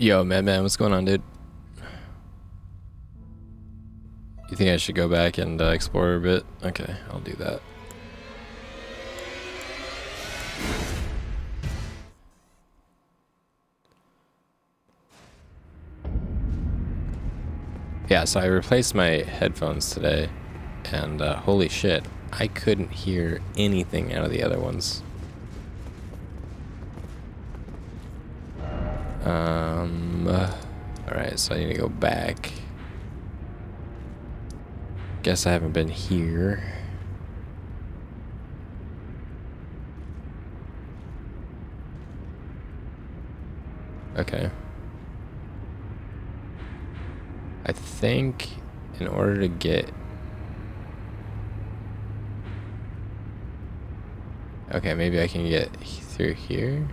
Yo, Madman, what's going on, dude? You think I should go back and explore a bit? Okay, I'll do that. Yeah, so I replaced my headphones today, and holy shit, I couldn't hear anything out of the other ones. Alright, so I need to go back. Guess I haven't been here. Okay. I think in order to get... Okay, maybe I can get through here?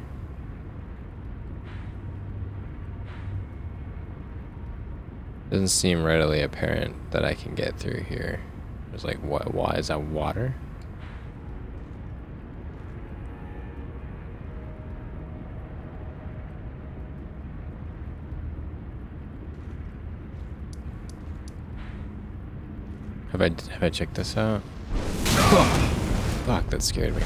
Doesn't seem readily apparent that I can get through here. There's like, what? Why is that water? Have I checked this out? Oh, fuck, that scared me.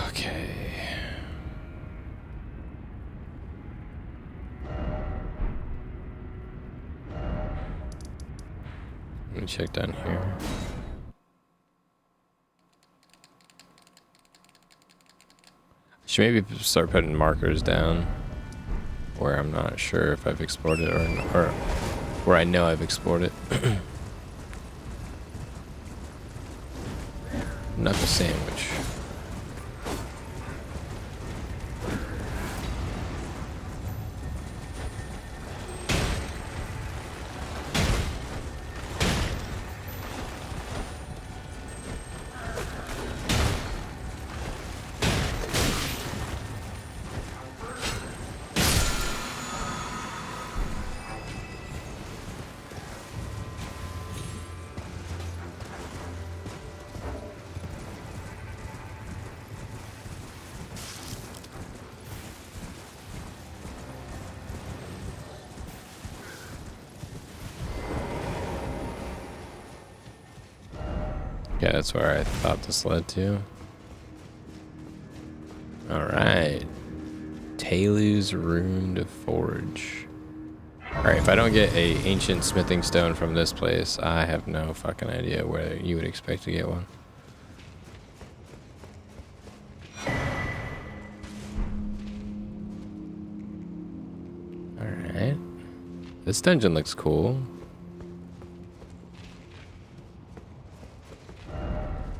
Okay. Let me check down here. Should maybe start putting markers down where I'm not sure if I've explored it or where I know I've explored it. Knuckle sandwich. Yeah, that's where I thought this led to. Alright. Talu's Rune Forge. Alright, if I don't get a ancient smithing stone from this place, I have no fucking idea where you would expect to get one. Alright. This dungeon looks cool.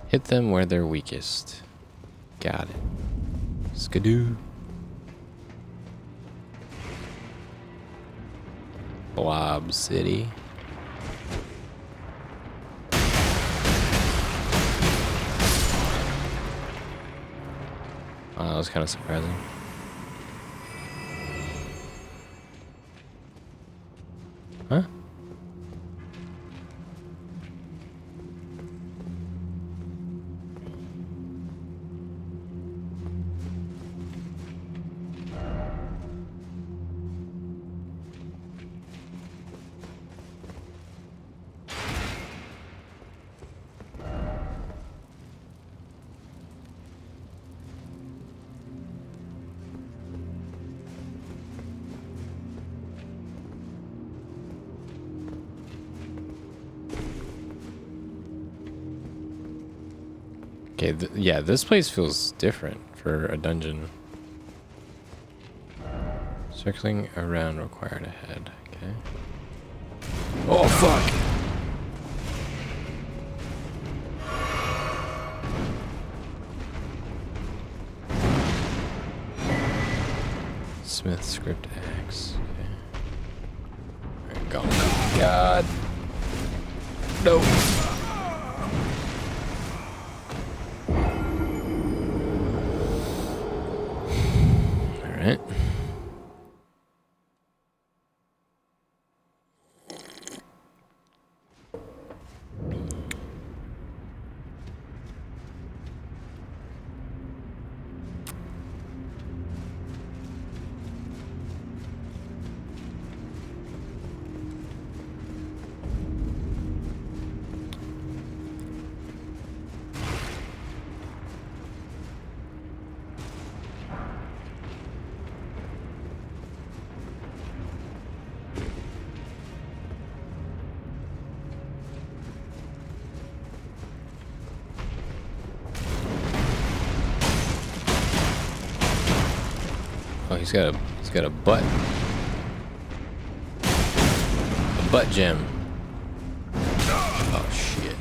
Hit them where they're weakest. Got it. Skadoo. Blob City. Oh, that was kind of surprising. Huh? Okay, yeah, this place feels different for a dungeon. Circling around required ahead, okay. Oh, fuck! Smith script axe, okay. Alright, go. God! No! Alright. he's got a butt. A butt gem. Oh shit.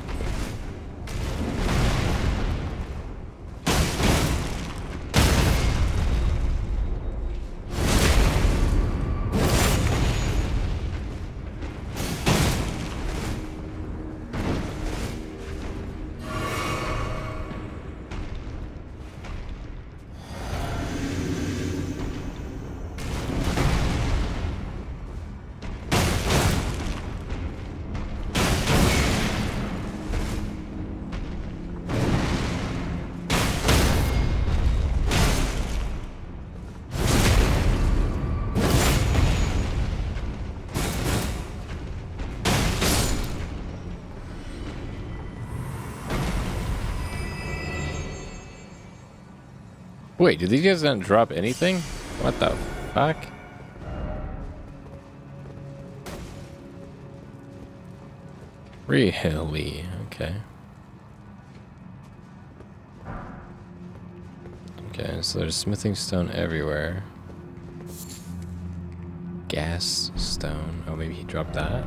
Wait, did these guys not drop anything? What the fuck? Really? Okay. Okay, so there's smithing stone everywhere. Gas stone. Oh, maybe he dropped that?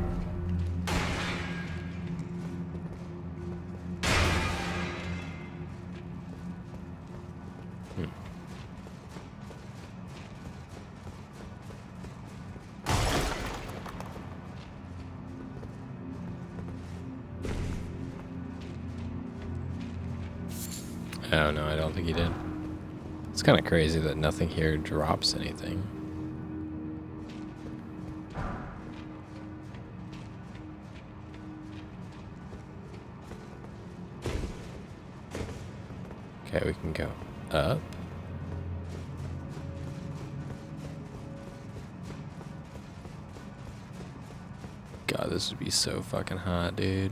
Oh no, I don't think he did. It's kind of crazy that nothing here drops anything. Okay, we can go up. God, this would be so fucking hot, dude.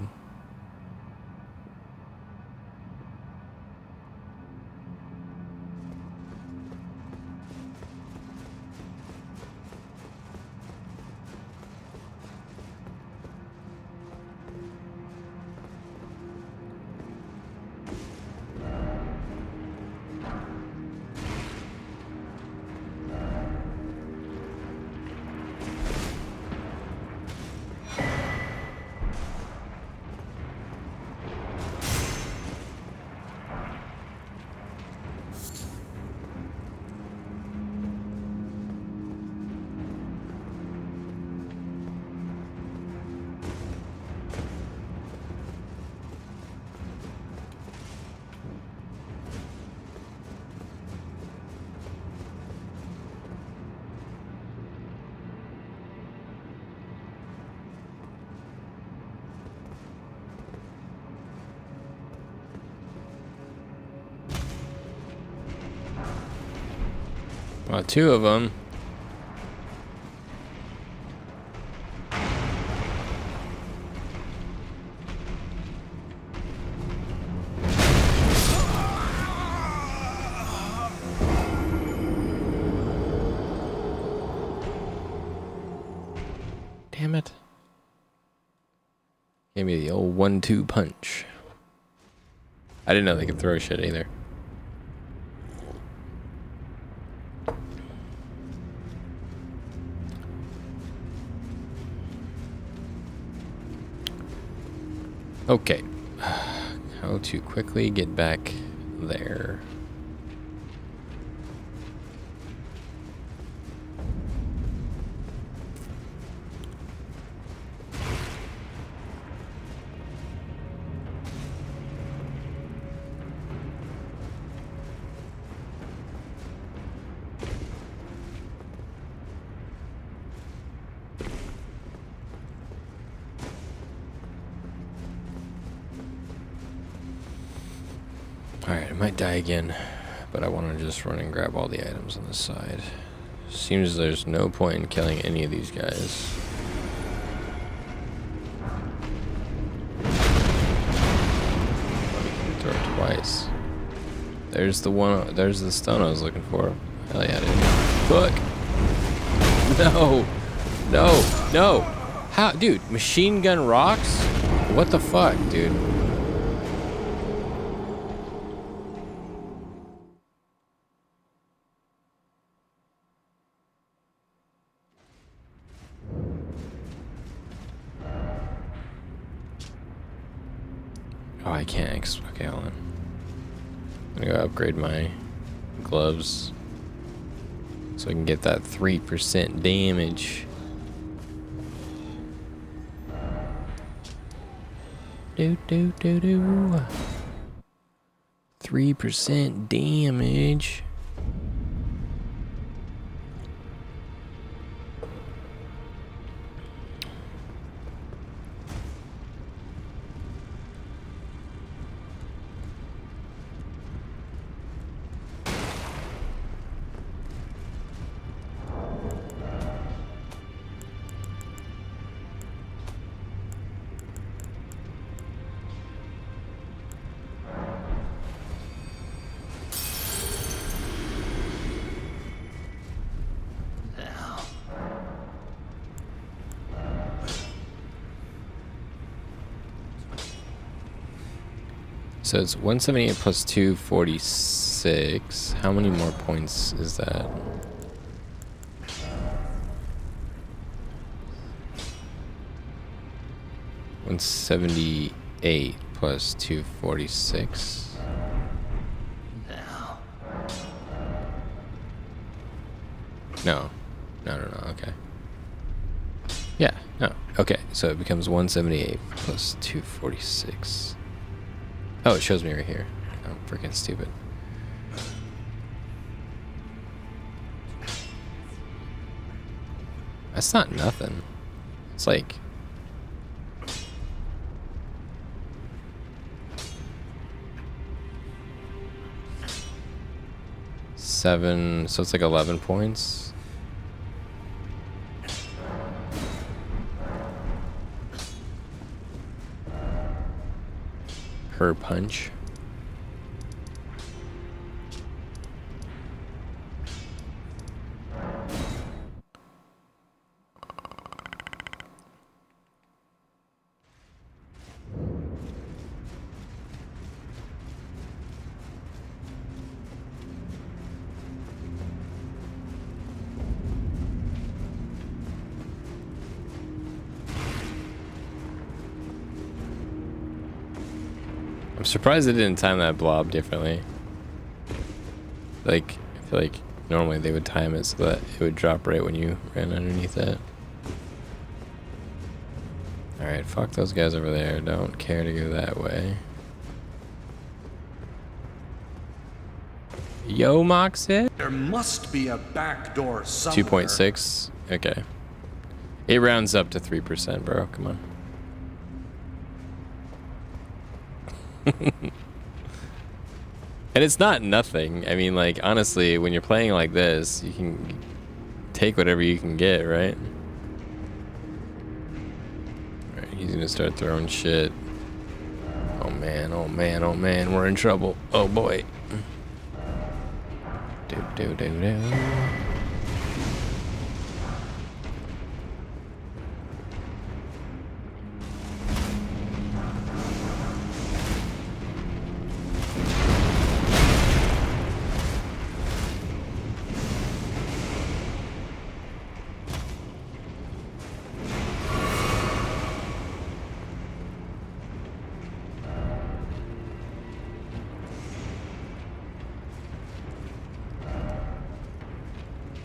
Well, two of them. Damn it. Gave me the old 1-2 punch. I didn't know they could throw shit either. Okay. How to quickly get back there. Alright, I might die again, but I want to just run and grab all the items on this side. Seems there's no point in killing any of these guys. Throw it twice. There's the one, there's the stone I was looking for. Hell yeah, dude. Fuck! No! No! No! How? Dude, machine gun rocks? What the fuck, dude? Oh, I can't. Okay, hold on. I'm gonna go upgrade my gloves so I can get that 3% damage. Do do do do. 3% damage. So it's 178 plus 246. How many more points is that? $178 plus 246. No. No, okay. Yeah, no. Okay, so it becomes 178 plus 246. Oh, it shows me right here. I'm freaking stupid. That's not nothing. It's like... seven, so it's like 11 points. Per punch. I'm surprised they didn't time that blob differently. Like, I feel like normally they would time it so that it would drop right when you ran underneath it. Alright, fuck those guys over there. Don't care to go that way. Yo, Moxit? There must be a back door somewhere. 2.6? Okay. It rounds up to 3%, bro. Come on. And it's not nothing. I mean, like, honestly, when you're playing like this, you can take whatever you can get, right? Alright, he's gonna start throwing shit. Oh man, oh man, oh man, we're in trouble. Oh boy. Do.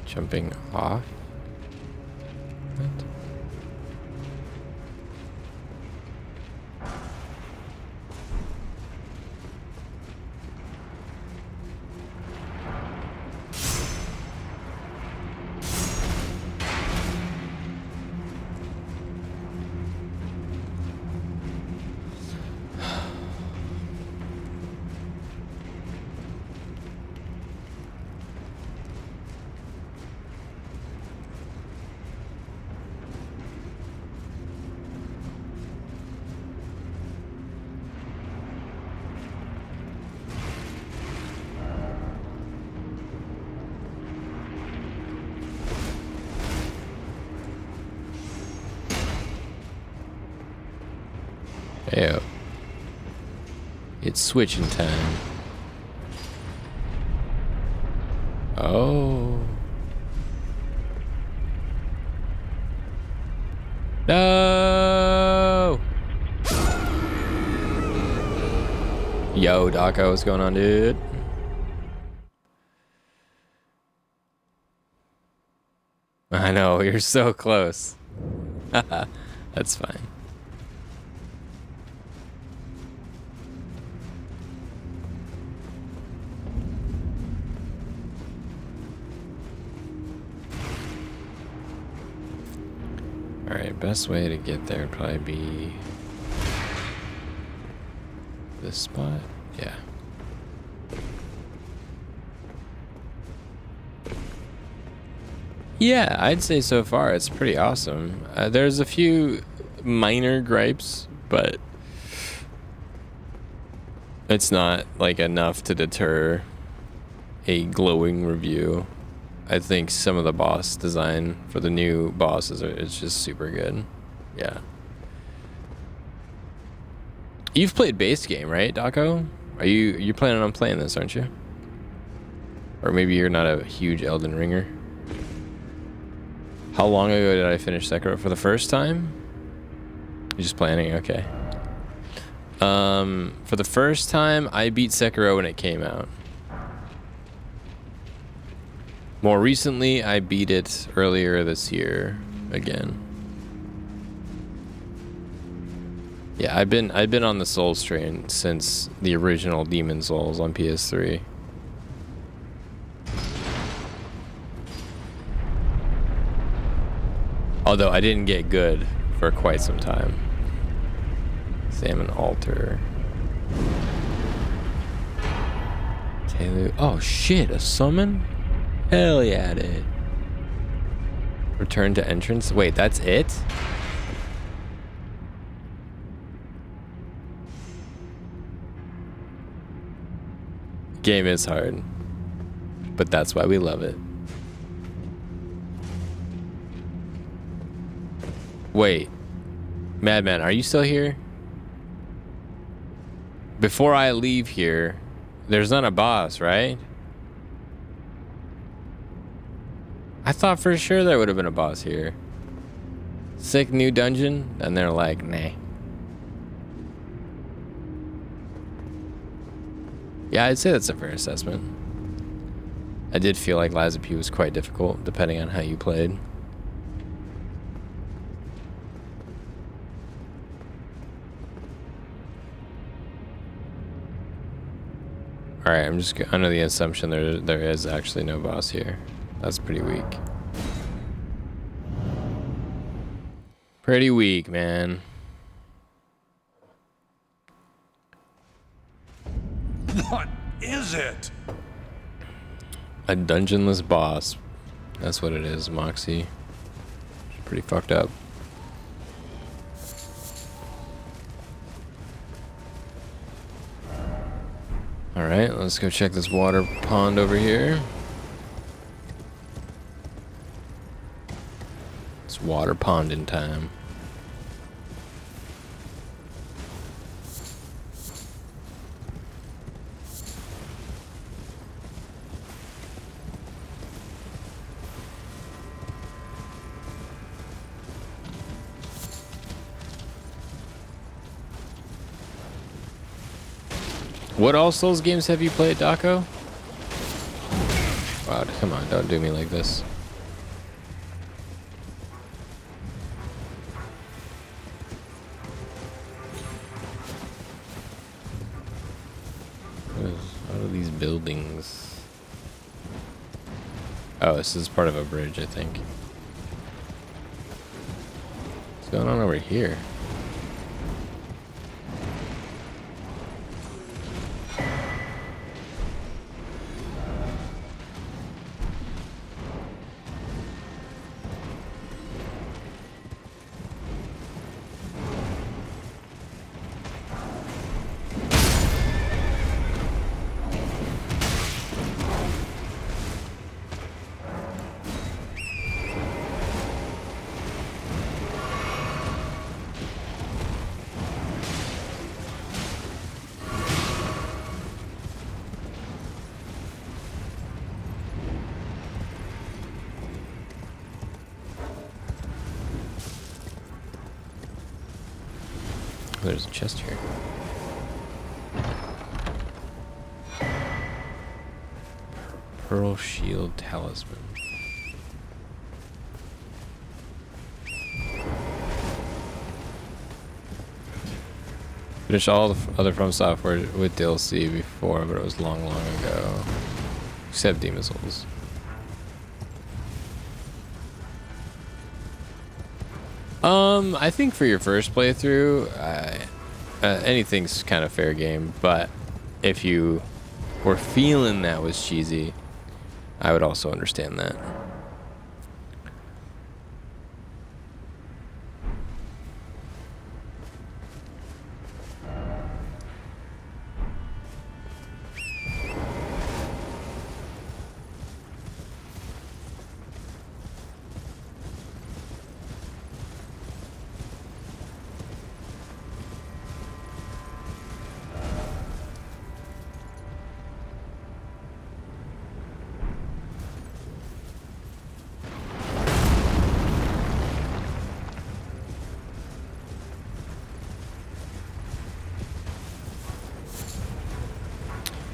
Jumping off? What? Ew. It's switching time. Oh. No. Yo, Daco, what's going on, dude? I know, you're so close. That's fine. Alright, best way to get there would probably be this spot. Yeah. Yeah, I'd say so far it's pretty awesome. There's a few minor gripes, but it's not like enough to deter a glowing review. I think some of the boss design for the new bosses it's just super good. Yeah. You've played base game, right, Daco? You're planning on playing this, aren't you? Or maybe you're not a huge Elden Ringer. How long ago did I finish Sekiro for the first time? You're just planning, okay. For the first time, I beat Sekiro when it came out. More recently, I beat it earlier this year again. Yeah, I've been on the Souls train since the original Demon Souls on PS3. Although I didn't get good for quite some time. Salmon altar. Taylor. Oh shit, a summon? Hell yeah, dude. Return to entrance. Wait, that's it? Game is hard, but that's why we love it. Wait, Madman, are you still here? Before I leave here, there's not a boss, right? I thought for sure there would have been a boss here. Sick new dungeon, and they're like, nah. Yeah, I'd say that's a fair assessment. I did feel like Lies of P was quite difficult, depending on how you played. Alright, I'm just under the assumption there is actually no boss here. That's pretty weak. Pretty weak, man. What is it? A dungeonless boss. That's what it is, Moxie. It's pretty fucked up. Alright, let's go check this water pond over here. It's water ponding time. What all Souls games have you played, Daco? Wow, come on, don't do me like this. What are these buildings? Oh, this is part of a bridge, I think. What's going on over here? There's a chest here. Pearl Shield Talisman. Finished all the other From Software with DLC before, but it was long, long ago. Except Demon Souls. I think for your first playthrough, anything's kind of fair game, but if you were feeling that was cheesy, I would also understand that.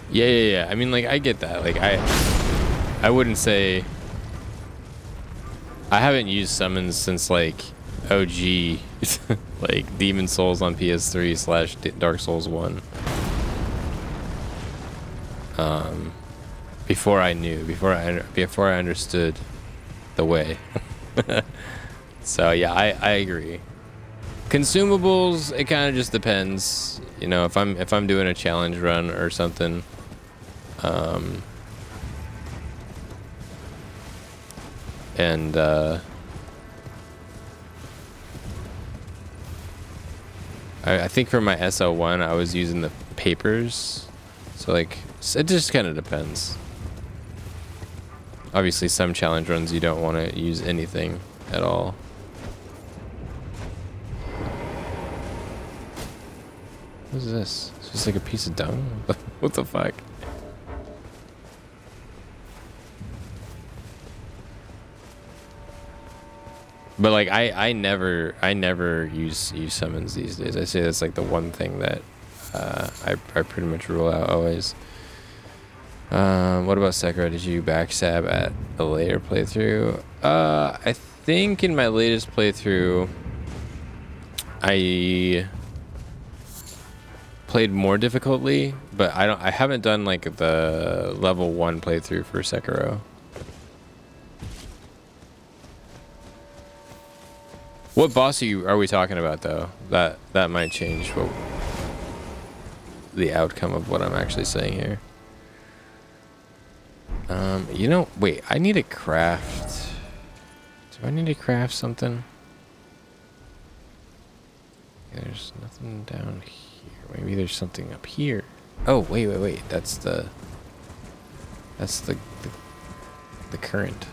Yeah. I mean, like, I get that. Like, I wouldn't say... I haven't used summons since, like, OG, like, Demon Souls on PS3 / Dark Souls 1. Before I understood the way. So, yeah, I agree. Consumables, it kind of just depends. You know, if I'm doing a challenge run or something, I think for my SL1 I was using the papers, so like it just kind of depends. Obviously some challenge runs you don't want to use anything at all. What is this? It's just like a piece of dung? What the fuck? But like I never use summons these days. I say that's like the one thing that I pretty much rule out always. What about Sekiro? Did you backstab at a later playthrough? I think in my latest playthrough I played more difficultly, but I haven't done like the level 1 playthrough for Sekiro. What boss are we talking about though? That might change the outcome of what I'm actually saying here. You know, wait, I need to craft. Do I need to craft something? There's nothing down here. Maybe there's something up here. Oh, wait. That's the current.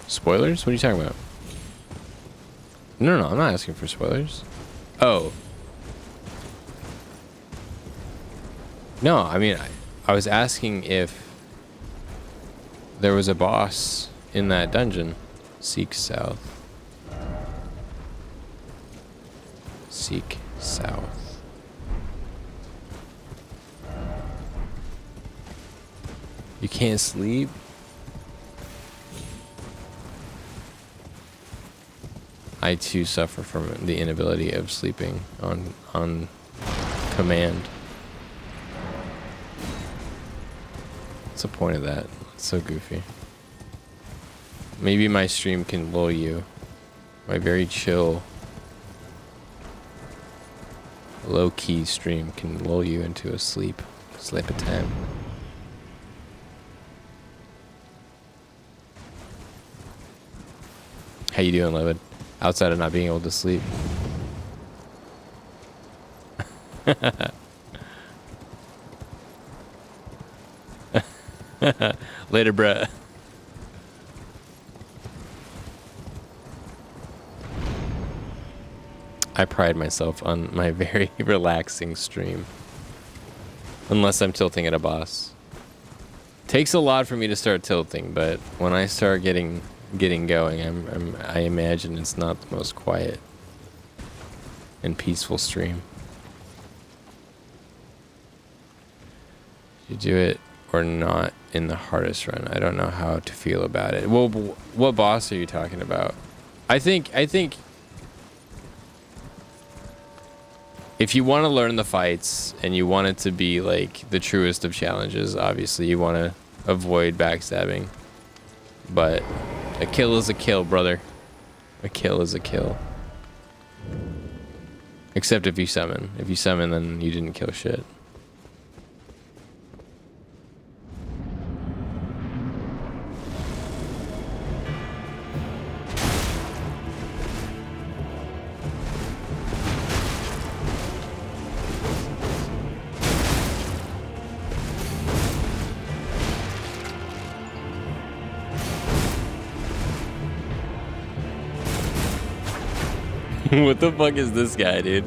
Spoilers? What are you talking about? No, I'm not asking for spoilers. Oh. No, I mean, I was asking if there was a boss in that dungeon. Seek south. Seek south. You can't sleep? I too suffer from the inability of sleeping on command. What's the point of that? It's so goofy. Maybe my stream can lull you. My very chill, low-key stream can lull you into a sleep at time. How you doing, Levid? Outside of not being able to sleep. Later, bruh. I pride myself on my very relaxing stream. Unless I'm tilting at a boss. Takes a lot for me to start tilting, but when I start getting going, I imagine it's not the most quiet and peaceful stream. You do it or not in the hardest run. I don't know how to feel about it. Well, what boss are you talking about? I think if you want to learn the fights and you want it to be like the truest of challenges, obviously you want to avoid backstabbing. But a kill is a kill, brother. A kill is a kill. Except if you summon. If you summon, then you didn't kill shit. What the fuck is this guy, dude?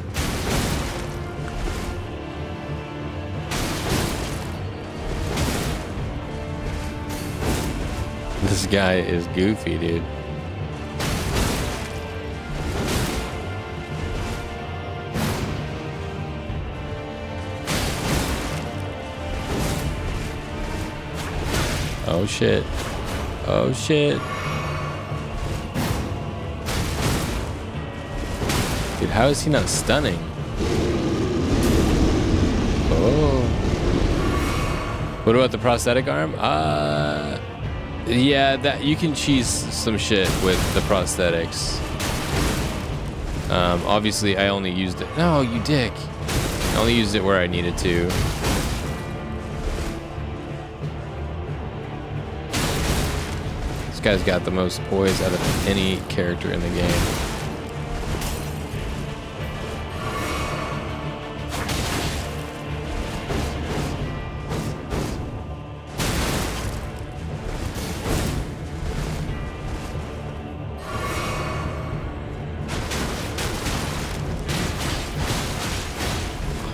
This guy is goofy, dude. Oh shit. Oh shit. Dude, how is he not stunning? Oh. What about the prosthetic arm? Yeah, that you can cheese some shit with the prosthetics. Obviously, I only used it. No, you dick. I only used it where I needed to. This guy's got the most poise out of any character in the game.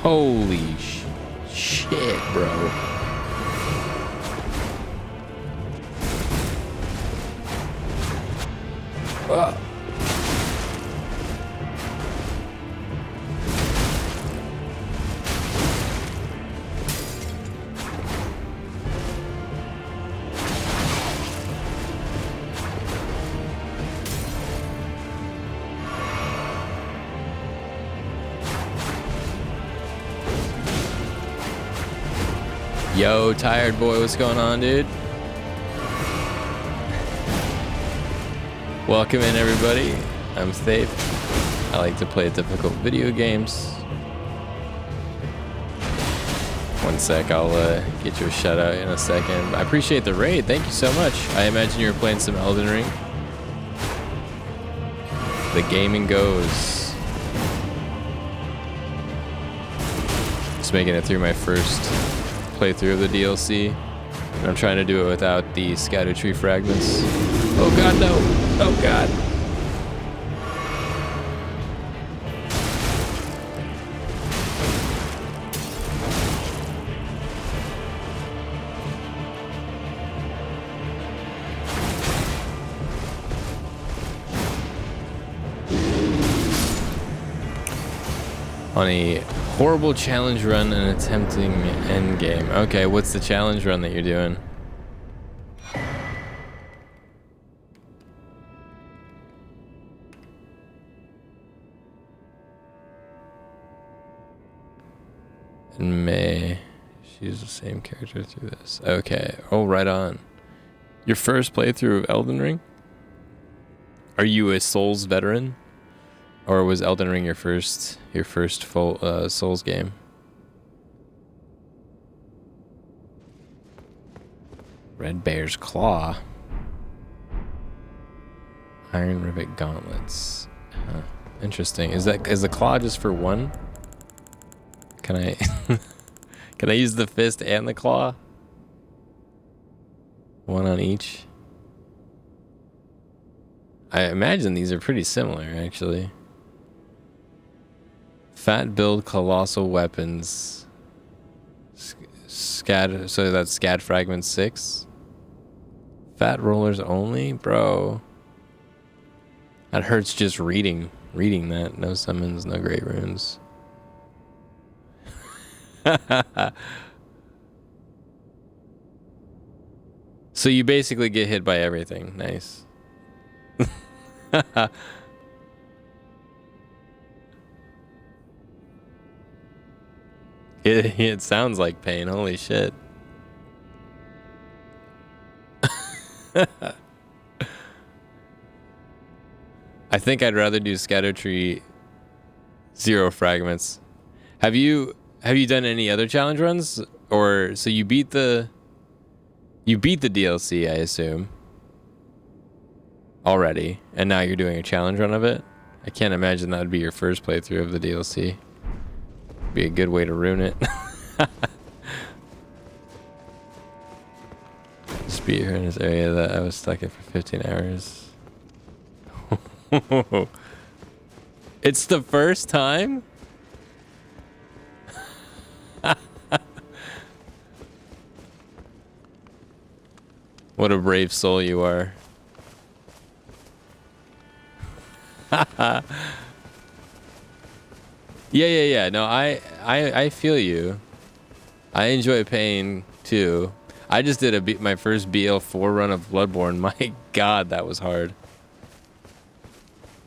Holy shit, bro. Yo, tired boy, what's going on, dude? Welcome in, everybody. I'm Thape. I like to play difficult video games. One sec, I'll get you a shout out in a second. I appreciate the raid. Thank you so much. I imagine you were playing some Elden Ring. The gaming goes. Just making it through my first playthrough of the DLC, and I'm trying to do it without the Scadutree Fragments. Oh god, no! Oh god! On a horrible challenge run and attempting end game. Okay, what's the challenge run that you're doing? In May, she's the same character through this. Okay, oh, right on. Your first playthrough of Elden Ring? Are you a Souls veteran? Or was Elden Ring your first full Souls game? Red Bear's Claw. Iron Rivet Gauntlets. Huh. Interesting. Is the claw just for one? Can I can I use the fist and the claw? One on each. I imagine these are pretty similar, actually. Fat build colossal weapons. Scad, so that's Scad Fragment 6. Fat rollers only? Bro. That hurts just reading that. No summons, no great runes. So you basically get hit by everything. Nice. It sounds like pain. Holy shit. I think I'd rather do Scadutree Zero Fragments. Have you done any other challenge runs? Or so you beat the DLC, I assume, already, and now you're doing a challenge run of it? I can't imagine that would be your first playthrough of the DLC. Be a good way to ruin it. Just beat her in this area that I was stuck in for 15 hours. It's the first time? What a brave soul you are. Yeah. No, I feel you. I enjoy pain too. I just did my first BL4 run of Bloodborne. My God, that was hard.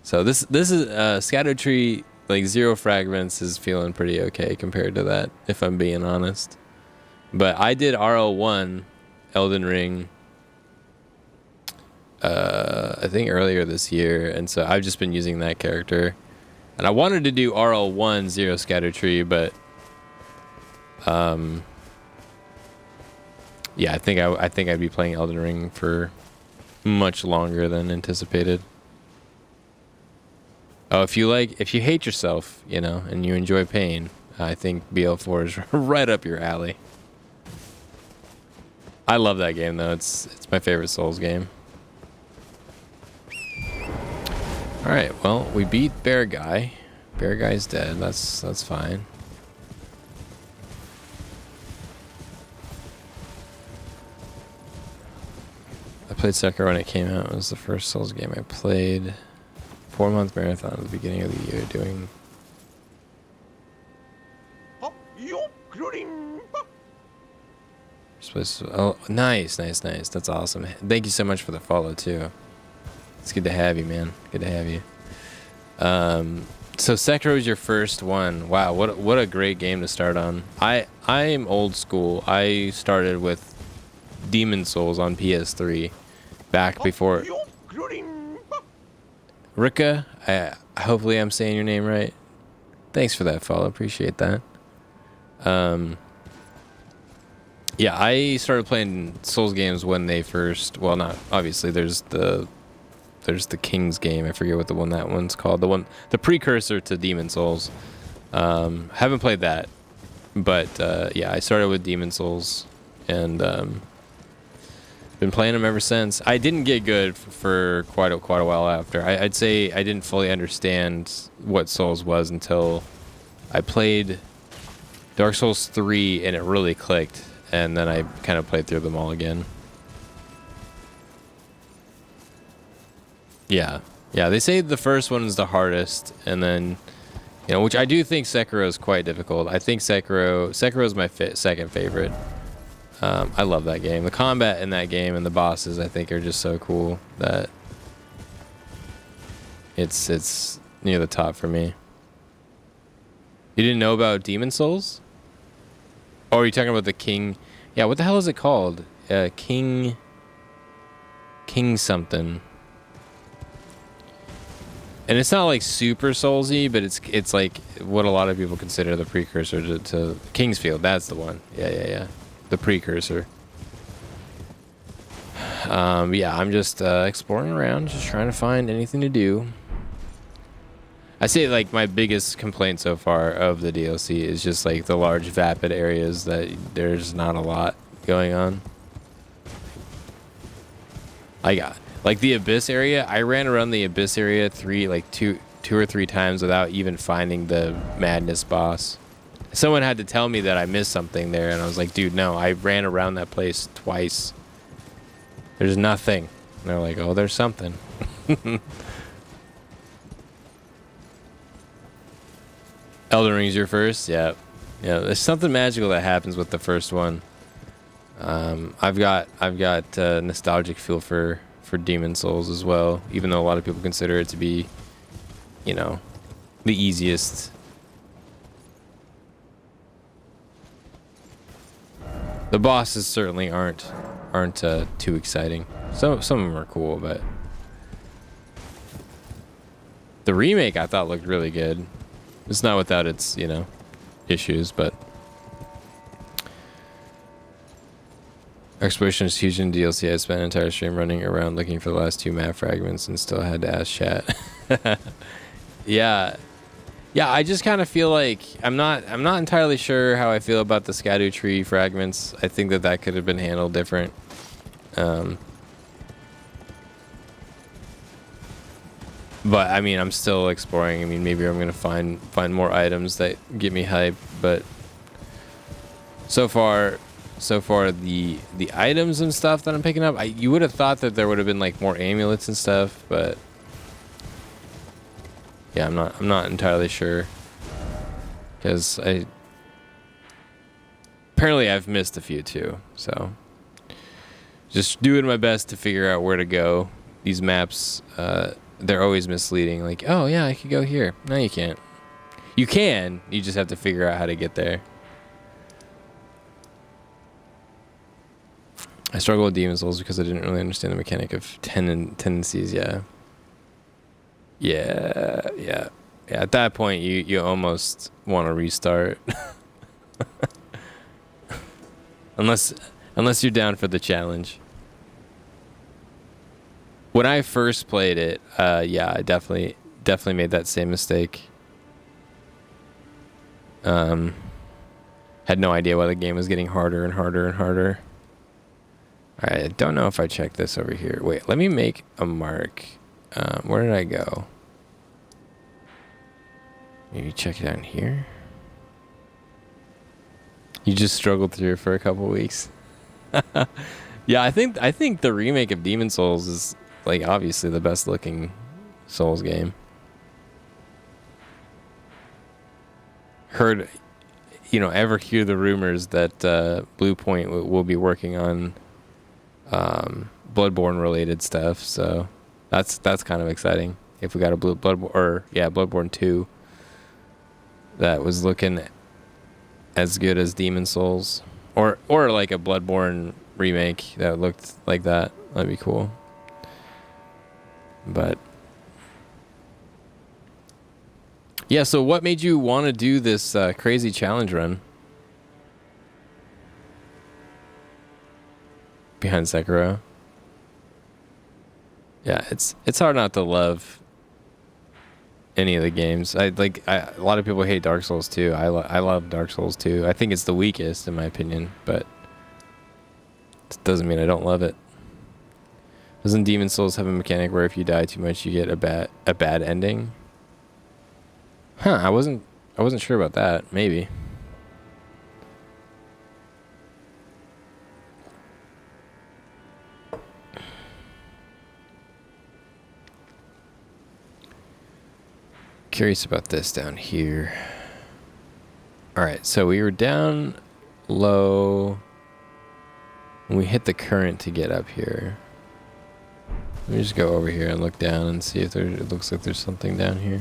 So this is Scadutree, like Zero Fragments is feeling pretty okay compared to that, if I'm being honest. But I did RL1 Elden Ring I think earlier this year, and so I've just been using that character. And I wanted to do RL1 Zero Scadutree, but yeah, I think I'd be playing Elden Ring for much longer than anticipated. Oh, if you hate yourself, you know, and you enjoy pain, I think BL4 is right up your alley. I love that game though. It's my favorite Souls game. All right, well, we beat Bear Guy. Bear Guy's dead. That's fine. I played Sekiro when it came out. It was the first Souls game I played. 4-month marathon at the beginning of the year doing. Oh, nice. That's awesome. Thank you so much for the follow too. It's good to have you, man. Good to have you. So Sekiro is your first one. Wow, what a great game to start on. I'm old school. I started with Demon Souls on PS3 back before. Rika, hopefully I'm saying your name right. Thanks for that follow. Appreciate that. Yeah, I started playing Souls games when they first. Well, not obviously. There's the King's game. I forget what that one's called. The precursor to Demon Souls. Haven't played that, but yeah, I started with Demon Souls and been playing them ever since. I didn't get good for quite a while after. I'd say I didn't fully understand what Souls was until I played Dark Souls 3 and it really clicked, and then I kind of played through them all again. Yeah, they say the first one is the hardest, and then, you know, which I do think Sekiro is quite difficult. I think Sekiro is my second favorite. I love that game. The combat in that game and the bosses, I think, are just so cool that it's near the top for me. You didn't know about Demon Souls? Oh, are you talking about the King? Yeah, what the hell is it called? King something. And it's not like super Soulsy, but it's like what a lot of people consider the precursor to Kingsfield. That's the one. Yeah. The precursor. Yeah, I'm just exploring around, just trying to find anything to do. I say like my biggest complaint so far of the DLC is just like the large vapid areas that there's not a lot going on. I got like the Abyss area. I ran around the Abyss area two or three times without even finding the Madness boss. Someone had to tell me that I missed something there, and I was like, dude, no, I ran around that place twice. There's nothing. And they're like, oh, there's something. Elden Ring's your first? Yeah. There's something magical that happens with the first one. I've got nostalgic feel for Demon Souls as well, even though a lot of people consider it to be, you know, the easiest. The bosses certainly aren't too exciting. Some of them are cool, but the remake I thought looked really good. It's not without its, you know, issues, but Exploration's Fusion DLC, I spent an entire stream running around looking for the last 2 map fragments and still had to ask chat. Yeah. Yeah, I just kind of feel like I'm not entirely sure how I feel about the Scadutree Fragments. I think that could have been handled different. But I mean, I'm still exploring. I mean, maybe I'm gonna find more items that get me hype. But so far the items and stuff that I'm picking up, you would have thought that there would have been like more amulets and stuff, but yeah, I'm not entirely sure, because apparently I've missed a few too. So just doing my best to figure out where to go. These maps, they're always misleading. Like, oh yeah, I could go here. No, you can't. You can. You just have to figure out how to get there. I struggle with Demon Souls because I didn't really understand the mechanic of tendencies. Yeah. At that point, you almost want to restart, unless you're down for the challenge. When I first played it, yeah, I definitely made that same mistake. Had no idea why the game was getting harder and harder and harder. All right, I don't know if I checked this over here. Wait, let me make a mark. Where did I go? Maybe check it down here. You just struggled through it for a couple weeks. Yeah, I think the remake of Demon Souls is like obviously the best looking Souls game. Heard, you know, ever hear the rumors that Blue Point will be working on Bloodborne related stuff, so that's kind of exciting. If we got a Bloodborne 2 that was looking as good as Demon Souls, or like a Bloodborne remake that looked like that, that'd be cool. But yeah, so what made you want to do this crazy challenge run behind Sekiro? Yeah, it's hard not to love any of the games. A lot of people hate Dark Souls 2. I love Dark Souls 2. I think it's the weakest in my opinion, but it doesn't mean I don't love it. Doesn't Demon Souls have a mechanic where if you die too much you get a bad ending? Huh, I wasn't sure about that. Maybe. Curious about this down here. All right, so we were down low and we hit the current to get up here. Let me just go over here and look down and see if it looks like there's something down here.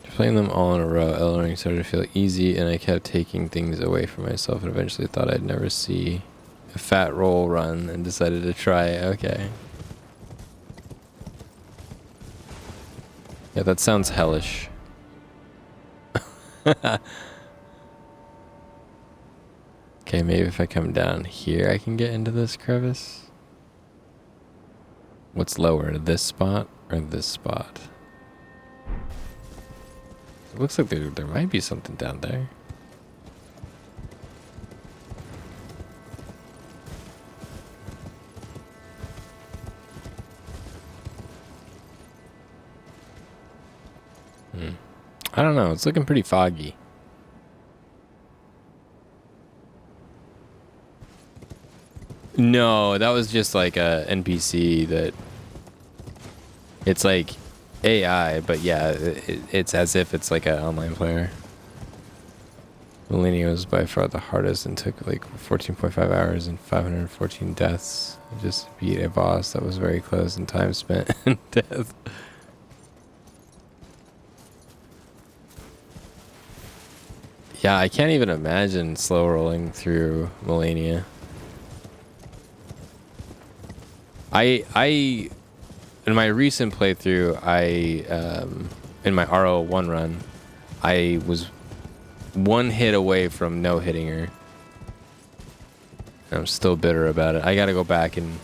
Playing them all in a row, Elden Ring started to feel easy, and I kept taking things away from myself, and eventually thought I'd never see a fat roll run, and decided to try it. Okay. Yeah, that sounds hellish. Okay, maybe if I come down here, I can get into this crevice. What's lower, this spot or this spot? It looks like there might be something down there. I don't know. It's looking pretty foggy. No, that was just like a NPC that it's like AI, but yeah, it's as if it's like an online player. Millennia was by far the hardest and took like 14.5 hours and 514 deaths. Just to beat a boss that was very close in time spent in death. Yeah, I can't even imagine slow rolling through Millennia. I in my recent playthrough, in my RO1 run, I was one hit away from no hitting her. I'm still bitter about it. I gotta go back and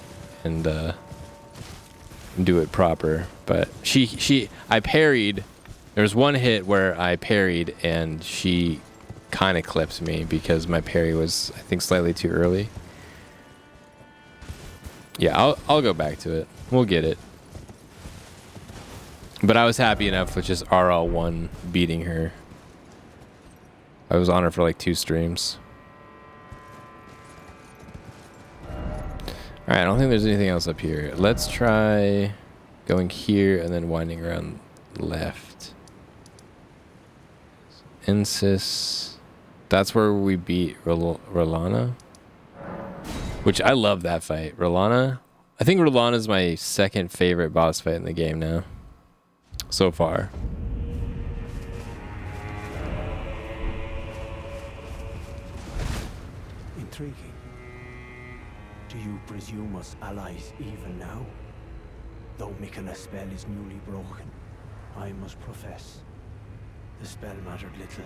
do it proper. But I parried. There was one hit where I parried and she kind of clipped me because my parry was, I think, slightly too early. Yeah, I'll go back to it. We'll get it. But I was happy enough with just RL1 beating her. I was on her for like 2 streams. Alright, I don't think there's anything else up here. Let's try going here and then winding around left. Insys. That's where we beat Rolana. Which I love that fight. Rolana. I think Rolana is my second favorite boss fight in the game now. So far. Intriguing. Do you presume us allies even now? Though Miquella's spell is newly broken, I must profess, the spell mattered little.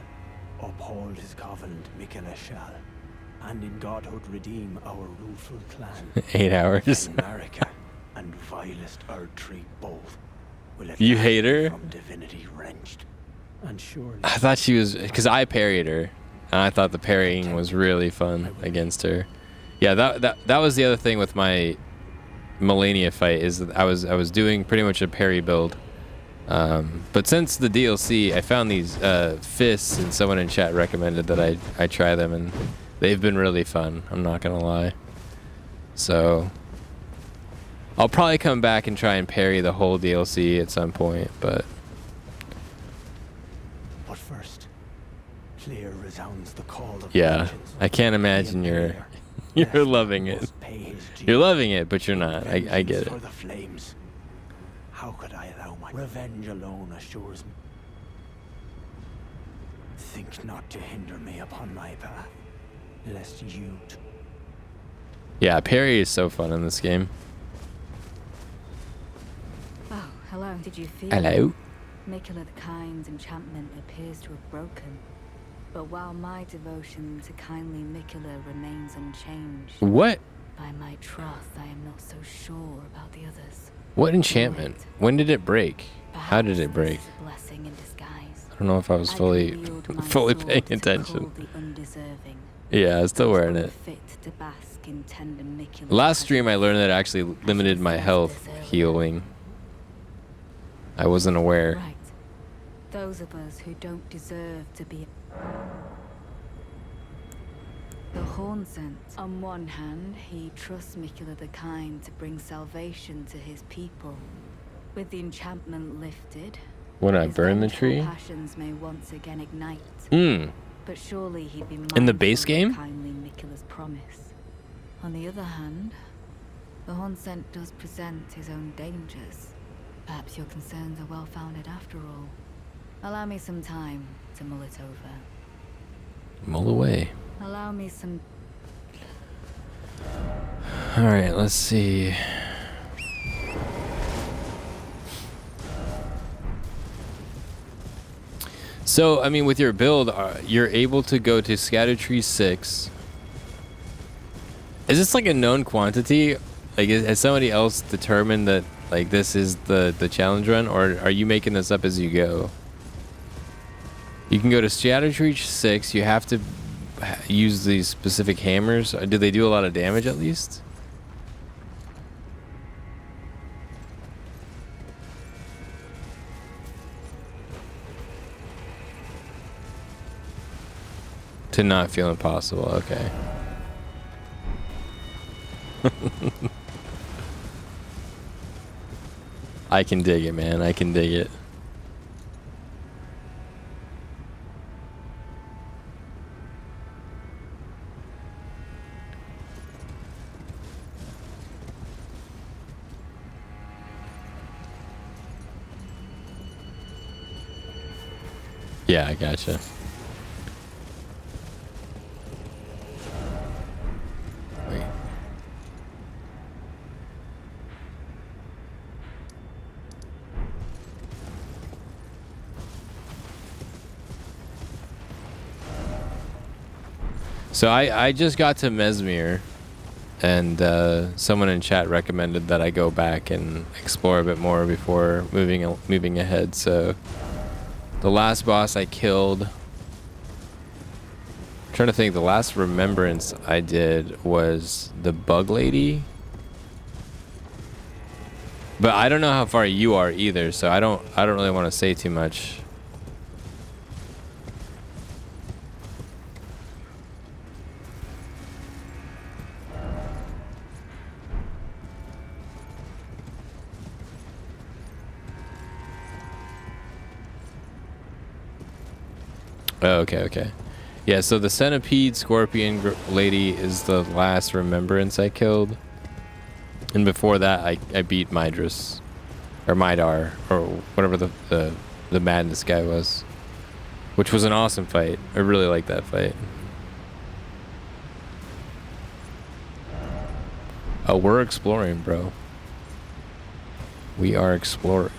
Uphold his covenant, Miquella shall, and in godhood redeem our ruleful clan. 8 hours. And Marika and vilest Erdtree both will You hate her? from divinity wrenched. And surely I thought she was, because I parried her, and I thought the parrying was really fun against her. Yeah, that was the other thing with my Millennia fight, is that I was doing pretty much a parry build. But since the DLC, I found these fists, and someone in chat recommended that I try them, and they've been really fun. I'm not gonna lie. So I'll probably come back and try and parry the whole DLC at some point, but first, clear resounds the call of yeah, vengeance. I can't imagine you're loving it. You're loving it, but you're not. I get it. For the flames. How could I allow my revenge alone assures me? Think not to hinder me upon my path, lest you. Yeah, parry is so fun in this game. Oh, hello. Did you feel? Hello. Miquella the Kind's enchantment appears to have broken. But while my devotion to kindly Miquella remains unchanged, What? by my troth I am not so sure about the others. What enchantment? When did it break? How did it break? Perhaps this is a blessing in disguise. I don't know if I was I fully can wield my fully sword paying to attention. call the undeserving. Yeah, I was still wearing it. Fit to bask in tender Miquella Last stream I presence. learned that it actually limited my health healing. I wasn't aware. Right. Those of us who don't deserve to be. The Horn Scent. On one hand, he trusts Miquella the Kind to bring salvation to his people. With the enchantment lifted, When I his burn the vengeful tree? passions may once again ignite. Hmm. But surely he'd be In the base mindful of game? kindly Miquella's promise. On the other hand, the Horn Scent does present his own dangers. Perhaps your concerns are well founded after all. Allow me some time to mull it over. Mull away. Allow me some. Alright, let's see. So, I mean, with your build, you're able to go to Scadutree 6. Is this like a known quantity? Like, has somebody else determined that, like, this is the challenge run? Or are you making this up as you go? You can go to Scadutree 6. You have to use these specific hammers. Do they do a lot of damage at least? To not feel impossible, okay. I can dig it, man. I can dig it. Yeah, I gotcha. Wait. So I just got to Mesmere, and someone in chat recommended that I go back and explore a bit more before moving ahead. So the last boss I killed, I'm trying to think, the last remembrance I did was the bug lady. But I don't know how far you are either, so I don't really want to say too much. Oh, okay. Yeah, so the centipede scorpion lady is the last remembrance I killed. And before that, I beat Midras. Or Midar. Or whatever the madness guy was. Which was an awesome fight. I really liked that fight. Oh, we're exploring, bro. We are exploring.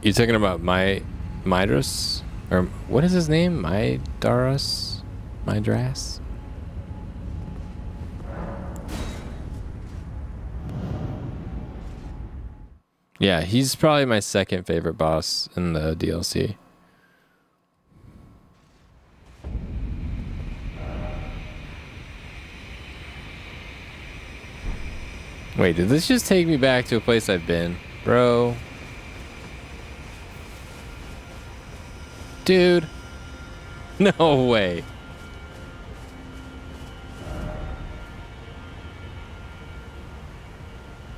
You talking about Midras? Or what is his name? Midras? Yeah, he's probably my second favorite boss in the DLC. Wait, did this just take me back to a place I've been? Bro. Dude. No way.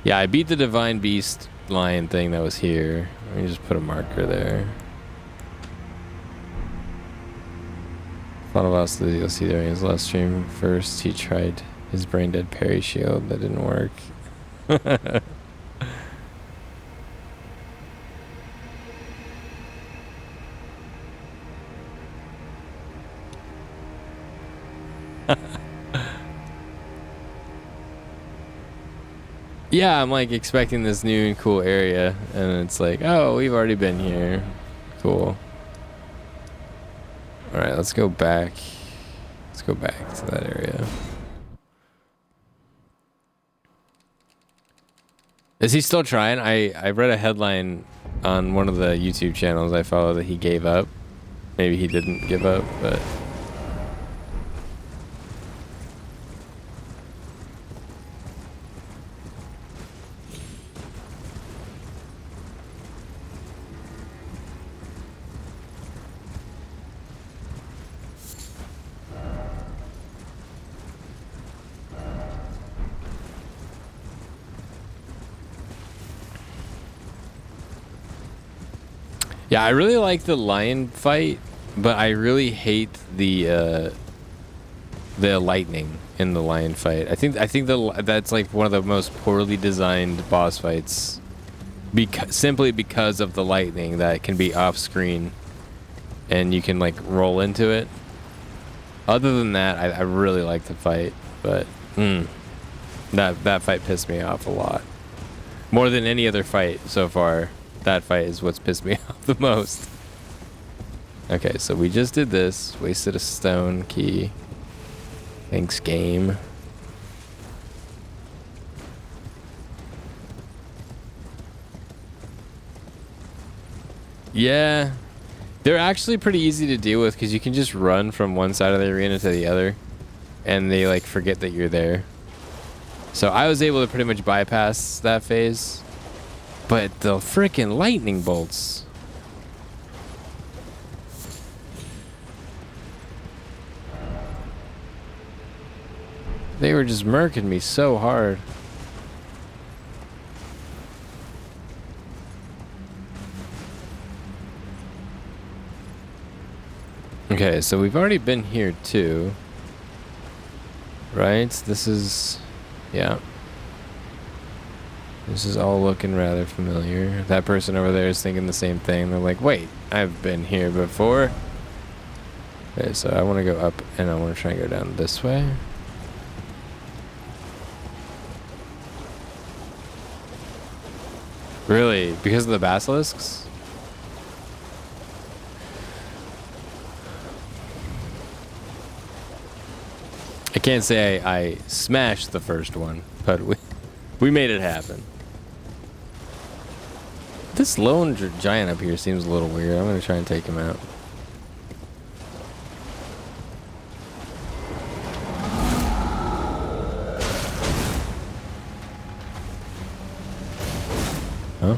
Yeah, I beat the Divine Beast lion thing that was here. Let me just put a marker there. Thought about the DLC during his last stream. First, he tried his brain dead parry shield. That didn't work. Yeah, I'm like expecting this new and cool area, and it's like, oh, we've already been here. Cool. All right, let's go back. Let's go back to that area. Is he still trying? I read a headline on one of the YouTube channels I follow that he gave up. Maybe he didn't give up, but... Yeah, I really like the lion fight, but I really hate the lightning in the lion fight. I think that's like one of the most poorly designed boss fights, simply because of the lightning that can be off screen, and you can like roll into it. Other than that, I really like the fight, but that fight pissed me off a lot, more than any other fight so far. That fight is what's pissed me off the most. Okay, so we just did this. Wasted a stone key. Thanks, game. Yeah. They're actually pretty easy to deal with because you can just run from one side of the arena to the other, and they like forget that you're there. So I was able to pretty much bypass that phase, but the freaking lightning bolts. They were just murking me so hard. Okay, so we've already been here too. Right? This is... yeah. This is all looking rather familiar. That person over there is thinking the same thing. They're like, wait, I've been here before. Okay, so I want to go up and I want to try and go down this way. Really? Because of the basilisks? I can't say I smashed the first one, but we made it happen. This lone giant up here seems a little weird. I'm going to try and take him out. Huh?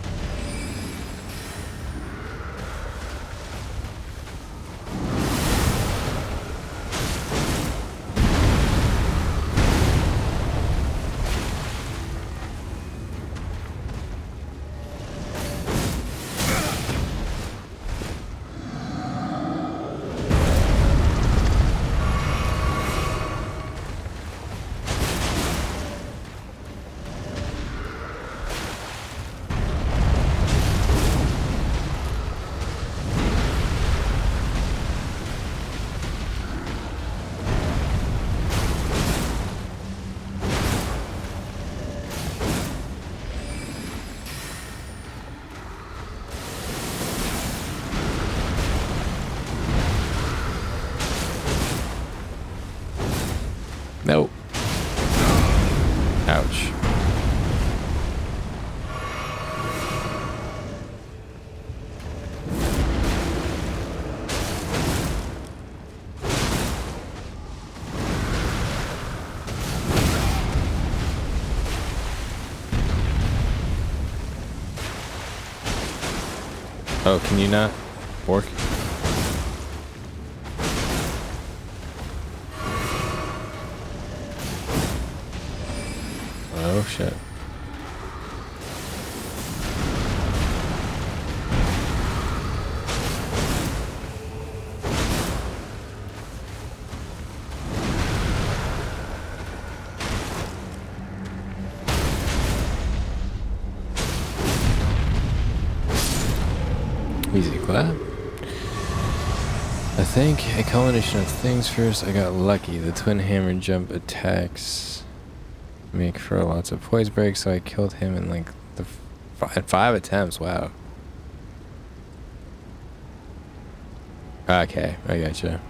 Nope. Ouch. Oh, can you not work? Oh shit. Easy clap. I think a combination of things. First, I got lucky. The twin hammer jump attacks make for lots of poise breaks, so I killed him in like the five attempts. Wow. Okay, I gotcha.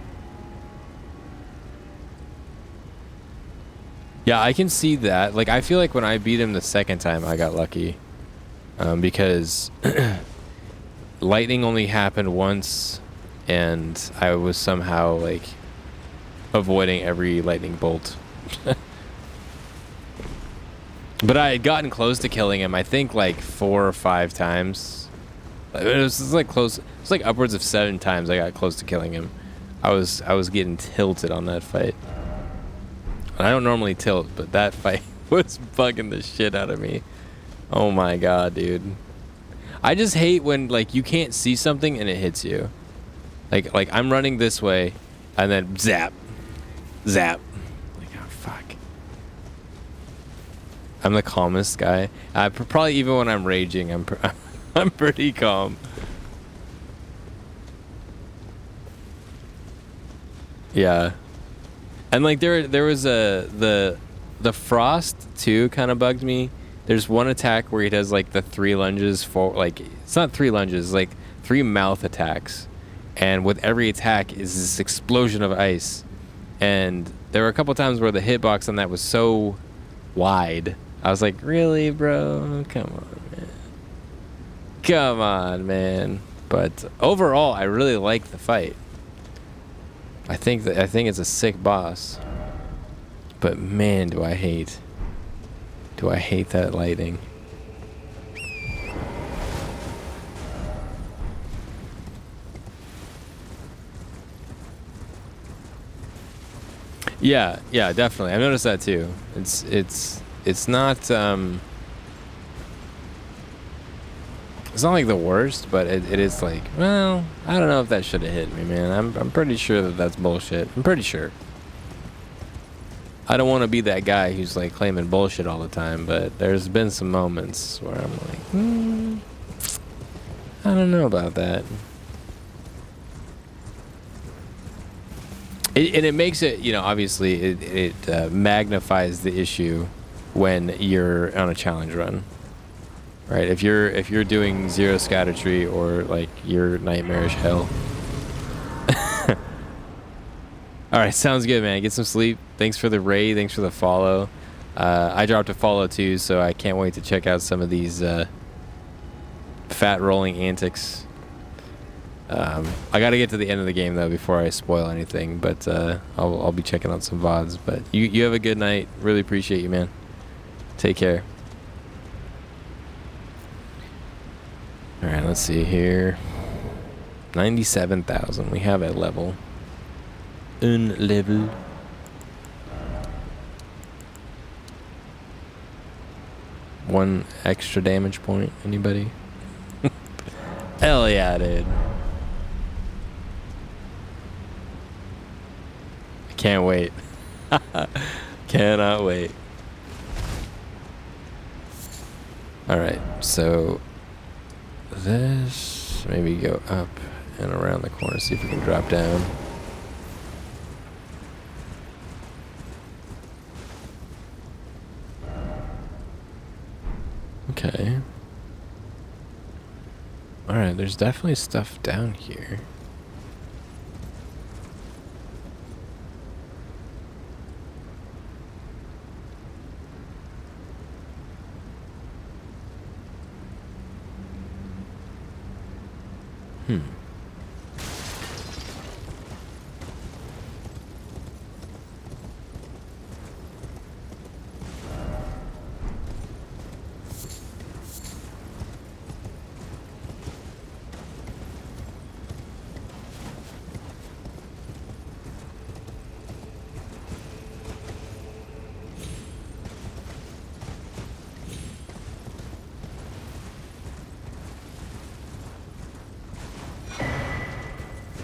Yeah, I can see that. Like, I feel like when I beat him the second time, I got lucky. Because lightning only happened once, and I was somehow, like, avoiding every lightning bolt. But I had gotten close to killing him, I think, like, 4 or 5 times. It was like close. It was like upwards of 7 times I got close to killing him. I was getting tilted on that fight. I don't normally tilt, but that fight was bugging the shit out of me. Oh my god, dude. I just hate when, like, you can't see something and it hits you. Like I'm running this way, and then zap, zap. Like, oh fuck. I'm the calmest guy. Probably even when I'm raging, I'm pretty calm. Yeah. And like there was the frost too kind of bugged me. There's one attack where he does like the 3 lunges for, like, it's not 3 lunges, like 3 mouth attacks. And with every attack is this explosion of ice. And there were a couple times where the hitbox on that was so wide. I was like, really, bro? Come on, man. Come on, man. But overall, I really like the fight. I think it's a sick boss. But man, do I hate that lighting. Yeah, definitely. I've noticed that too. It's not it's not like the worst, but it is like, well, I don't know if that should have hit me, man. I'm pretty sure that that's bullshit. I'm pretty sure. I don't want to be that guy who's like claiming bullshit all the time, but there's been some moments where I'm like, I don't know about that. And it makes it, you know, obviously it magnifies the issue when you're on a challenge run, right? If you're doing 0 Scadutree or like your nightmarish hell. All right, sounds good, man. Get some sleep. Thanks for the raid. Thanks for the follow. I dropped a follow too, so I can't wait to check out some of these fat rolling antics. I got to get to the end of the game though before I spoil anything, but I'll be checking out some VODs. But you have a good night. Really appreciate you, man. Take care. All right, let's see here. 97,000. We have a level. Rune Level. One extra damage point. Anybody? Hell yeah, dude. Can't wait. Cannot wait. Alright, so this, maybe go up and around the corner, see if we can drop down. Okay. Alright, there's definitely stuff down here.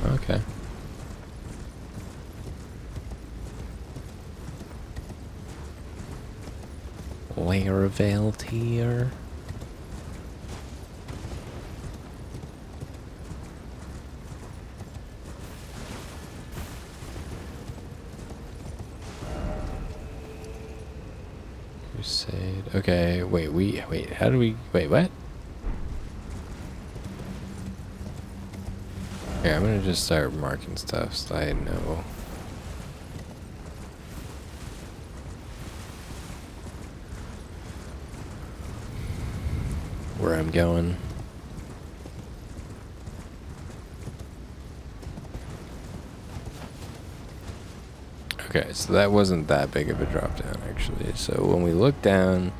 Okay. Laravel tier. Crusade. Okay, wait, how do we, wait, what? Here, I'm gonna just start marking stuff so I know. Where I'm going. Okay, so that wasn't that big of a drop down actually. So when we look down,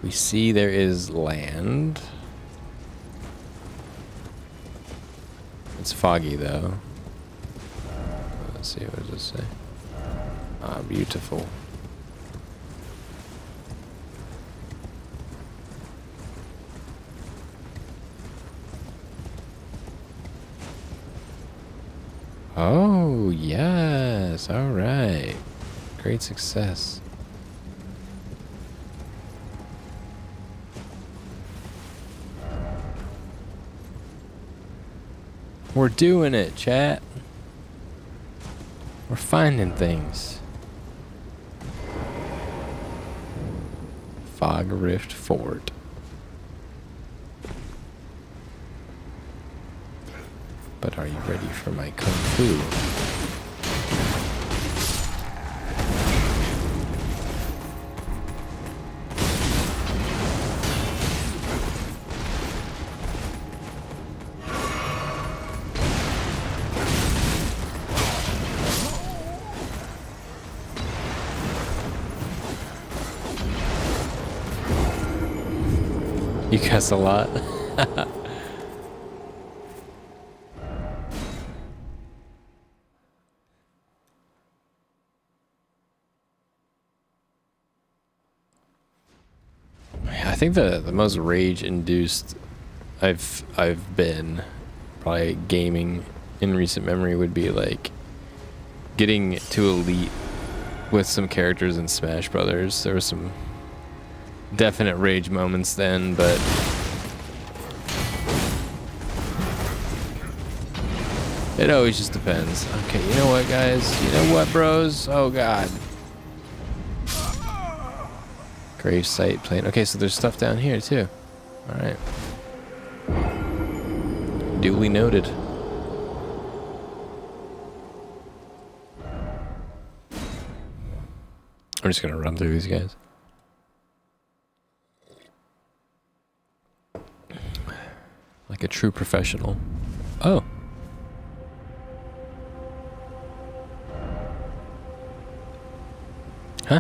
we see there is land. It's foggy though. Let's see, what does this say? Ah, beautiful. Oh, yes. All right. Great success. We're doing it, chat. We're finding things. Fog Rift Fort. But are you ready for my kung fu? You cuss a lot. I think the most rage induced I've been probably gaming in recent memory would be like getting to elite with some characters in Smash Brothers. There were some definite rage moments then, but it always just depends. Okay, you know what, guys? You know what, bros? Oh god. Grave site plane. Okay, so there's stuff down here too. All right. Duly noted. I'm just gonna run through these guys. Like a true professional. Oh. Huh?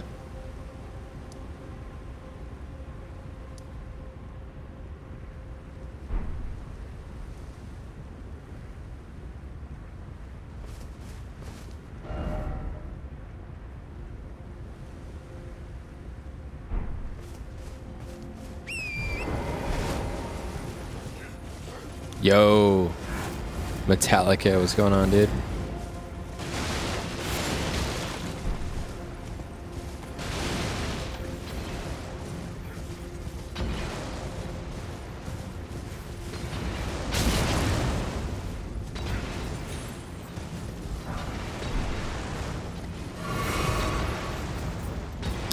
Yo, Metallica, what's going on, dude?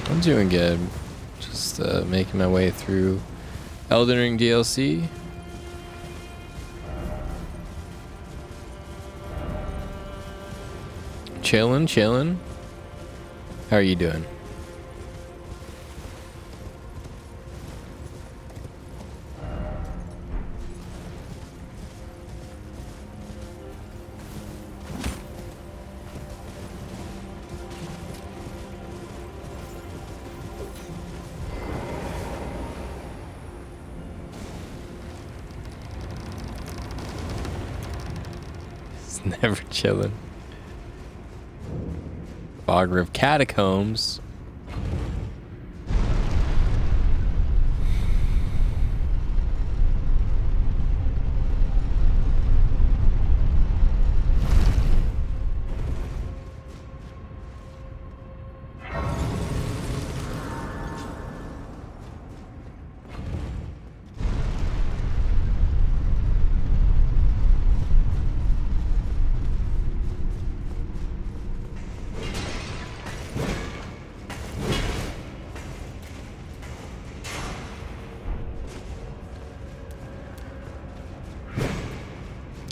I'm doing good. Just making my way through Elden Ring DLC. Chillin'. How are you doing? It's never chillin'. Bogger of Catacombs.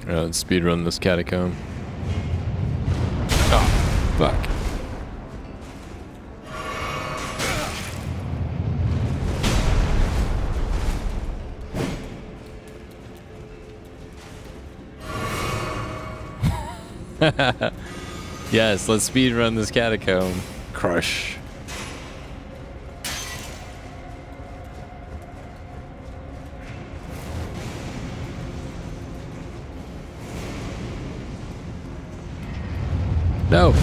Let's speedrun this catacomb. Oh, fuck. Yes, let's speedrun this catacomb. Crush. No.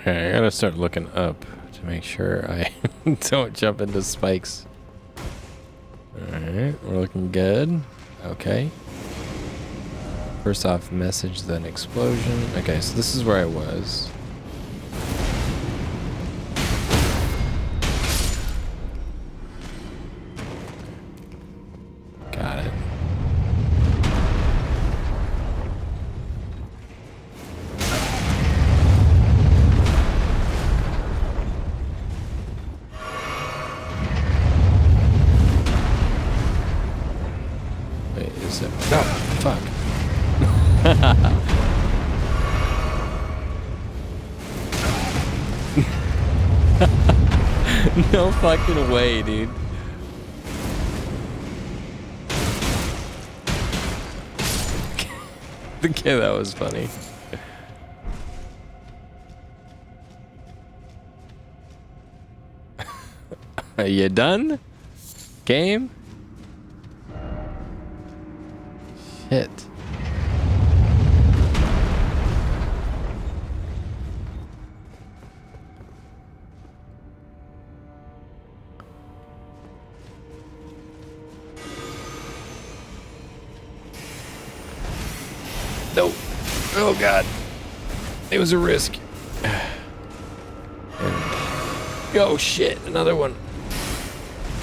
Okay, I gotta start looking up to make sure I don't jump into spikes. Alright, we're looking good. Okay. First off, message, then explosion. Okay, so this is where I was. Got it. No fucking way, dude. Okay, that was funny. Are you done? Game? Shit. Nope. Oh god. It was a risk. Oh shit, another one.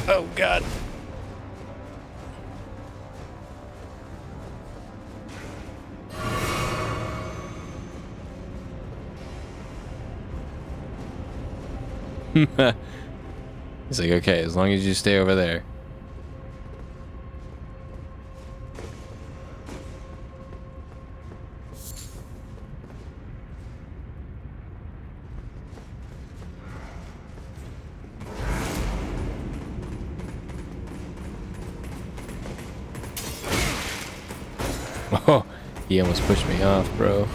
Oh god. He's like, okay, as long as you stay over there. Oh, he almost pushed me off, bro.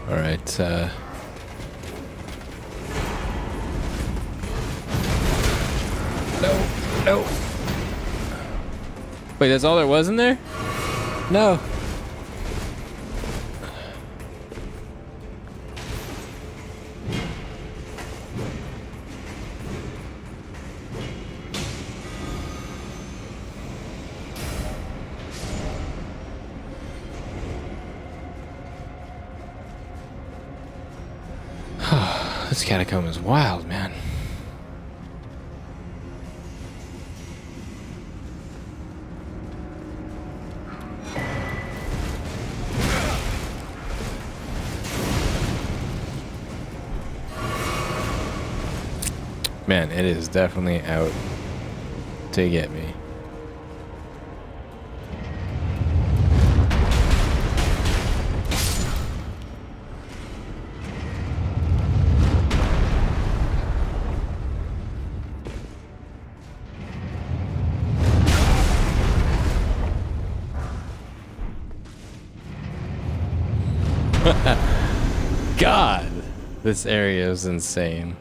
Alright, No. Wait, that's all there was in there? No. This catacomb is wild, man. Man, it is definitely out to get me. God, this area is insane.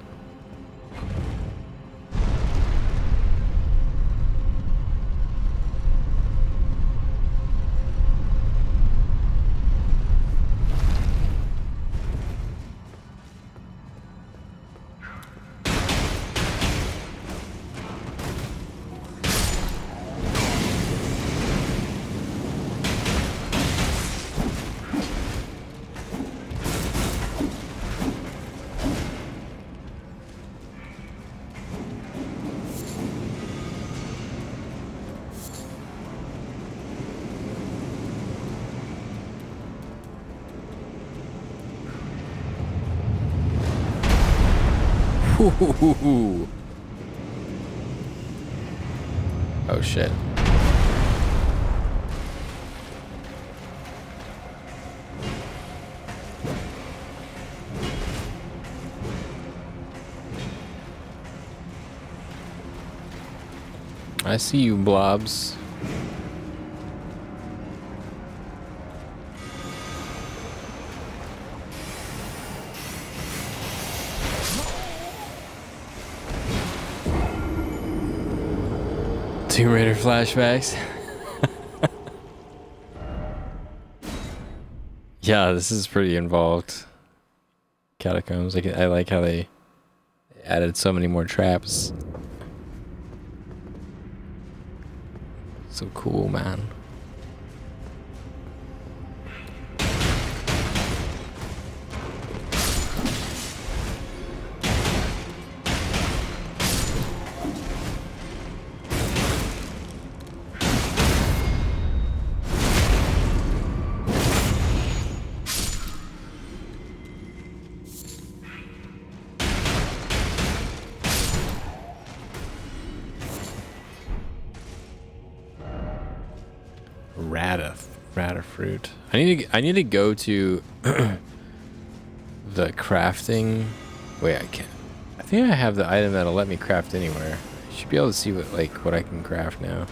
Ooh. Oh shit. I see you, blobs. Tomb Raider flashbacks. Yeah, this is pretty involved. Catacombs. I like how they added so many more traps. So cool, man. Rata fruit. I need to go to the crafting. Wait, I can't. I think I have the item that'll let me craft anywhere. I should be able to see what I can craft now.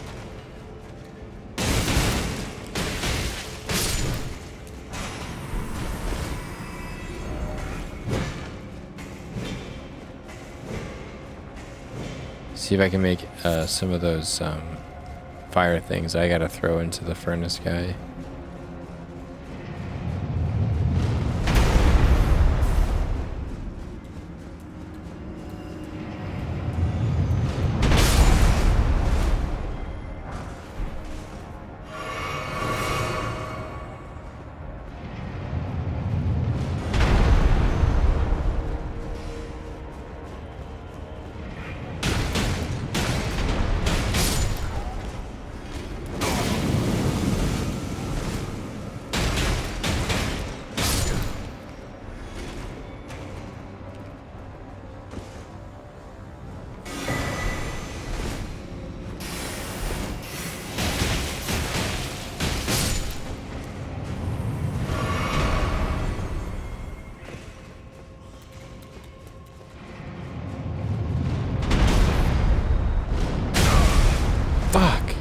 See if I can make some of those fire things I gotta throw into the furnace guy. Fuck.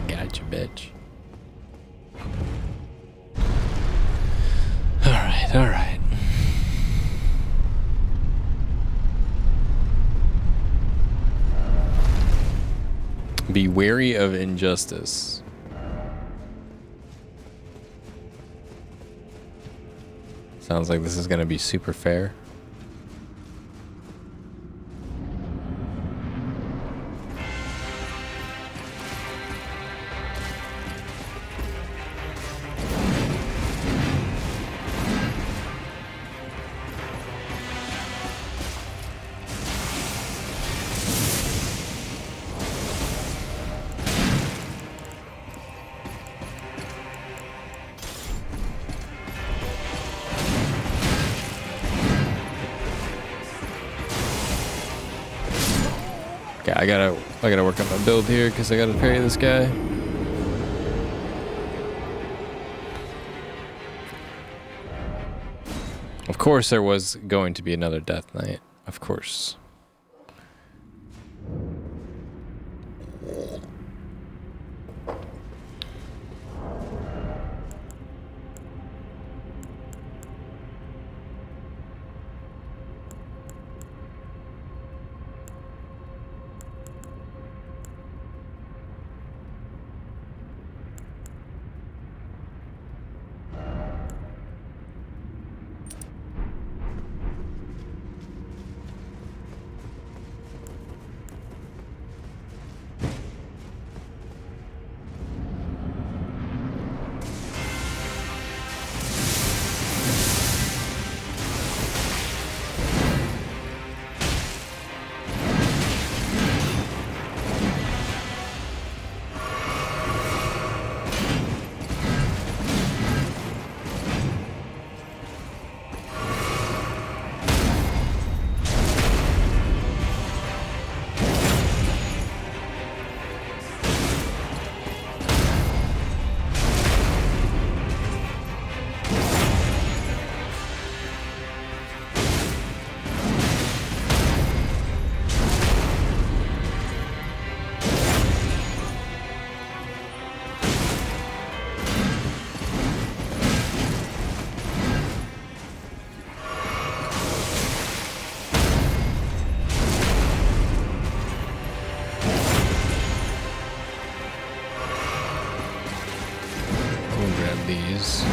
Gotcha, bitch. Alright, alright. Be wary of injustice. Sounds like this is gonna be super fair. Okay, I gotta work on my build here because I gotta parry this guy. Of course there was going to be another Death Knight. Of course. These.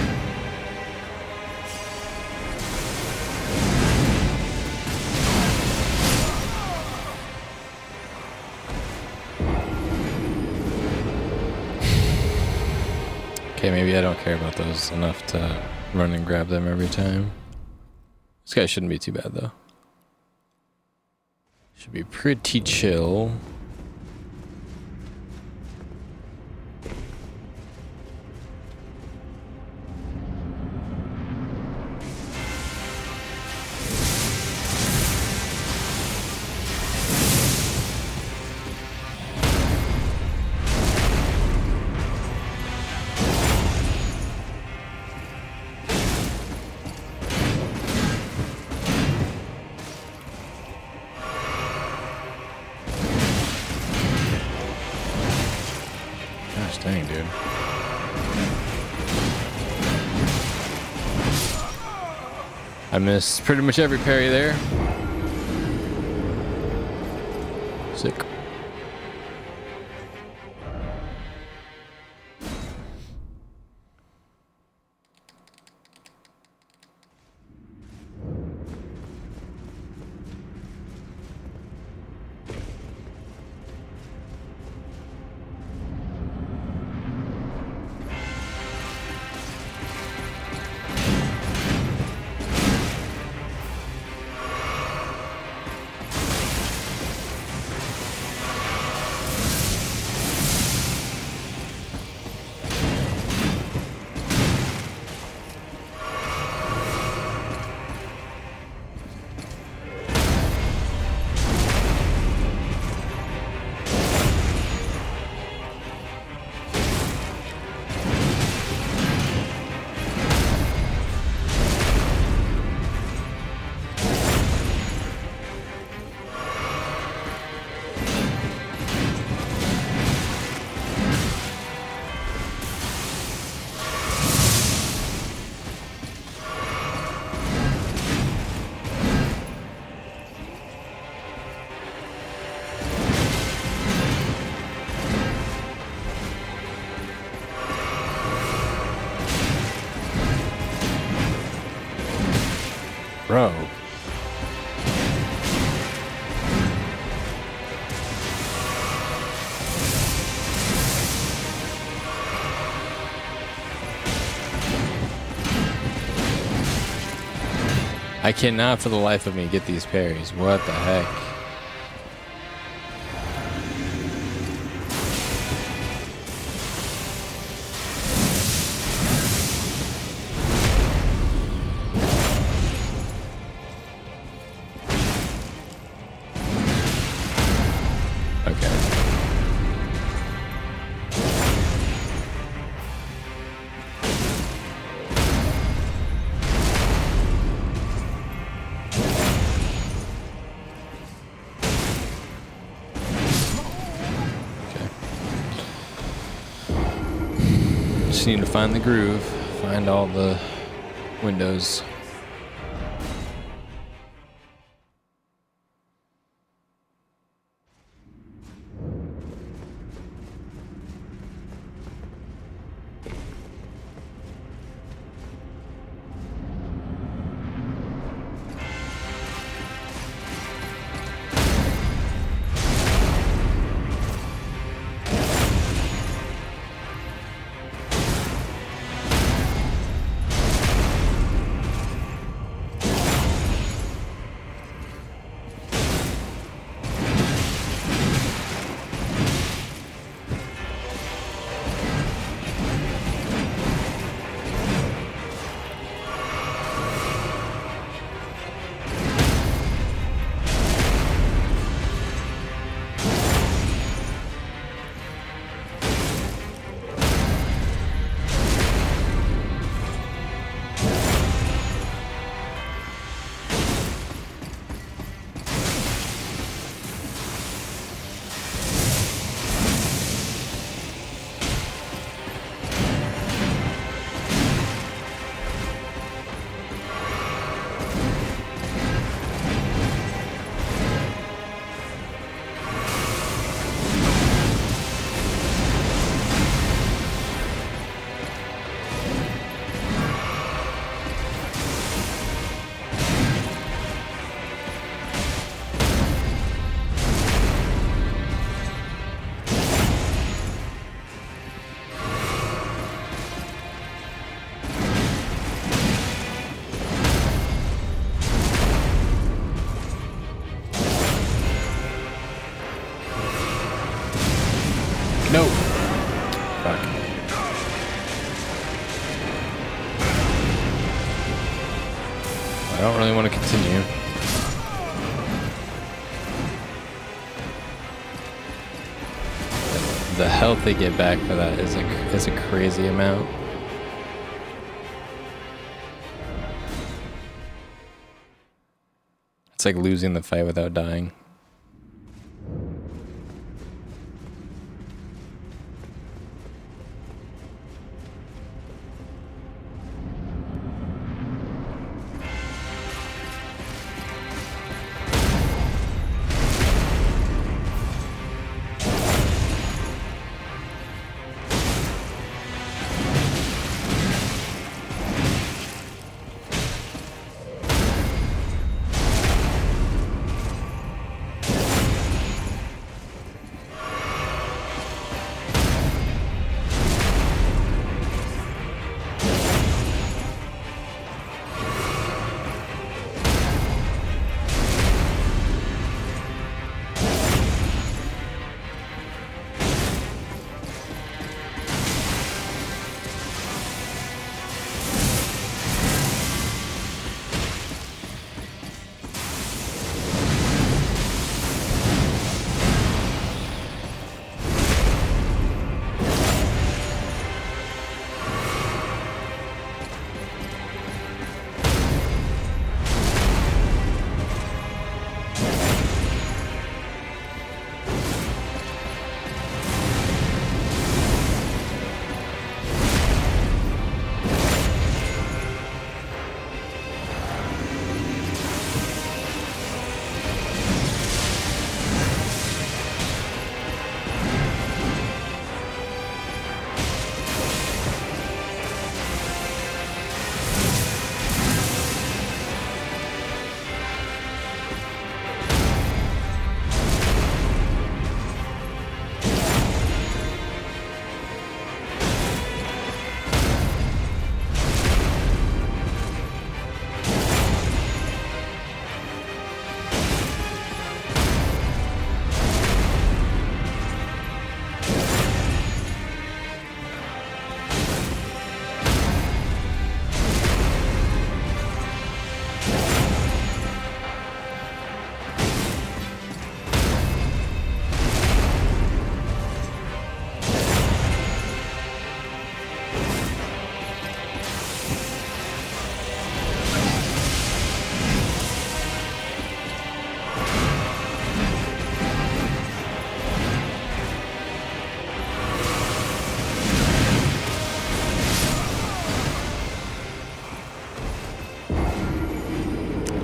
Okay, maybe I don't care about those enough to run and grab them every time. This guy shouldn't be too bad though. Should be pretty chill. Gosh dang, dude. I missed pretty much every parry there. Sick. Bro. I cannot for the life of me get these parries. What the heck? Just need to find the groove, find all the windows. No. Fuck. I don't really want to continue. The health they get back for that is a crazy amount. It's like losing the fight without dying.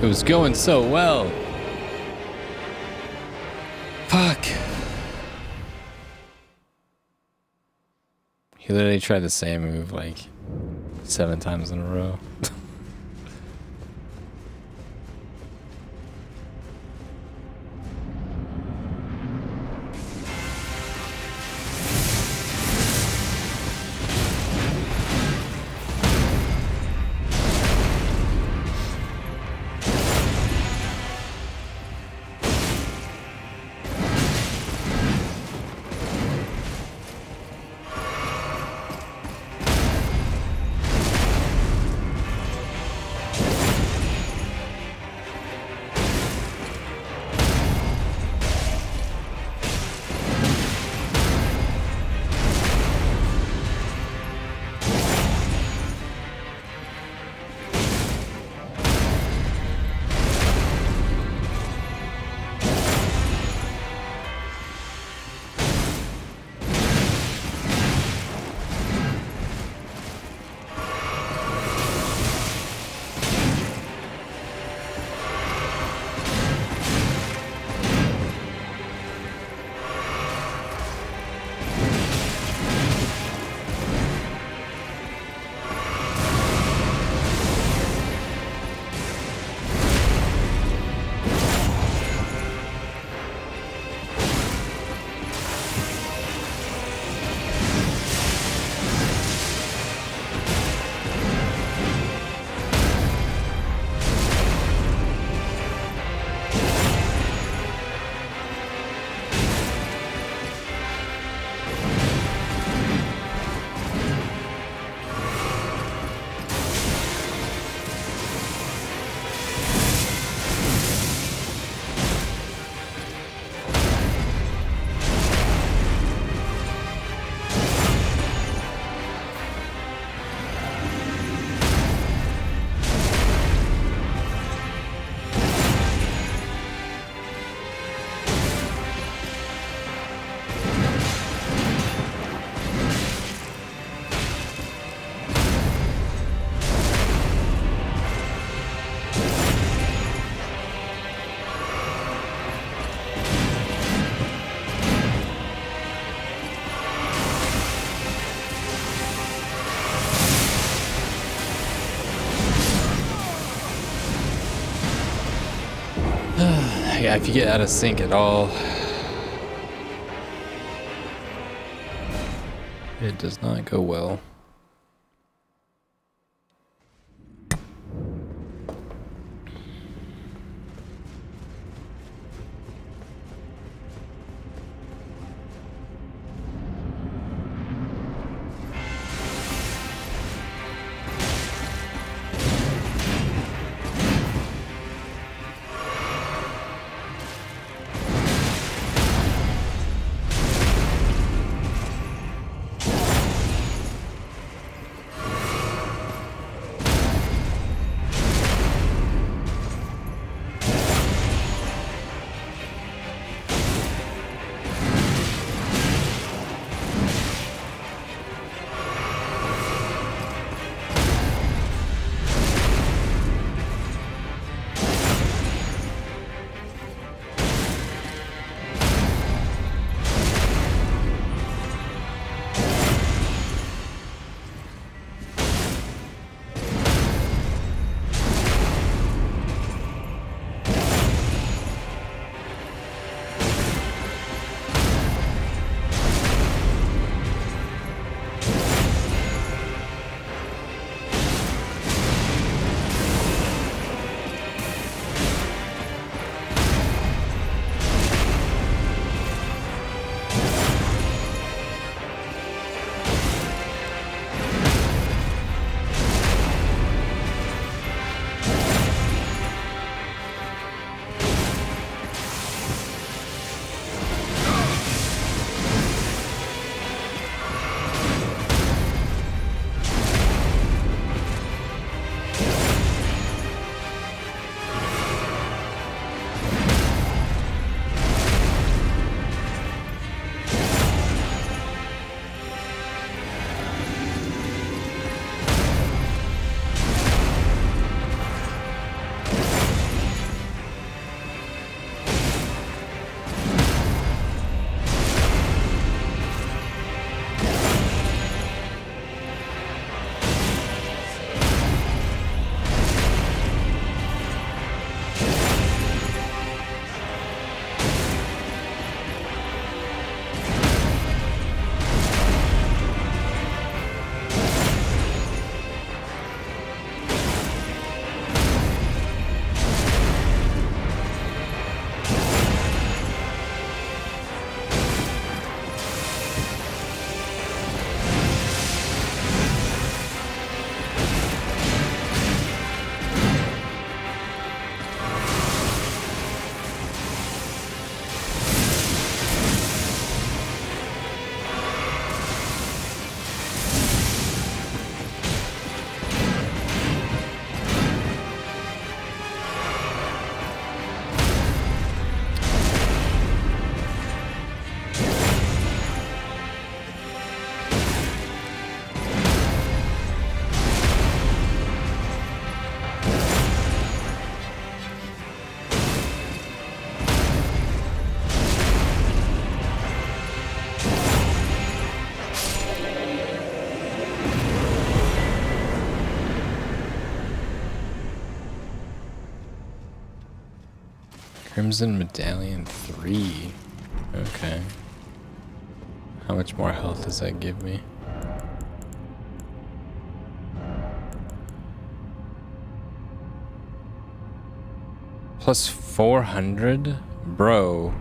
It was going so well. Fuck. He literally tried the same move like 7 times in a row. Yeah, if you get out of sync at all, it does not go well. Crimson Medallion 3. Okay. How much more health does that give me? Plus 400? Bro.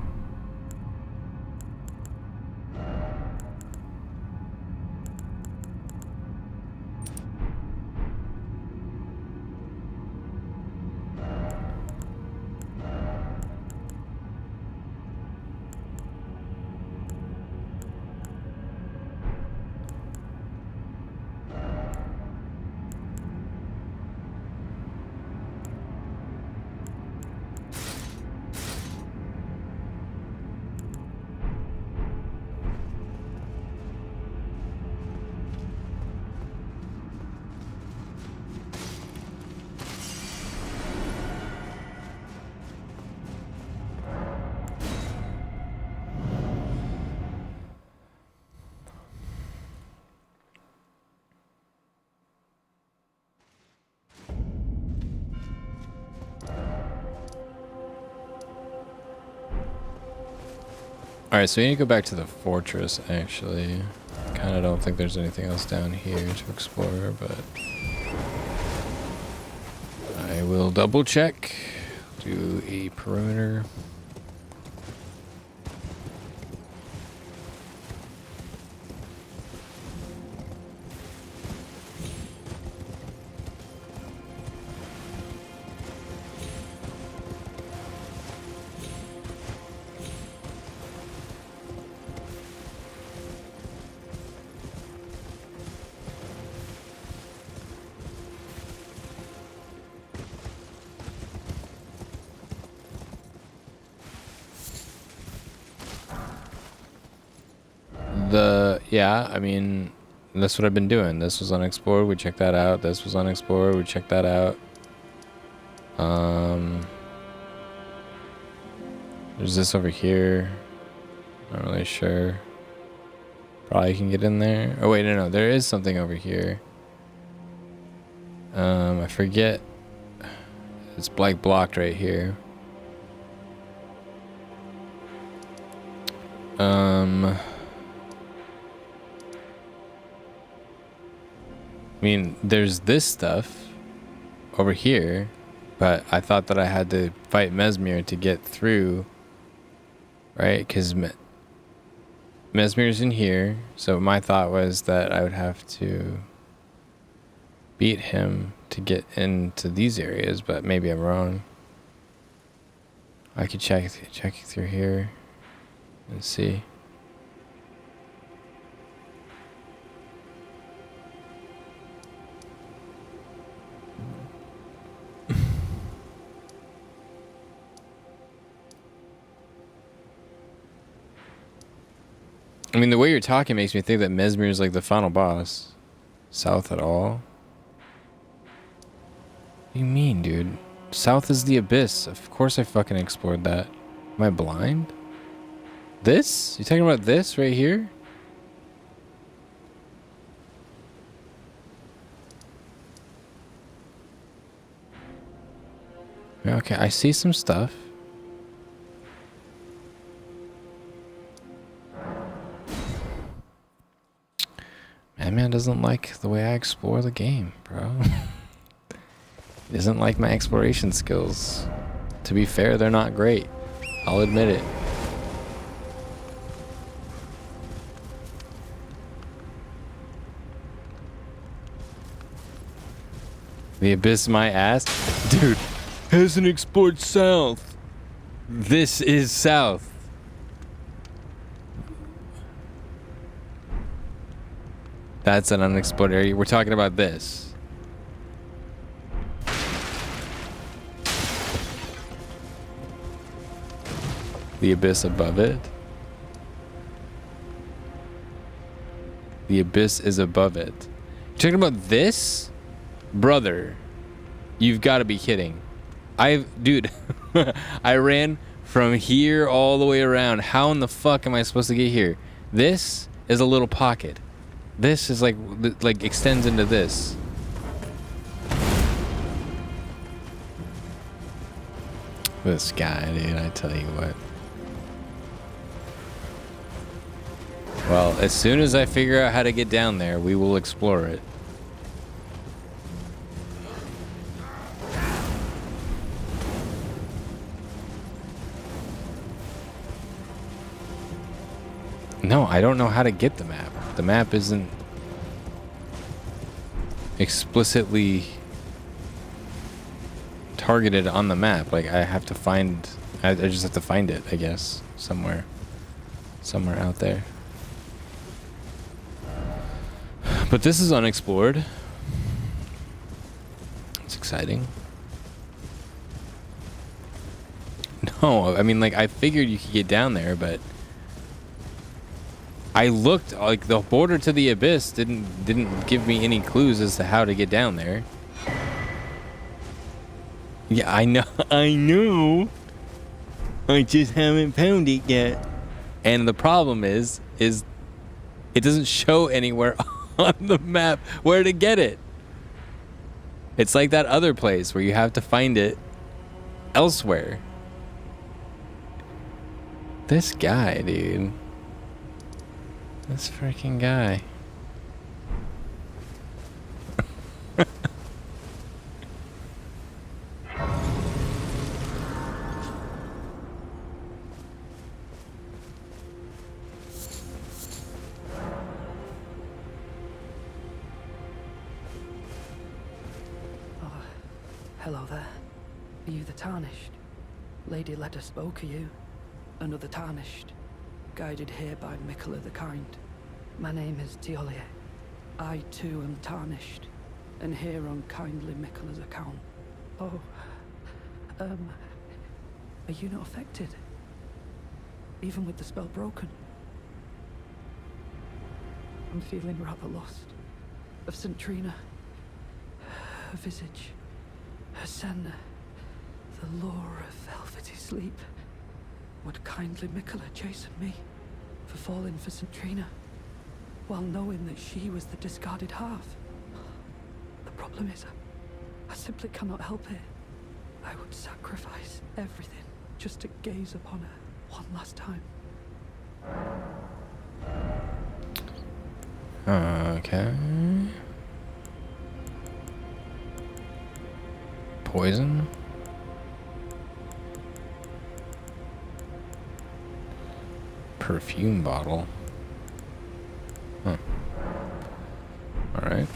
Alright, so we need to go back to the fortress, actually. Kind of don't think there's anything else down here to explore, but I will double check. Do a perimeter. Yeah, I mean, that's what I've been doing. This was unexplored, we checked that out. This was unexplored, we checked that out. There's this over here. Not really sure. Probably can get in there. Oh wait, no, there is something over here. I forget. It's like blocked right here. I mean, there's this stuff over here, but I thought that I had to fight Mesmer to get through, right? Because Mesmer's in here, so my thought was that I would have to beat him to get into these areas, but maybe I'm wrong. I could check through here and see. I mean, the way you're talking makes me think that Mesmer is like the final boss. South at all? What do you mean, dude? South is the abyss. Of course I fucking explored that. Am I blind? This? You talking about this right here? Okay, I see some stuff. Man doesn't like the way I explore the game, bro. He doesn't like my exploration skills. To be fair, they're not great. I'll admit it. The abyss my ass? Dude, hasn't explored south. This is south. That's an unexplored area. We're talking about this. The abyss above it. The abyss is above it. You're talking about this? Brother, you've got to be kidding. Dude, I ran from here all the way around. How in the fuck am I supposed to get here? This is a little pocket. This is like extends into this. This guy, dude, I tell you what. Well, as soon as I figure out how to get down there, we will explore it. No, I don't know how to get the map. The map isn't explicitly targeted on the map. Like, I have to find... I just have to find it, I guess. Somewhere out there. But this is unexplored. It's exciting. No, I mean, like, I figured you could get down there, but... I looked, like, the border to the abyss didn't give me any clues as to how to get down there. Yeah, I know. I just haven't found it yet. And the problem is it doesn't show anywhere on the map where to get it. It's like that other place where you have to find it elsewhere. This guy, dude. This freaking guy. Hello there. Are you the Tarnished? Lady Leda spoke of you. Another Tarnished. Guided here by Mikola the Kind. My name is Tiolier. I too am Tarnished, and here on kindly Mikola's account. Oh, are you not affected? Even with the spell broken? I'm feeling rather lost. Of St. Trina. Her visage. Her sen. The lure of velvety sleep. Would kindly Mikola chasten me for falling for St. Trina, while knowing that she was the discarded half? The problem is, I simply cannot help it. I would sacrifice everything just to gaze upon her one last time. Okay. Poison? Perfume bottle. Huh. Alright.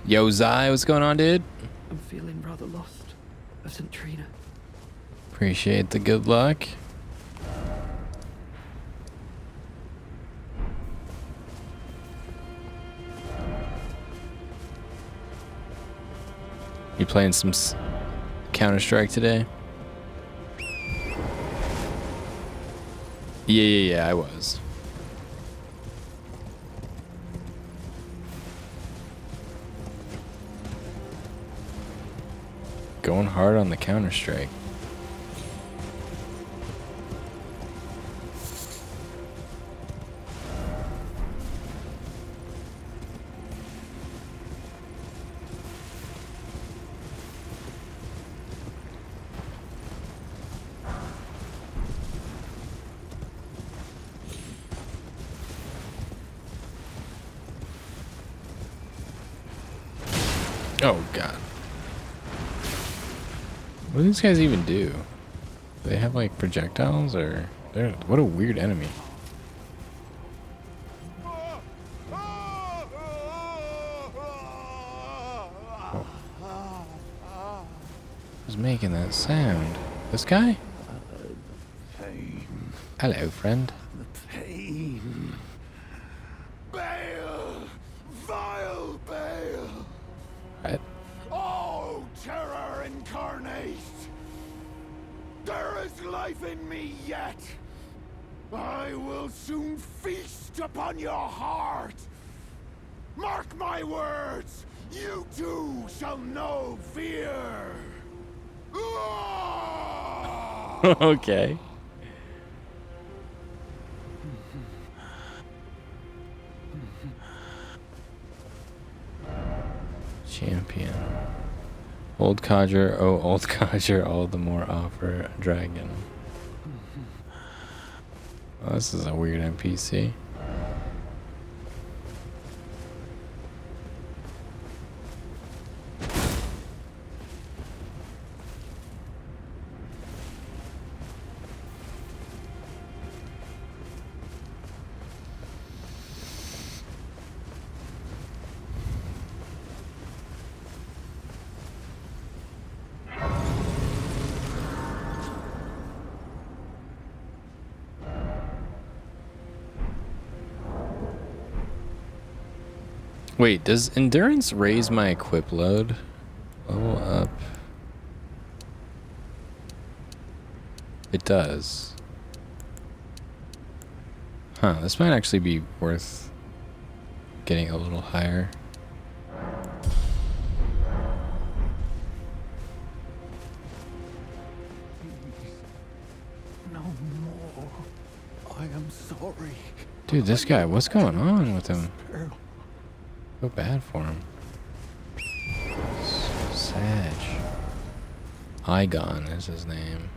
Yo, Zai, what's going on, dude? I'm feeling rather lost of St. Trina. Appreciate the good luck. You playing some Counter-Strike today? Yeah, I was. Going hard on the Counter-Strike. Oh god. What do these guys even do? Do they have like projectiles or what a weird enemy. Oh. Who's making that sound? This guy? Pain. Hello, friend. The pain. Bale! Vile Bale! Right. Oh, terror incarnate! There is life in me yet! I will soon feast upon your heart! Mark my words! You too shall know fear! Okay. Champion. Old codger, oh old codger, all the more offer a dragon. Well, this is a weird NPC. Wait, does endurance raise my equip load? Level up. It does. Huh, this might actually be worth getting a little higher. No more. I am sorry. Dude, this guy, what's going on with him? Pearl. So bad for him. Sag. Igon is his name.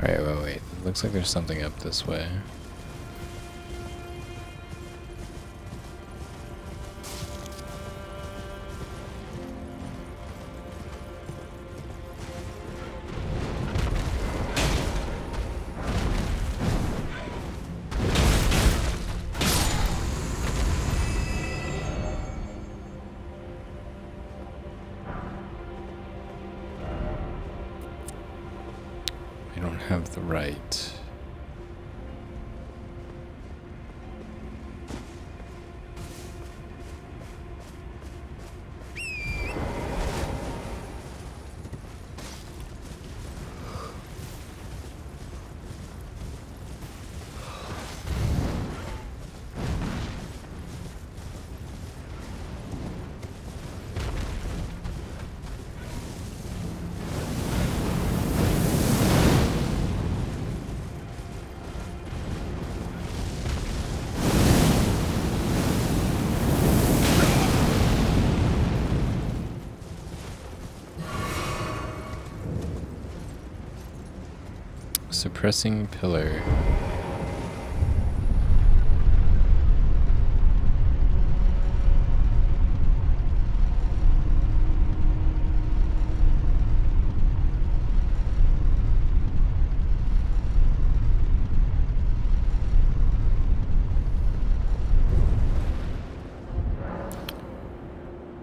Alright, wait. Looks like there's something up this way. I don't have the right. Suppressing pillar.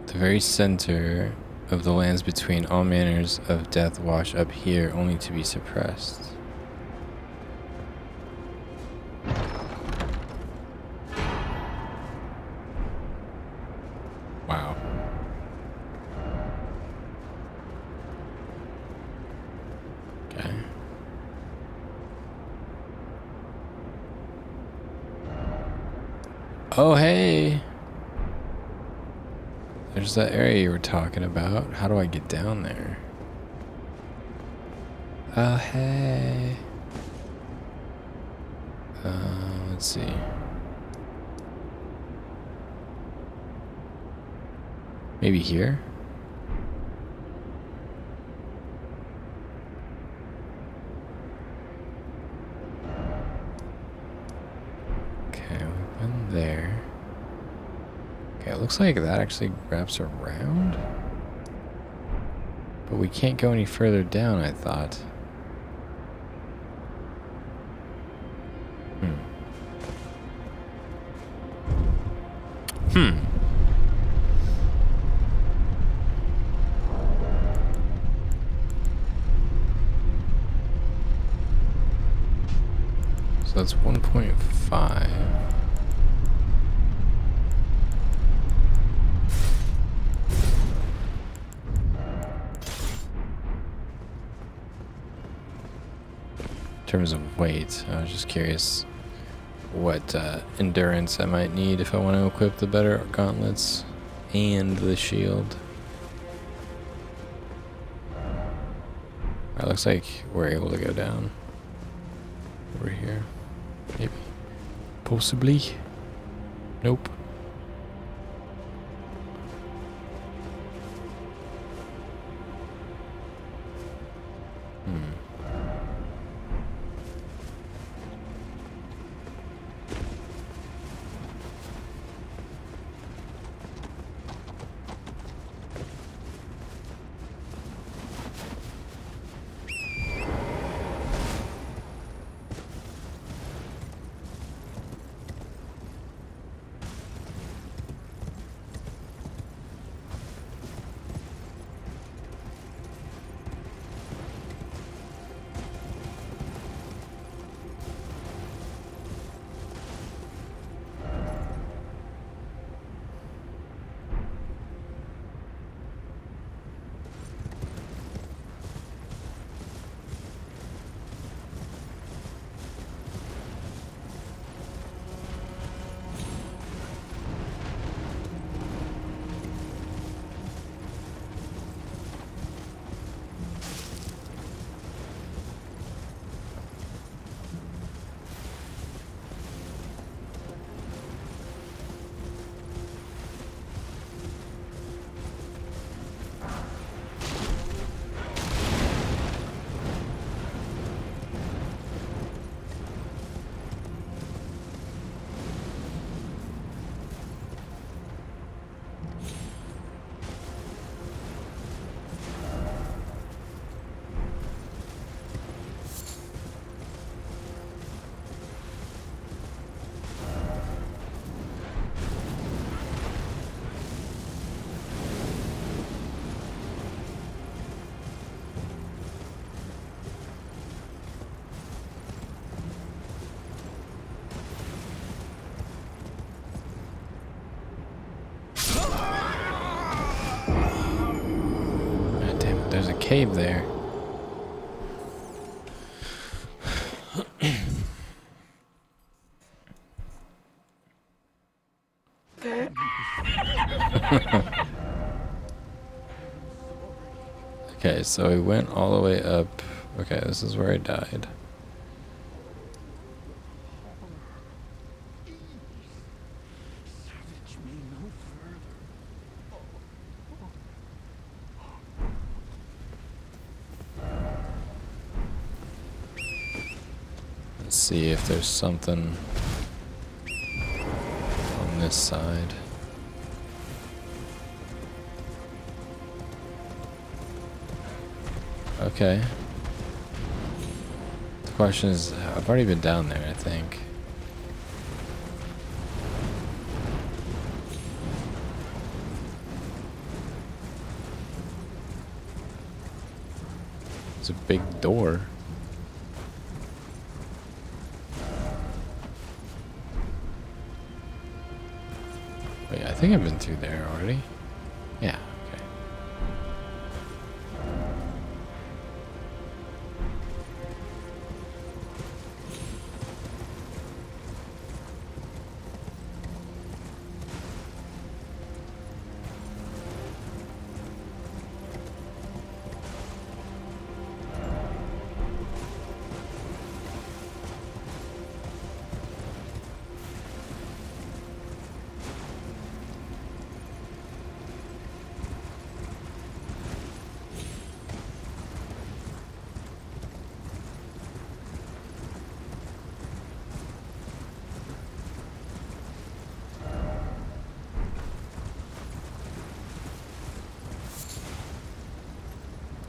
The very center of the lands between all manners of death wash up here, only to be suppressed. Wow. Okay. Oh, hey. There's that area you were talking about. How do I get down there? Oh, hey. Let's see. Maybe here? Okay, we've been there. Okay, it looks like that actually wraps around. But we can't go any further down, I thought. Hmm. So that's 1.5. In terms of weight, I was just curious what endurance I might need if I want to equip the better gauntlets and the shield. Alright, looks like we're able to go down over here. Maybe. Possibly. Nope. cave there. Okay, so we went all the way up. Okay, this is where I died. Let's see if there's something on this side. Okay. The question is, I've already been down there, I think. It's a big door. Wait, I think I've been through there already. Yeah, okay.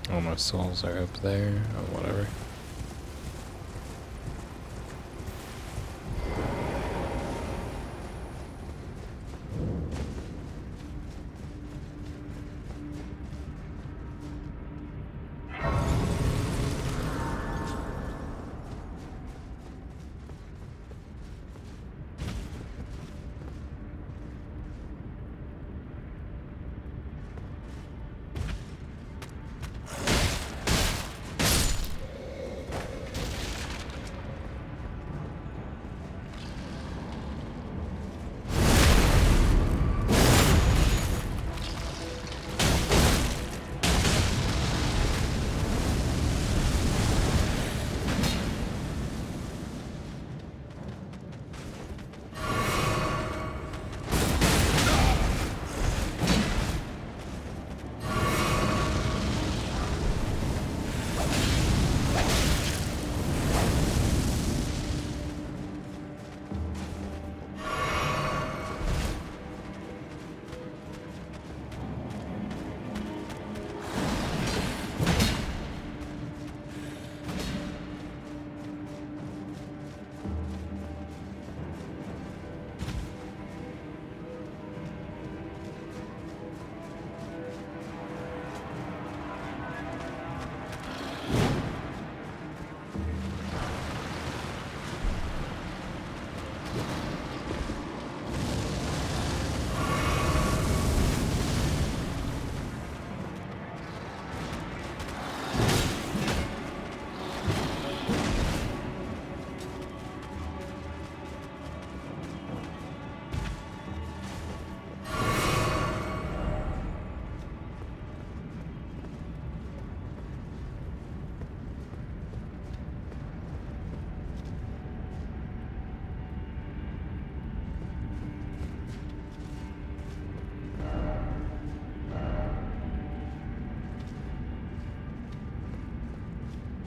All my souls are up there, or whatever.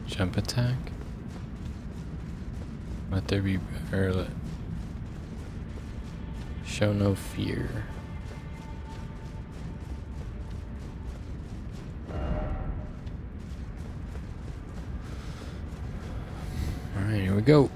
Jump attack? Let there be, show no fear. Alright, here we go.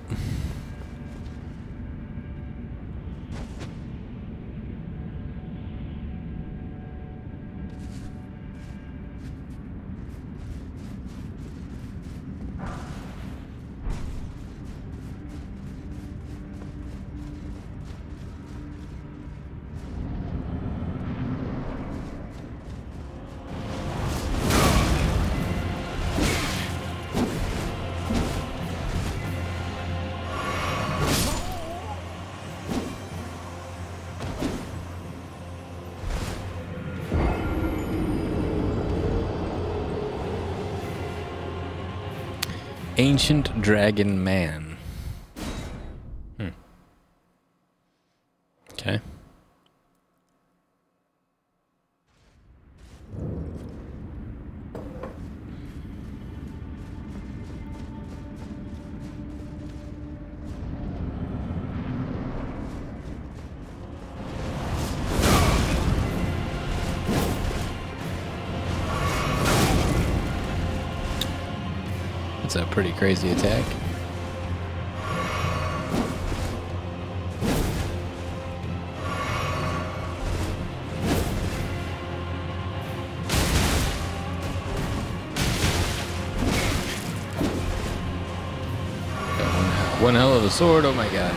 Ancient Dragon Man. Okay. That's a pretty crazy attack. One hell of a sword, oh my god.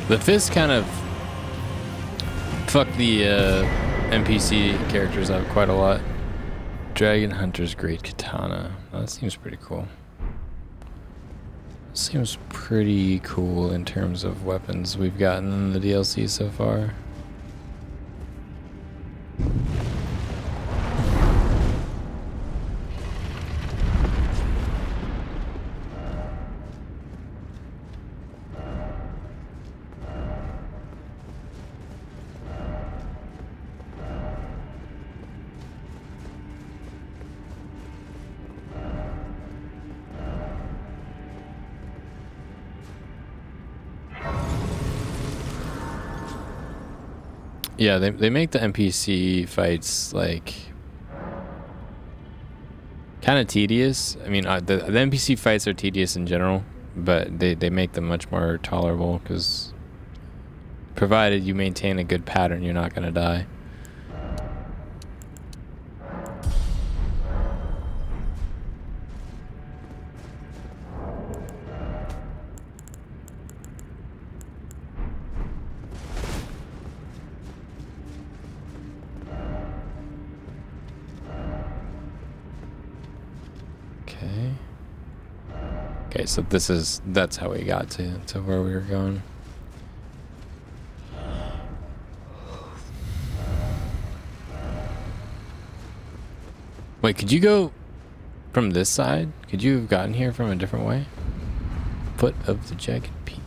The fist kind of fucked the NPC characters up quite a lot. Dragon Hunter's Great Katana. Oh, that seems pretty cool. Seems pretty cool in terms of weapons we've gotten in the DLC so far. Yeah, they make the NPC fights like kind of tedious. I mean, the NPC fights are tedious in general, but they make them much more tolerable because provided you maintain a good pattern, you're not gonna die. Okay, so that's how we got to where we were going. Wait, could you go from this side? Could you have gotten here from a different way? Foot of the jagged peak.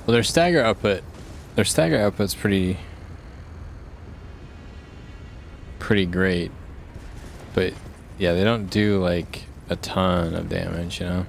Well, their stagger output's pretty great, but yeah, they don't do like a ton of damage, you know.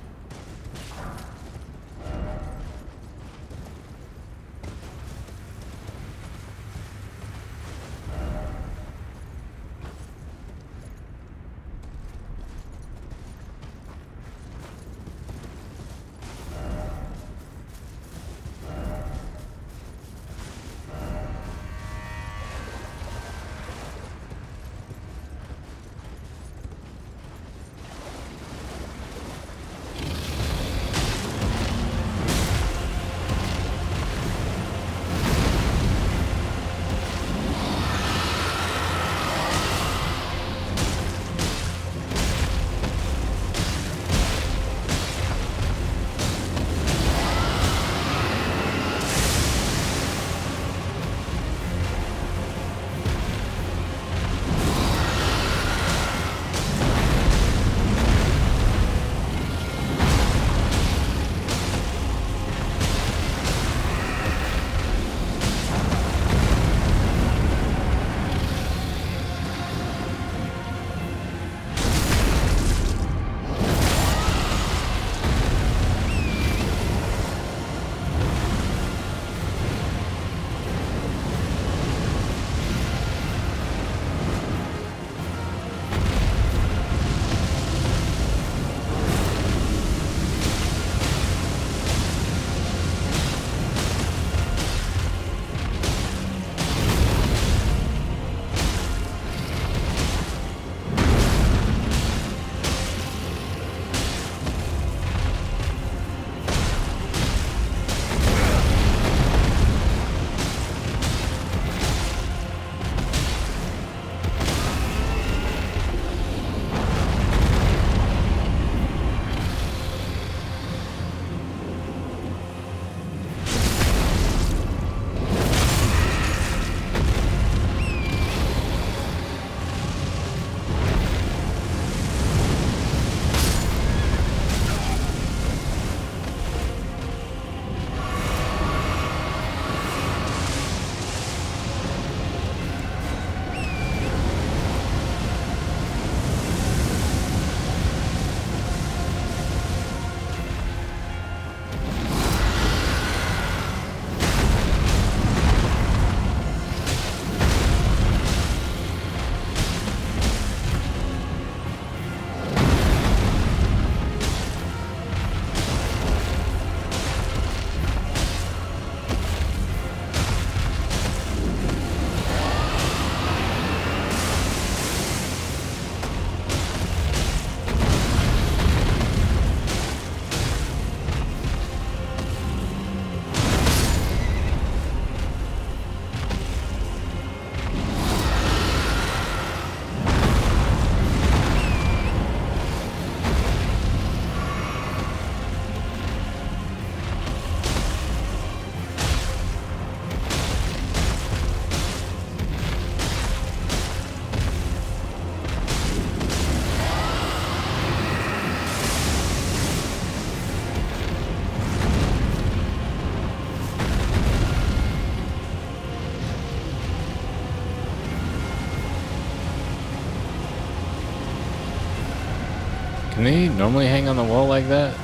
Can they normally hang on the wall like that?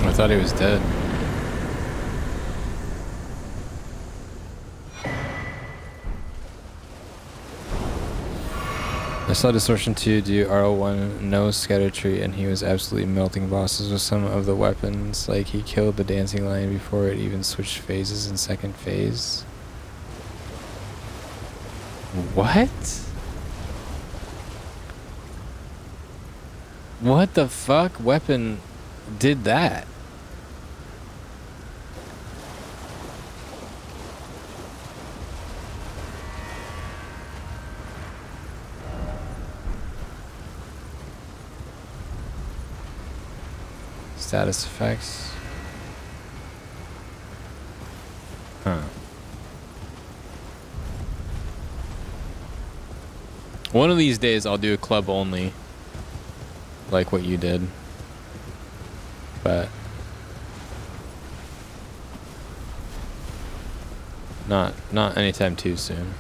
I thought he was dead. I saw Distortion 2 do RL1 no Scadutree, and he was absolutely melting bosses with some of the weapons. Like, he killed the dancing lion before it even switched phases in second phase. What? What the fuck weapon did that? Status effects. Huh. One of these days I'll do a club only, like what you did, but not anytime too soon.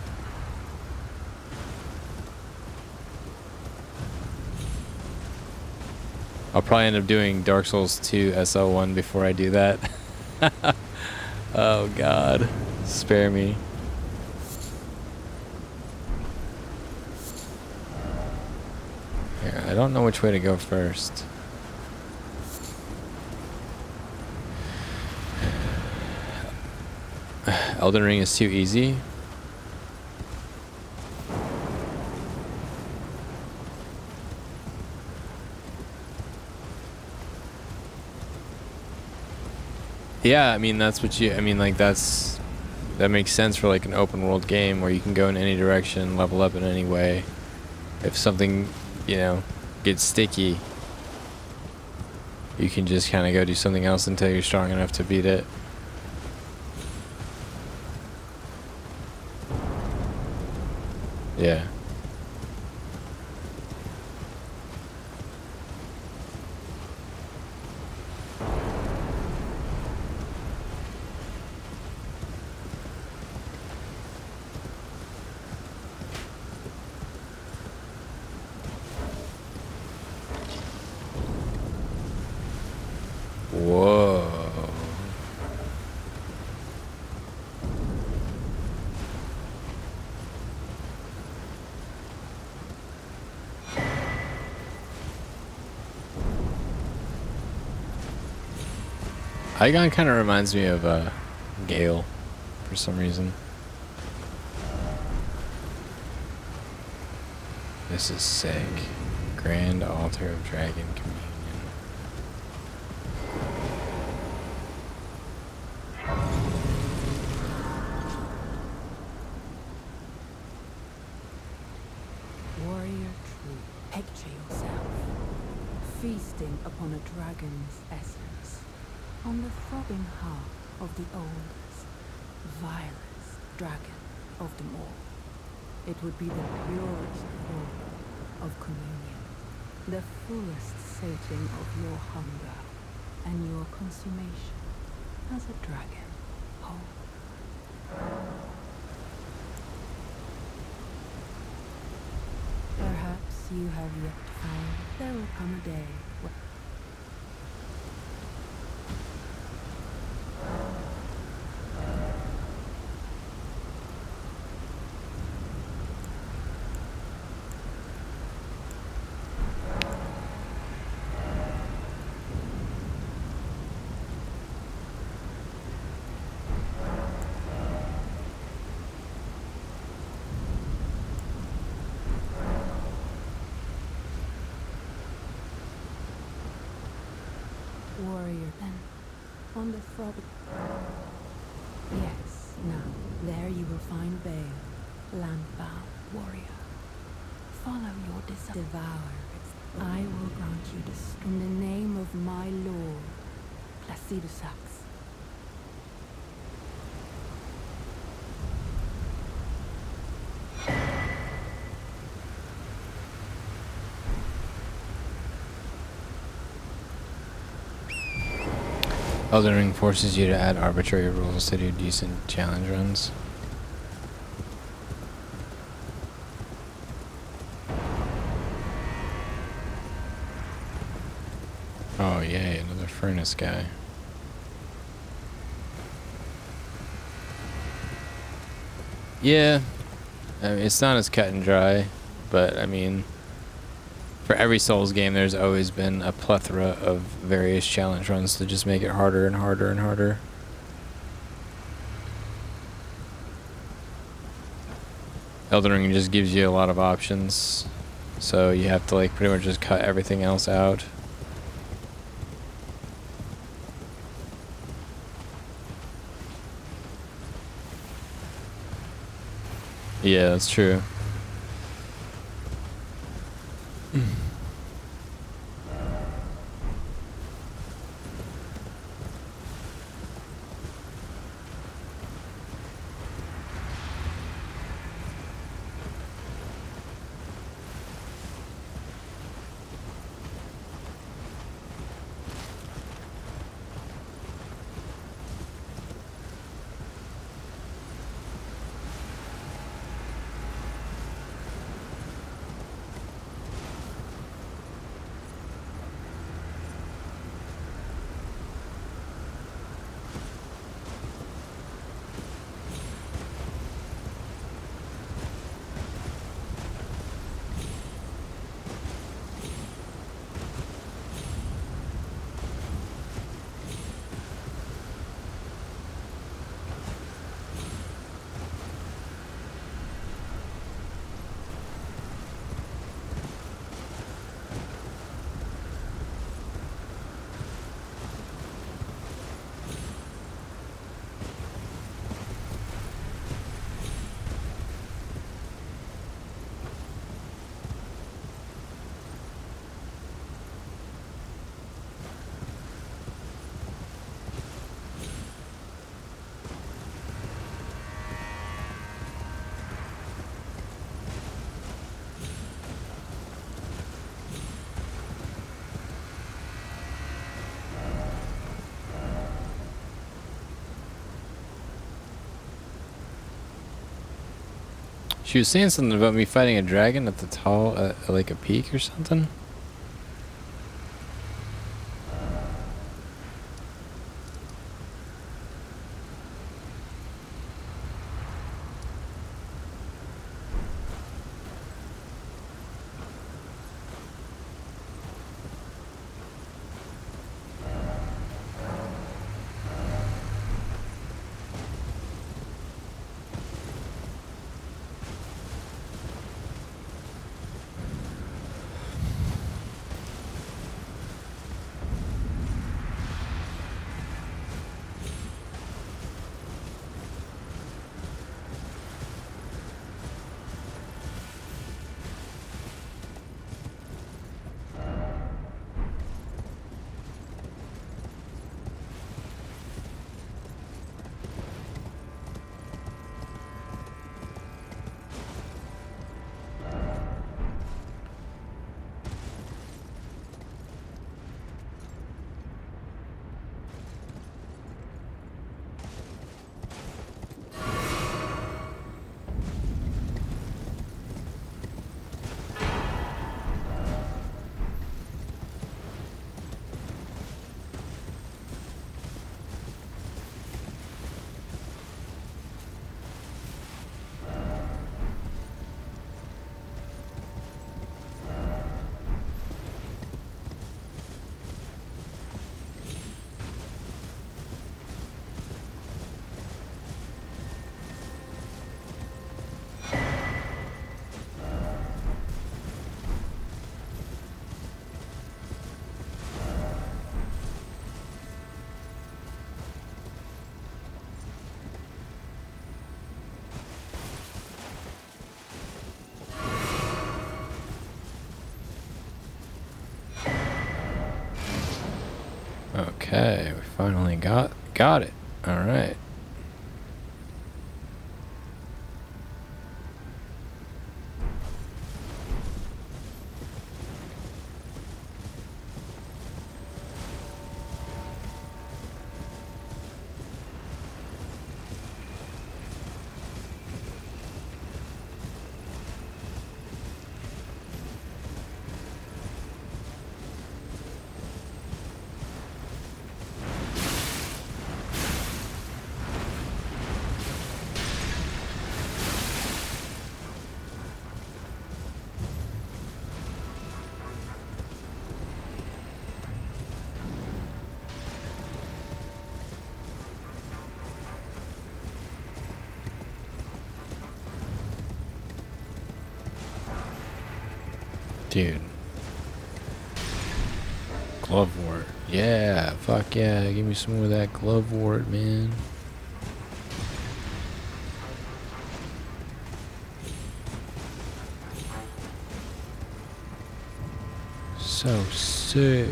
I'll probably end up doing Dark Souls 2 SL1 before I do that. Oh God, spare me. Here, I don't know which way to go first. Elden Ring is too easy. Yeah, I mean that's what you. I mean like that makes sense for like an open world game where you can go in any direction, level up in any way. If something, you know, gets sticky, you can just kind of go do something else until you're strong enough to beat it. Yeah. Whoa. Igon kind of reminds me of Gale for some reason. This is sick. Grand Altar of Dragon Communion. Warrior true, picture yourself feasting upon a dragon's essence, on the throbbing heart of the oldest, vilest dragon of them all. It would be the purest form of communion, the fullest sating of your hunger and your consummation as a dragon whole. Perhaps you have yet found there will come a day when warrior then, on the frog. Yes, now, there you will find Bale, land-bound warrior. Follow your desire. Devour it. I will grant you this in the name of my lord, Placidusax. Elden Ring forces you to add arbitrary rules to do decent challenge runs. Oh yay, another furnace guy. Yeah, I mean, it's not as cut and dry, but I mean, for every Souls game, there's always been a plethora of various challenge runs to just make it harder and harder and harder. Elden Ring just gives you a lot of options, so you have to like pretty much just cut everything else out. Yeah, that's true. She was saying something about me fighting a dragon at the tall, like a peak or something. Okay, we finally got it. All right. Dude. Glovewort. Yeah, fuck yeah. Give me some more of that glovewort, man. So sick.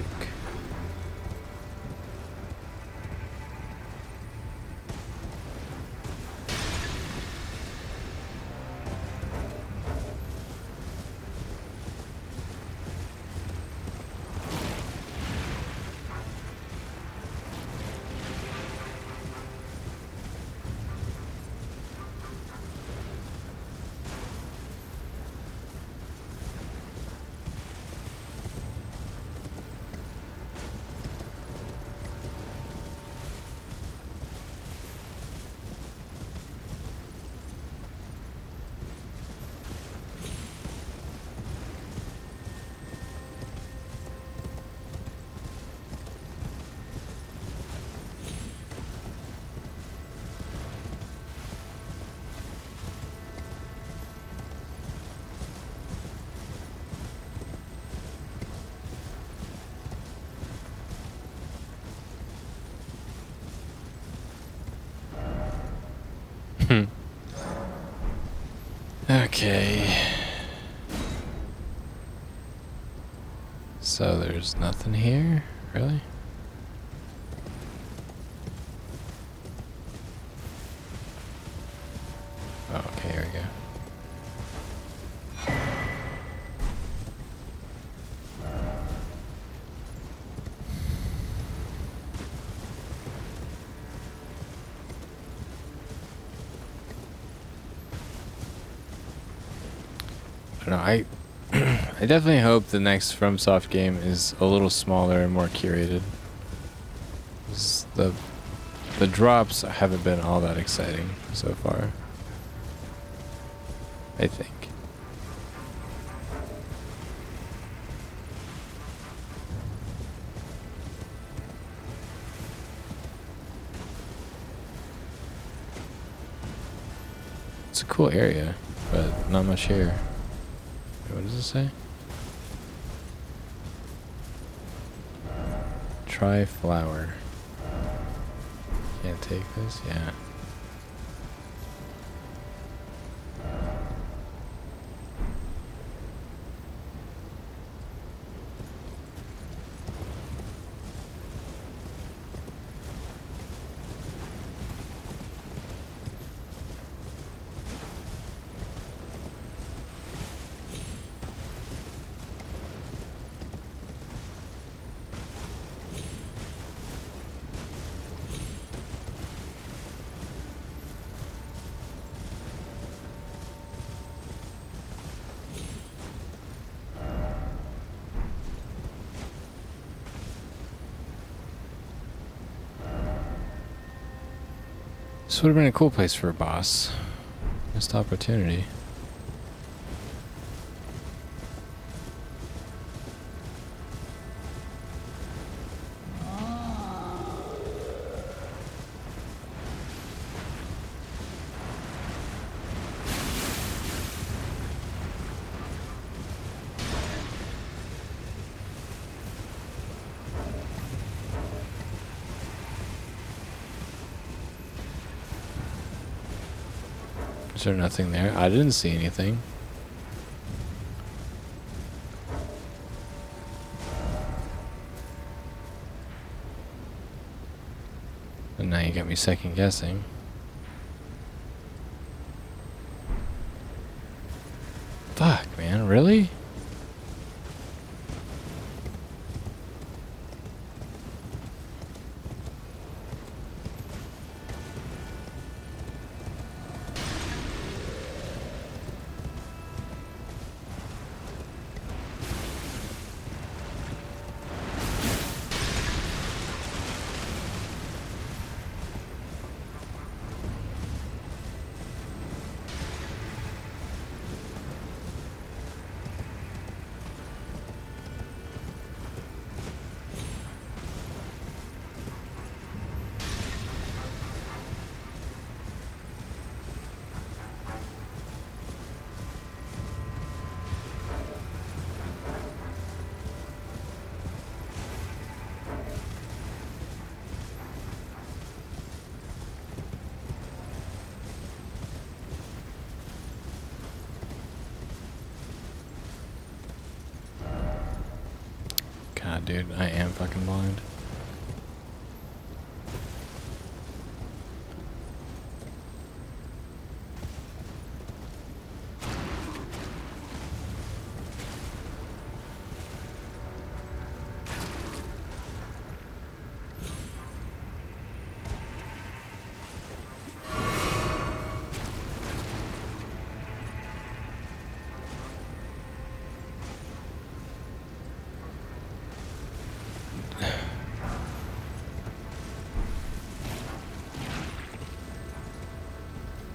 Okay. So there's nothing here? Really? Oh, okay, here we go. I don't know, I definitely hope the next FromSoft game is a little smaller and more curated. 'Cause the drops haven't been all that exciting so far, I think. It's a cool area, but not much here. Wait, what does it say? Try flower. Can't take this? Yeah. This would have been a cool place for a boss. Missed opportunity. Is there nothing there? I didn't see anything. second guessing. Fuck, man, really? God, dude, I am fucking blind.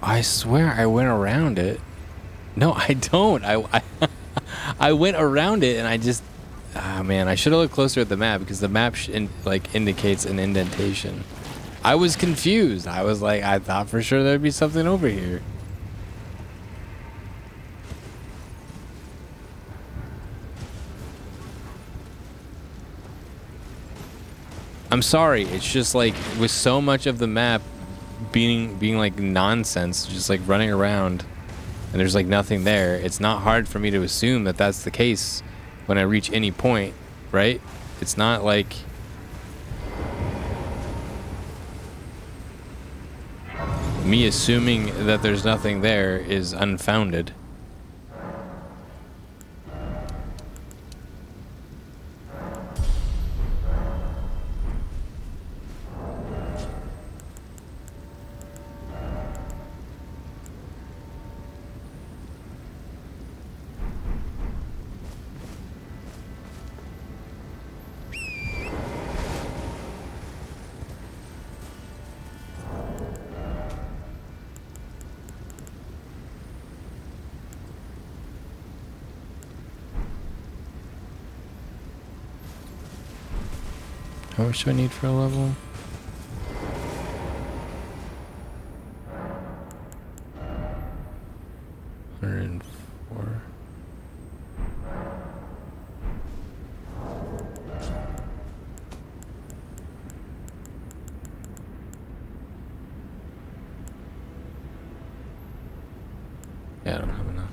I swear I went around it. No, I don't. I went around it and I just... Ah, man, I should have looked closer at the map because the map indicates an indentation. I was confused. I was like, I thought for sure there'd be something over here. I'm sorry. It's just like with so much of the map being like nonsense, just like running around and there's like nothing there, it's not hard for me to assume that that's the case when I reach any point, right? It's not like me assuming that there's nothing there is unfounded. How much do I need for a level? $104. Yeah, I don't have enough.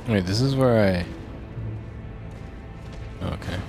Wait, this is where I... Okay.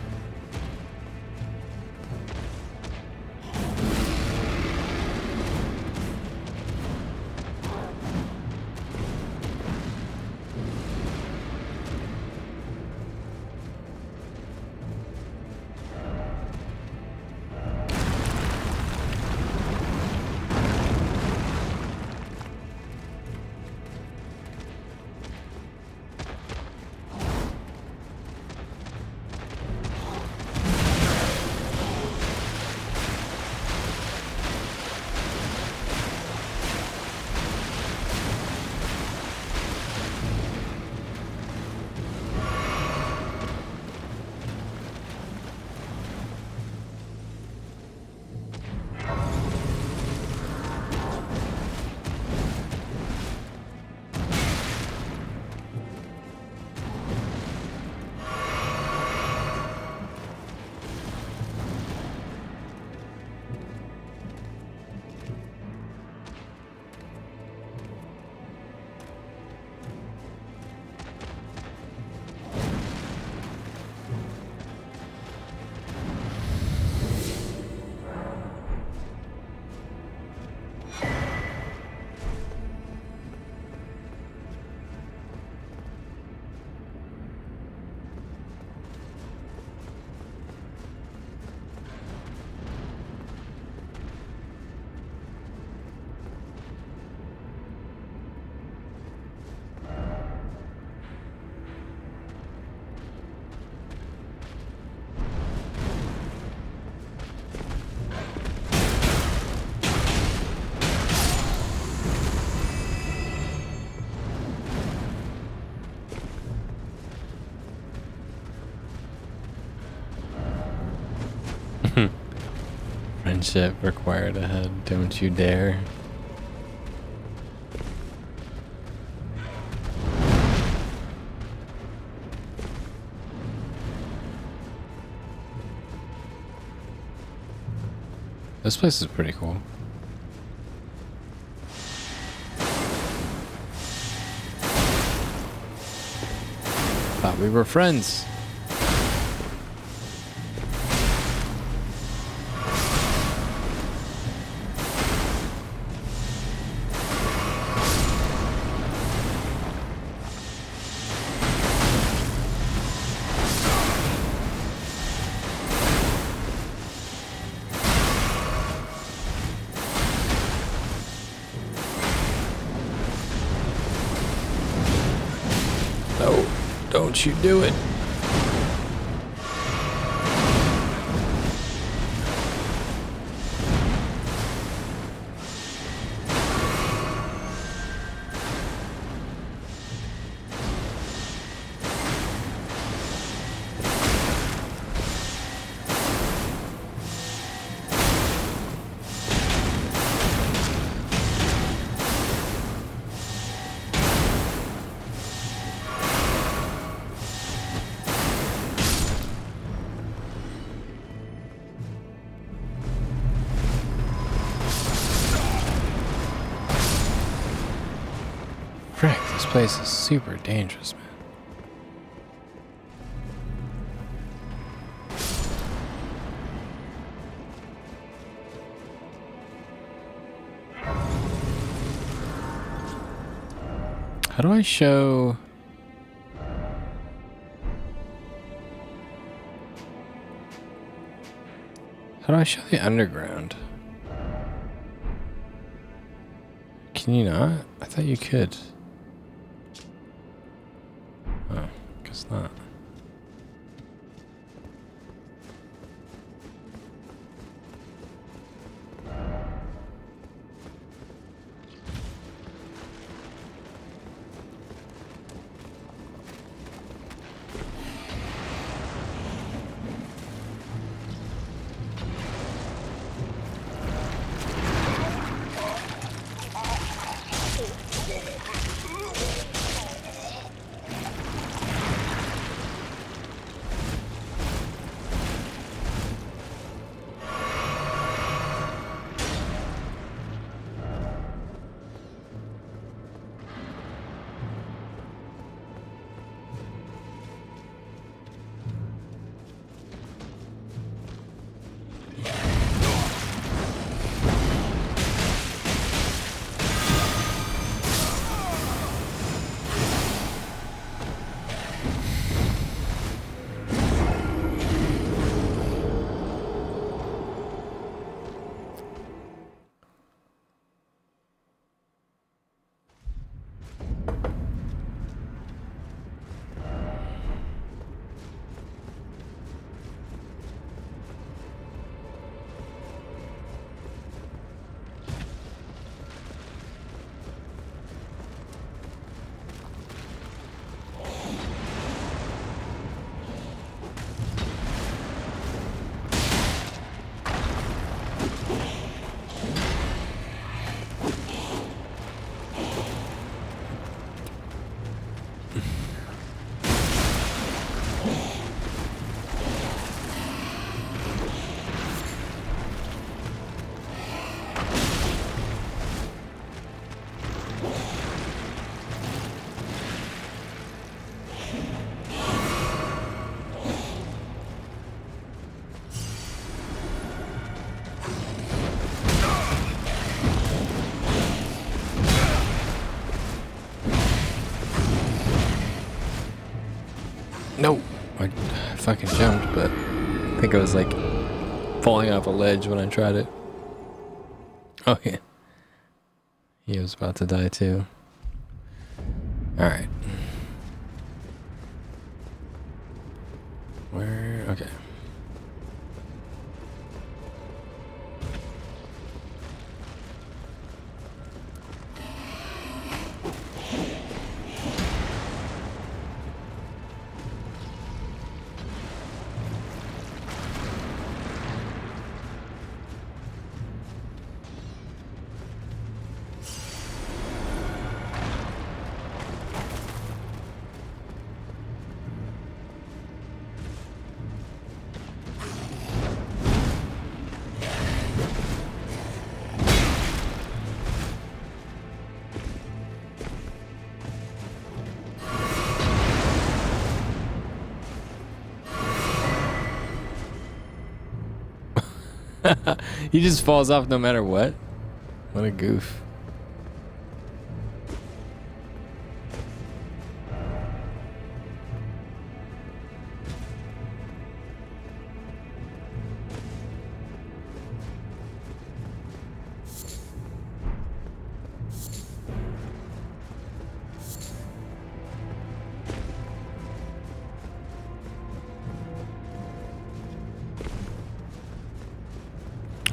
Friendship required ahead, don't you dare. This place is pretty cool. Thought we were friends. No, don't you do it. Frick, this place is super dangerous, man. How do I show... How do I show the underground? Can you not? I thought you could. Oh, guess not. fucking jumped, but I think I was like falling off a ledge when I tried it. Oh yeah. He was about to die too. Alright. Where? Okay. He just falls off no matter what. What a goof.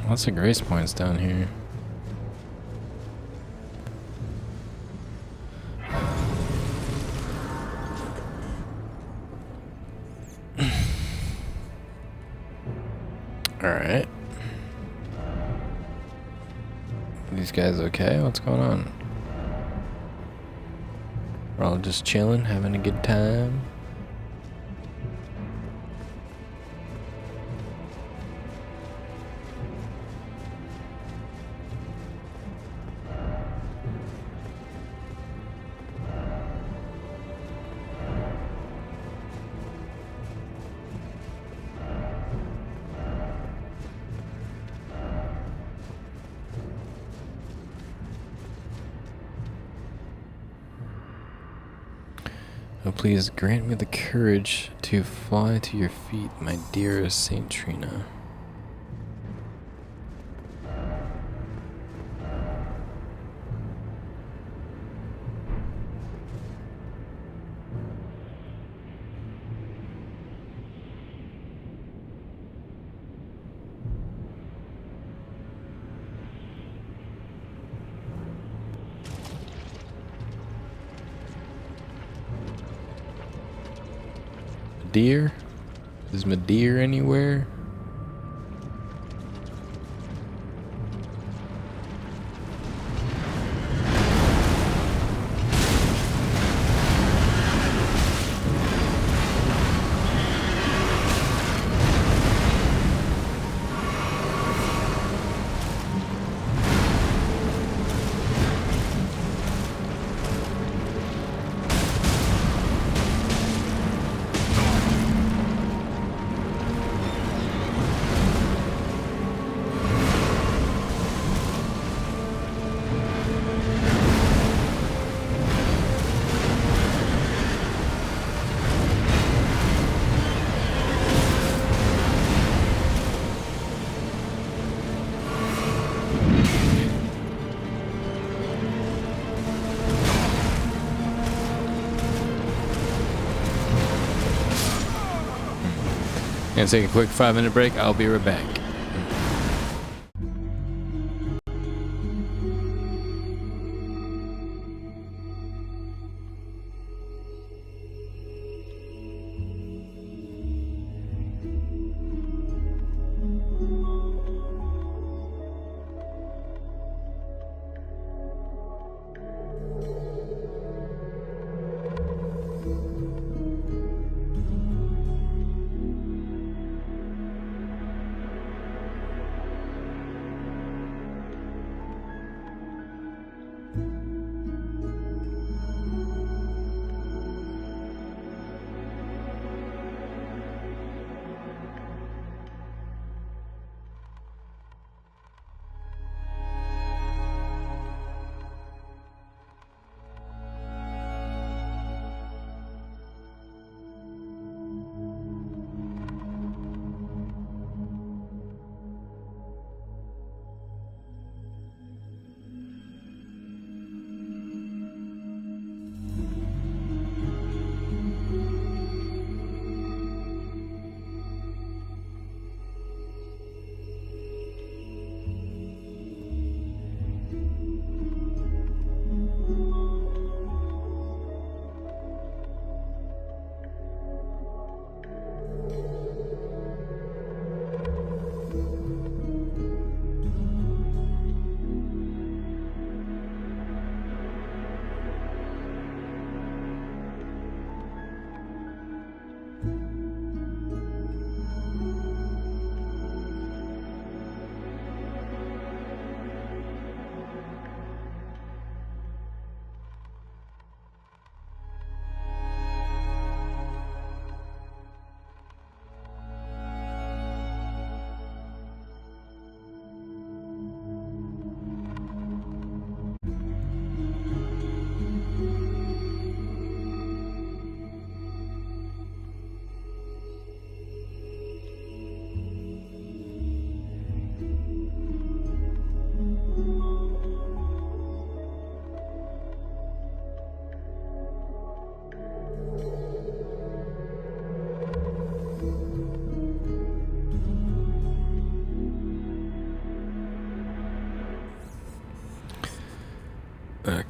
Lots of grace points down here. Alright. These guys okay? What's going on? We're all just chilling, having a good time. Oh, please grant me the courage to fly to your feet, my dearest Saint Trina. Deer? Is my deer anywhere? Gonna take a quick 5-minute break. I'll be right back.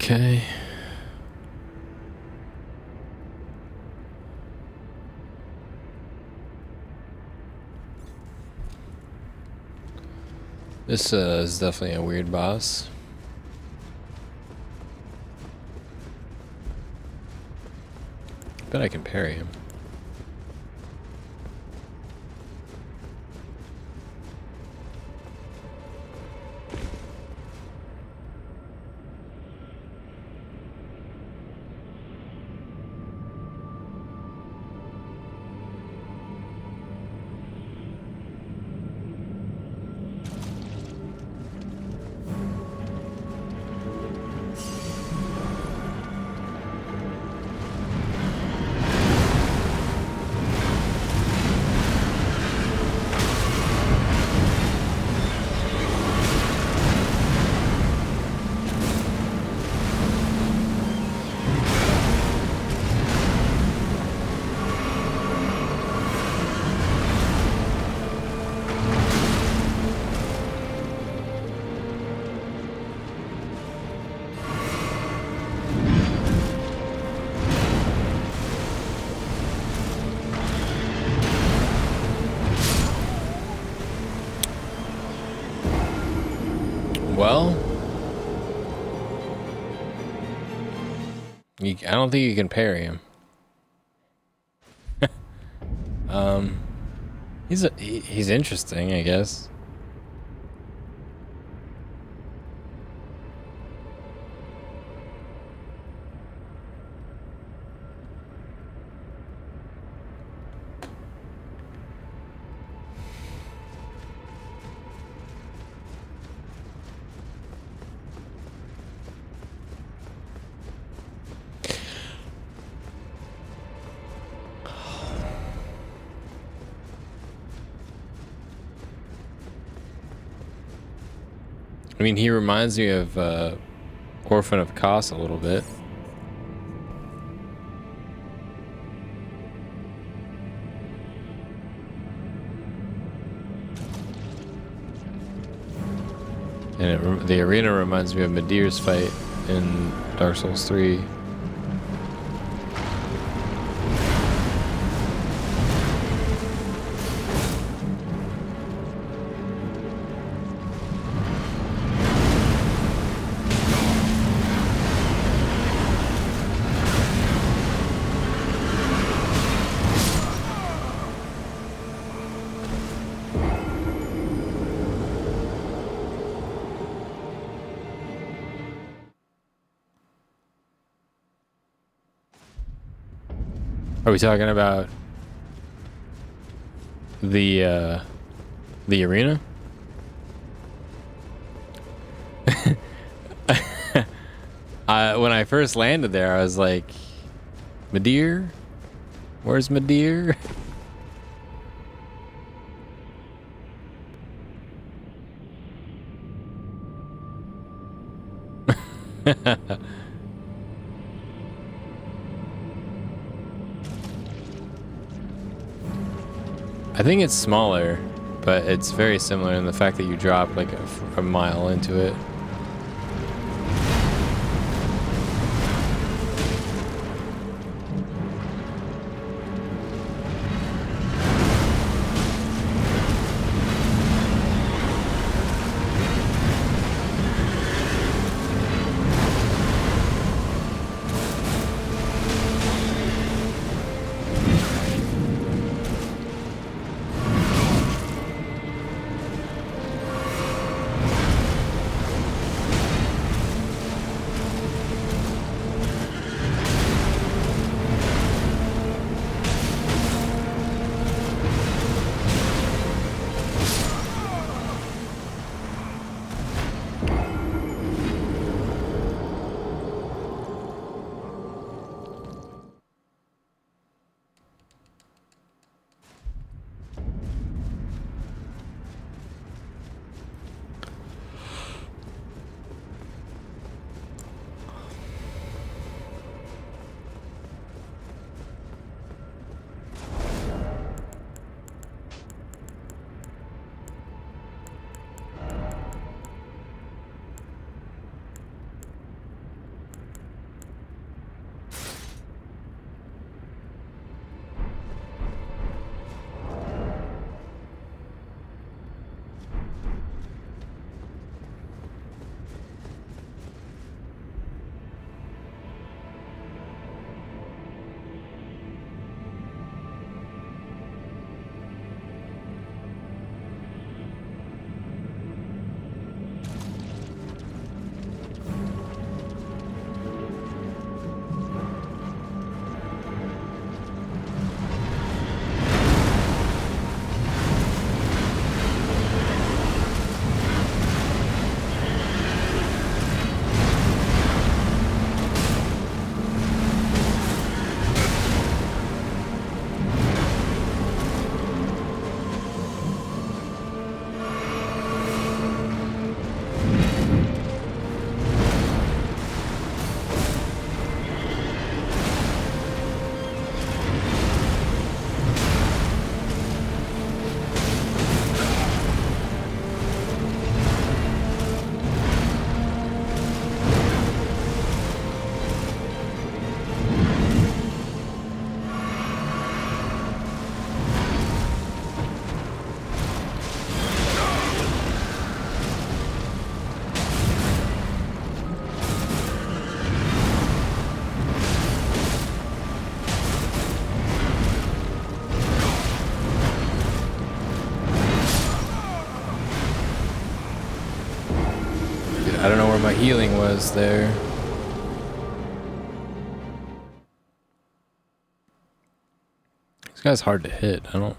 Okay. This is definitely a weird boss. Bet I can parry him. Well, I don't think you can parry him. He's interesting, I guess. I mean, he reminds me of Orphan of Kos a little bit. And the arena reminds me of Midir's fight in Dark Souls 3. Are we talking about the arena? When I first landed there, I was like, Midir? Where's Midir? I think it's smaller, but it's very similar in the fact that you drop like a mile into it. my healing was there. This guy's hard to hit. I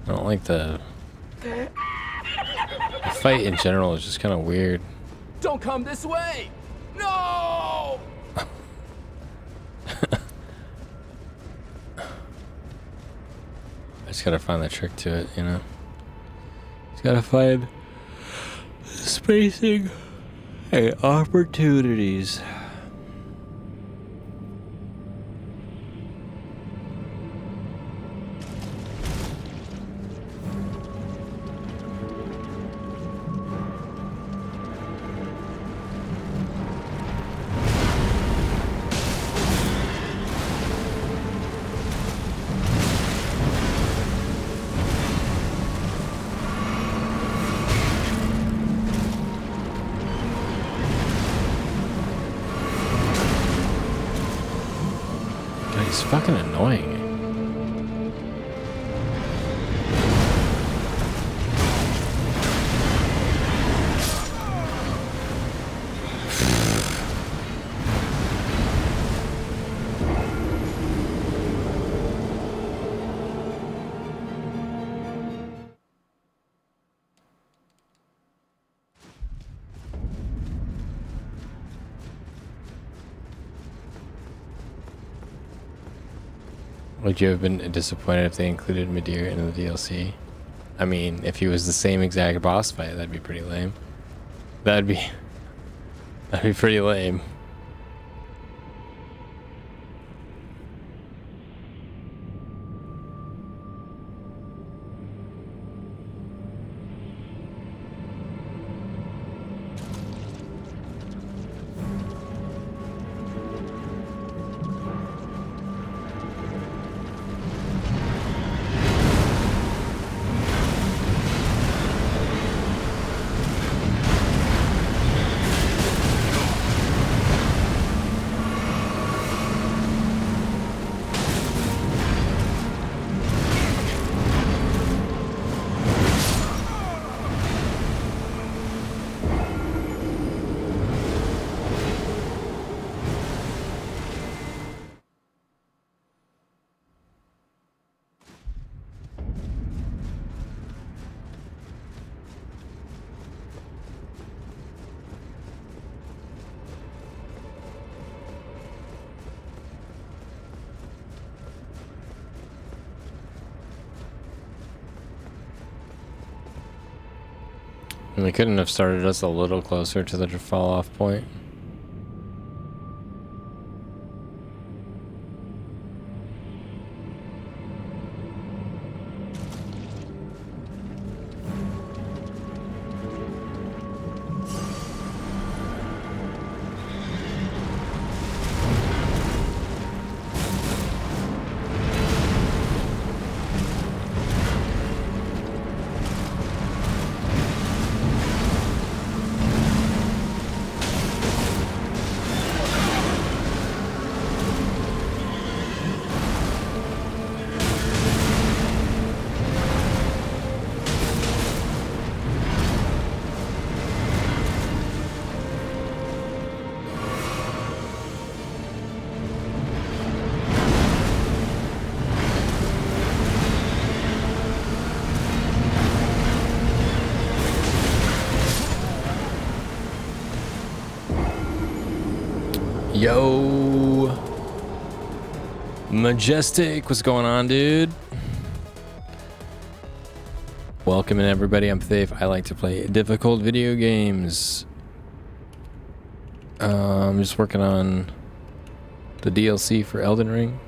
don't like the fight in general is just kind of weird. Don't come this way! No! I just gotta find the trick to it, you know? Just gotta find spacing and opportunities. It's fucking annoying. Would you have been disappointed if they included Midir in the DLC? I mean, if he was the same exact boss fight, that'd be pretty lame. That'd be pretty lame. And they couldn't have started us a little closer to the fall off point. Yo, Majestic, what's going on, dude? Welcome in, everybody. I'm Faith. I like to play difficult video games. I'm just working on the DLC for Elden Ring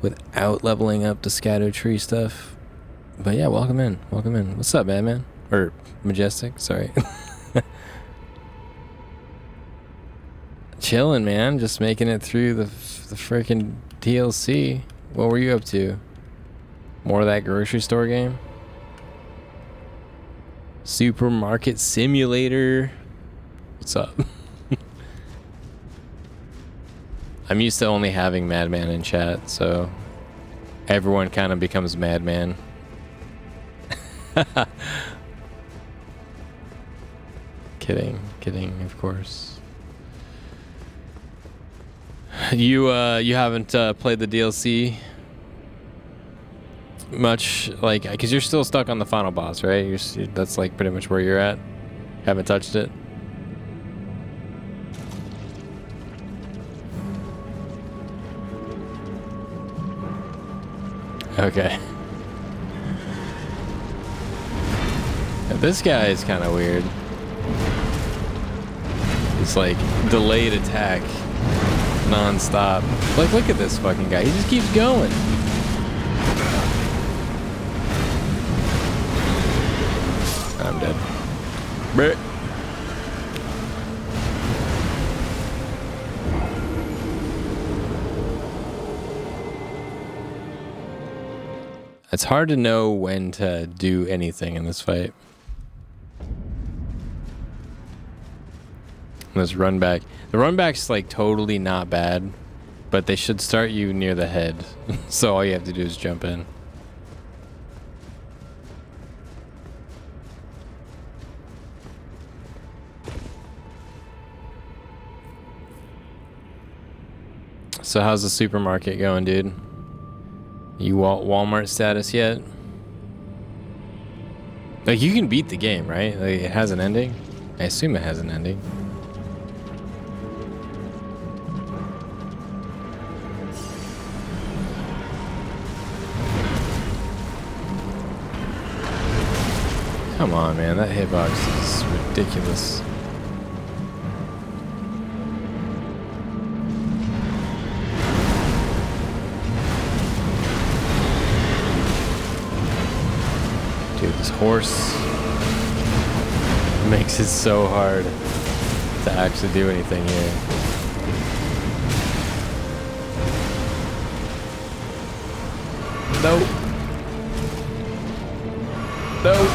without leveling up the Scadutree stuff. But yeah, welcome in. Welcome in. What's up, man? Or Majestic, sorry. Chilling, man. Just making it through the freaking DLC. What were you up to? More of that grocery store game? Supermarket Simulator. What's up? I'm used to only having Madman in chat, so everyone kind of becomes Madman. Kidding. Kidding, of course. You haven't played the DLC much, like, because you're still stuck on the final boss, right? That's like pretty much where you're at. Haven't touched it. Okay. Yeah, this guy is kind of weird. It's like delayed attack non-stop. Like, look at this fucking guy. He just keeps going. I'm dead. Blech. It's hard to know when to do anything in this fight. This run back. The run back's like totally not bad, but they should start you near the head. So all you have to do is jump in. So how's the supermarket going, dude? You Walmart status yet? Like, you can beat the game, right? Like, it has an ending? I assume it has an ending. Come on, man. That hitbox is ridiculous. Dude, this horse makes it so hard to actually do anything here. Nope. Nope.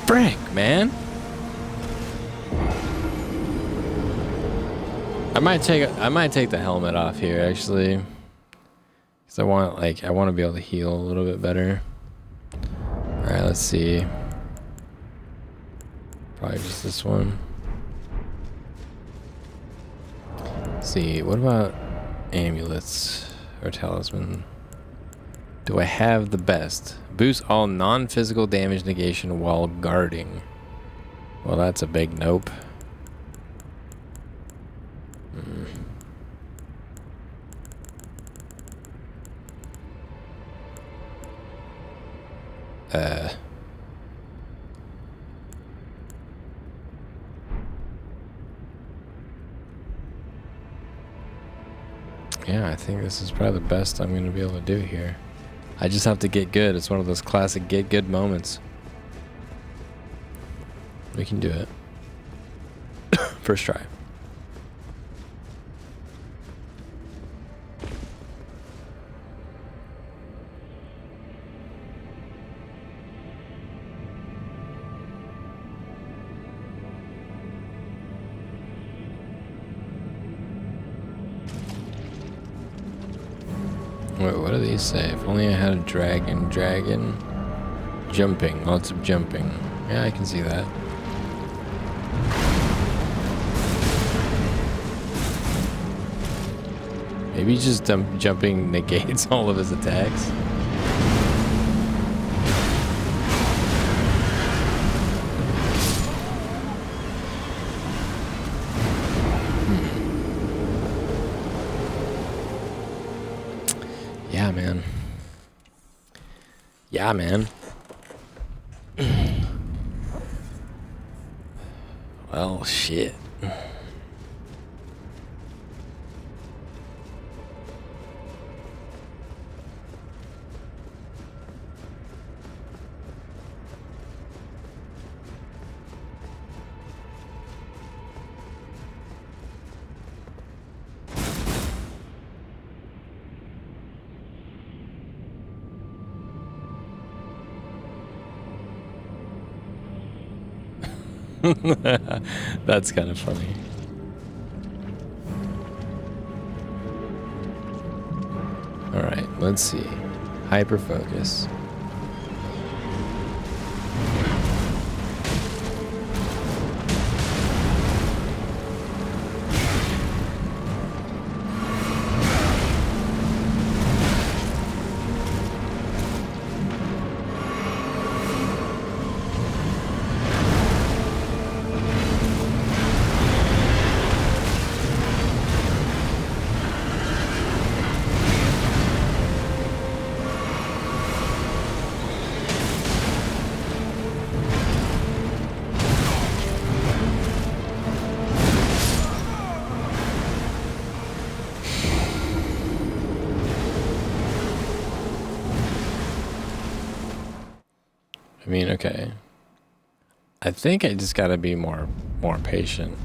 Frick, man. I might take the helmet off here, actually. Cause I want to be able to heal a little bit better. Alright, let's see. Probably just this one. Let's see, what about amulets or talisman? Do I have the best? Boost all non-physical damage negation while guarding. Well, that's a big nope. Yeah, I think this is probably the best I'm going to be able to do here. I just have to get good. It's one of those classic get good moments. We can do it. First try. Wait, what do these say? If only I had a dragon. Jumping. Lots of jumping. Yeah, I can see that. Maybe just jumping negates all of his attacks. Yeah, man. Yeah, man. Well, shit. That's kind of funny. All right, let's see. Hyper focus. I mean, okay. I think I just gotta be more patient.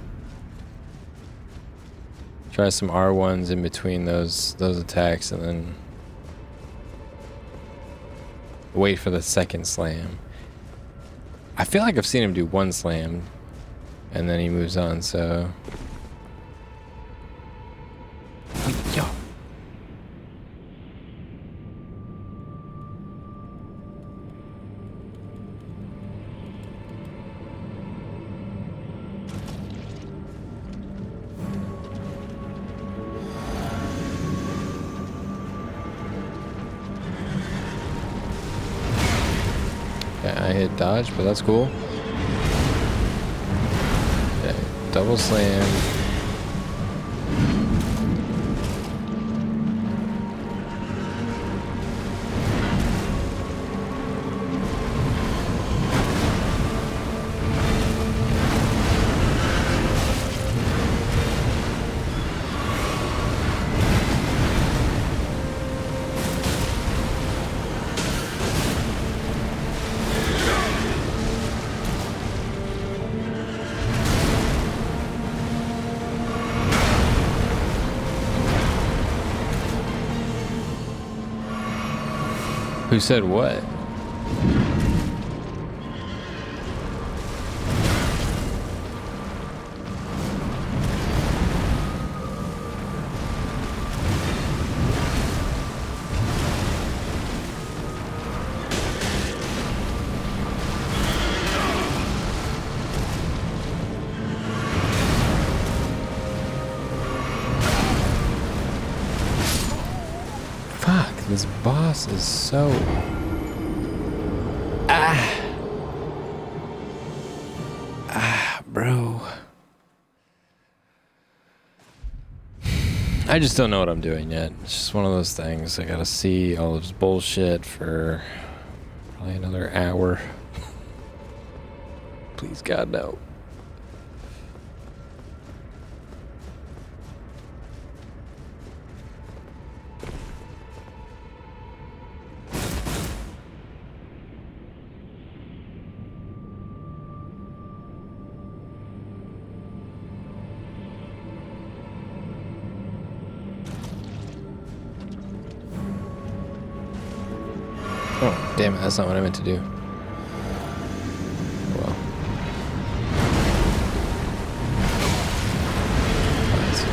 Try some R1s in between those attacks and then wait for the second slam. I feel like I've seen him do one slam and then he moves on, so. Yo. I hit dodge, but that's cool. Okay, double slam. Who said what? Fuck, this boss is so... bro. I just don't know what I'm doing yet. It's just one of those things. I gotta see all this bullshit for probably another hour. Please, God, no. Oh, damn it, that's not what I meant to do. Well. Classic.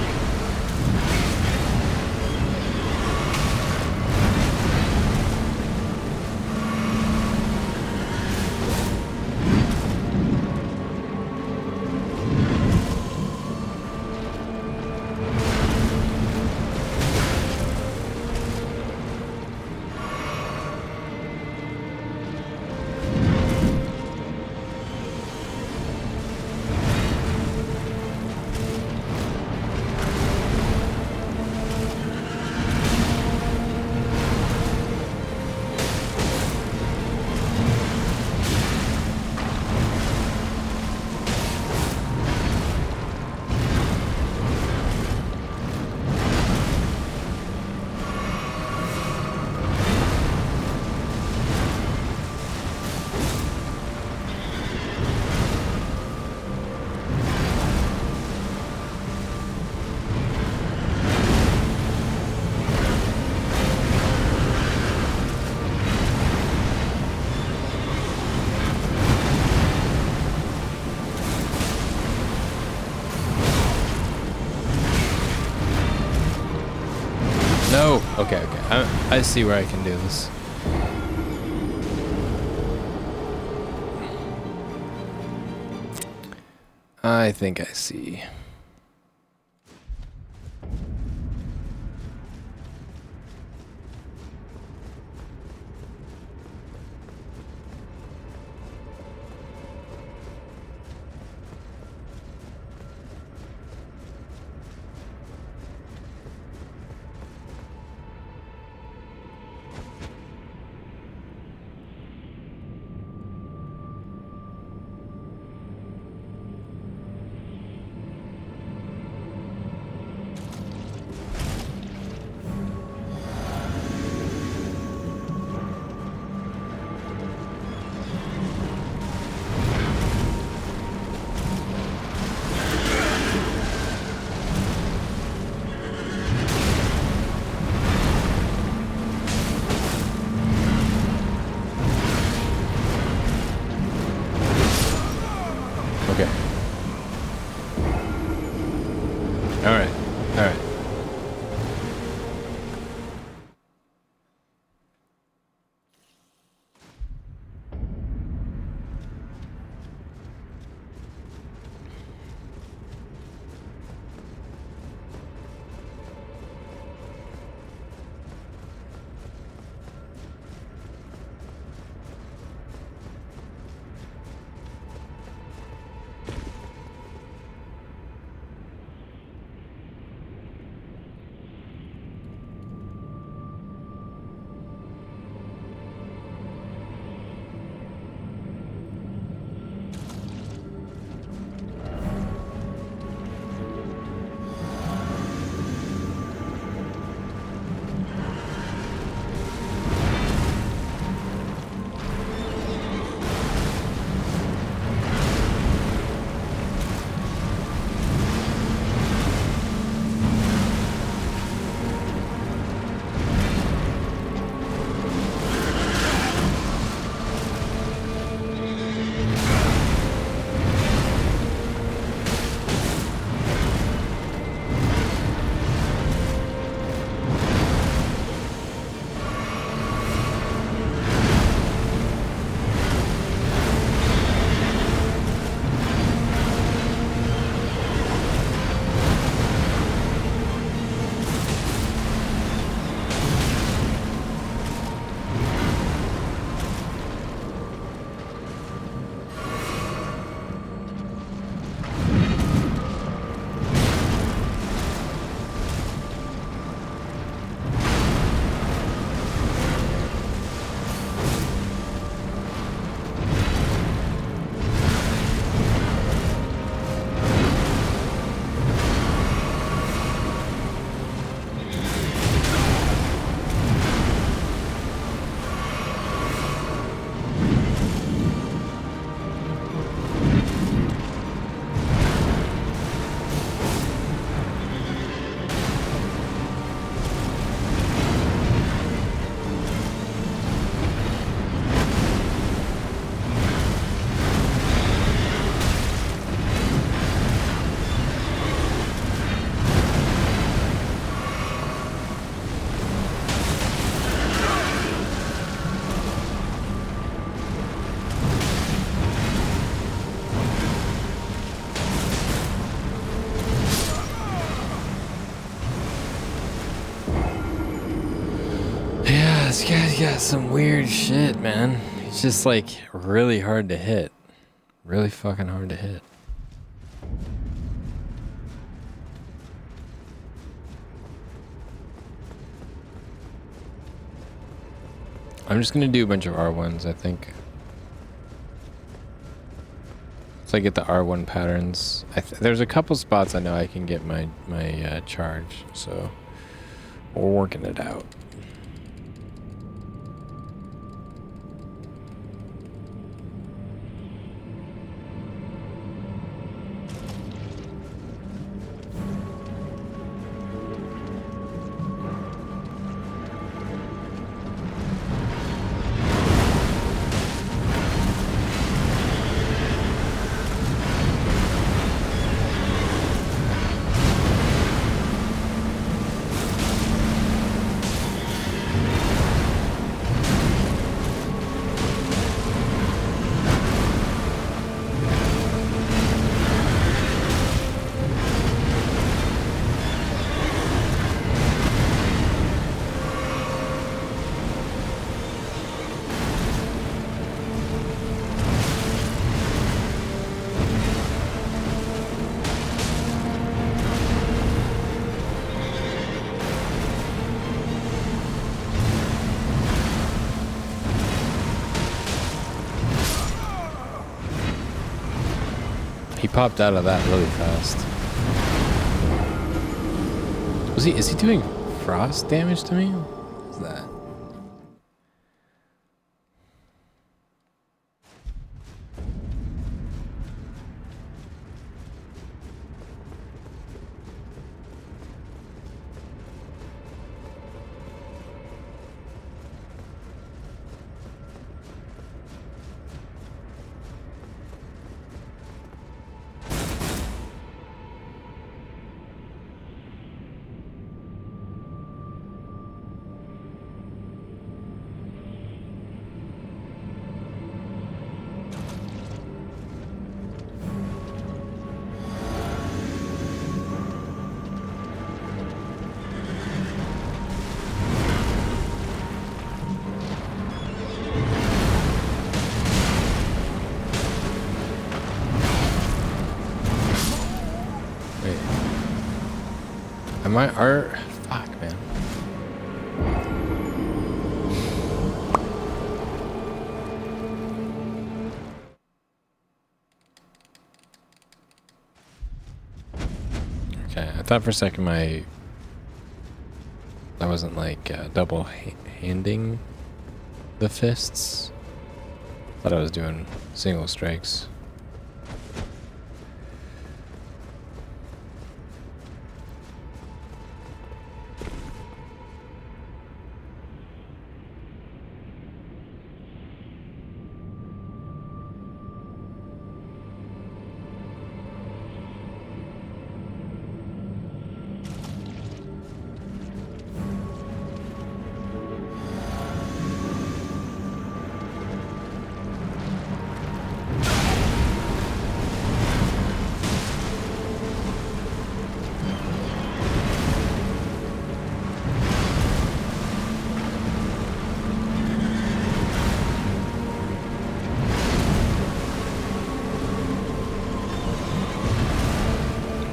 No. Okay. I see where I can do this. I think I see. got some weird shit, man. He's just like really hard to hit. Really fucking hard to hit. I'm just gonna do a bunch of R1s, I think. So I get the R1 patterns. There's a couple spots I know I can get my charge, so we're working it out. He popped out of that really fast. Is he doing frost damage to me? What's that? My art, fuck, man. Okay, I thought for a second I wasn't like double handing the fists. Thought I was doing single strikes.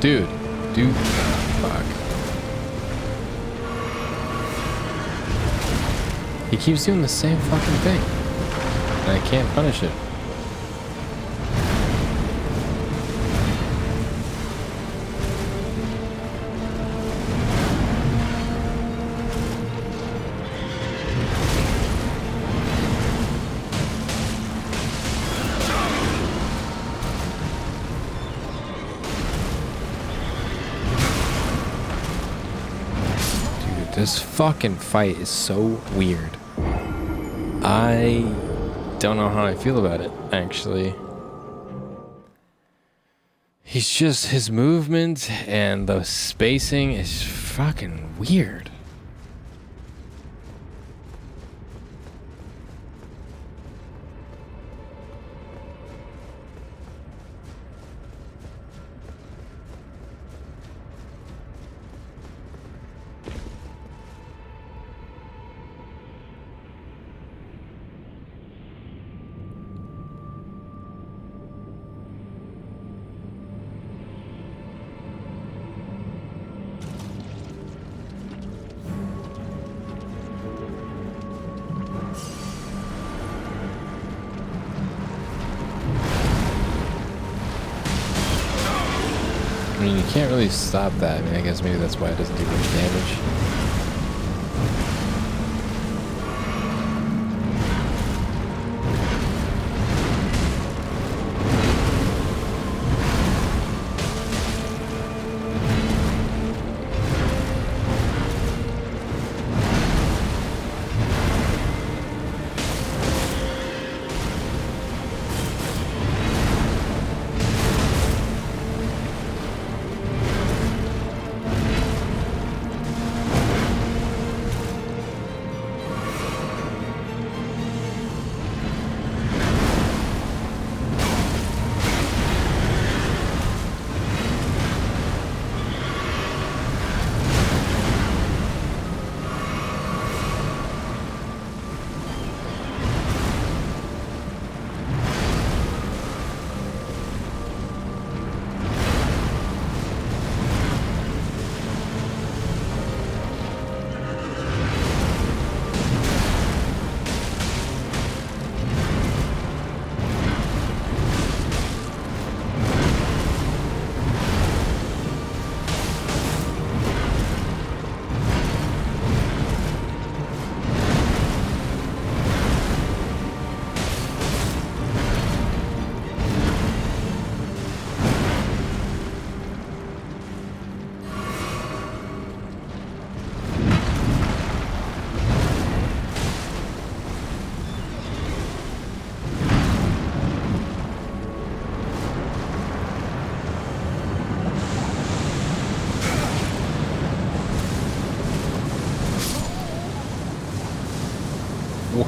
Dude, fuck. He keeps doing the same fucking thing, and I can't punish it. This fucking fight is so weird. I don't know how I feel about it, actually. He's just, his movement and the spacing is fucking weird. I mean, you can't really stop that. I mean, I guess maybe that's why it doesn't do much damage.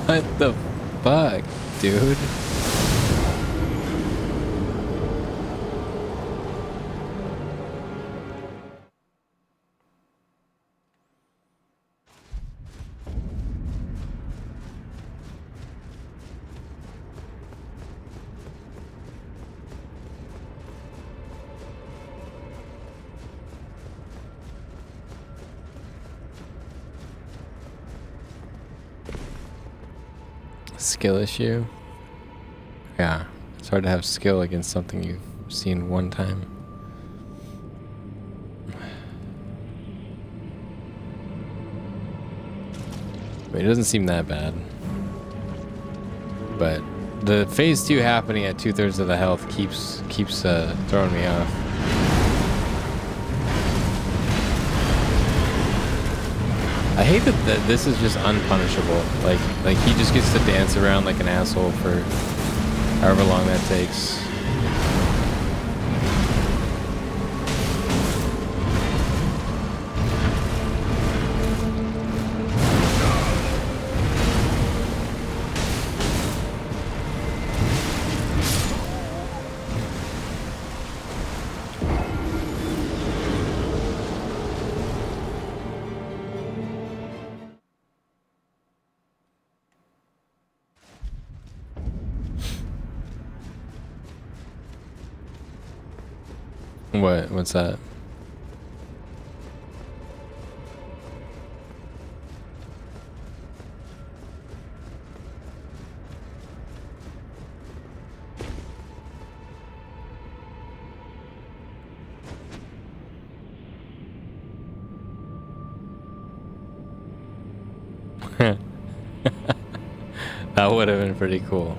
What the fuck, dude? Skill issue? Yeah, it's hard to have skill against something you've seen one time. I mean, it doesn't seem that bad. But the phase 2 happening at 2/3 of the health keeps throwing me off. I hate that this is just unpunishable. Like he just gets to dance around like an asshole for however long that takes. What's that? That would have been pretty cool.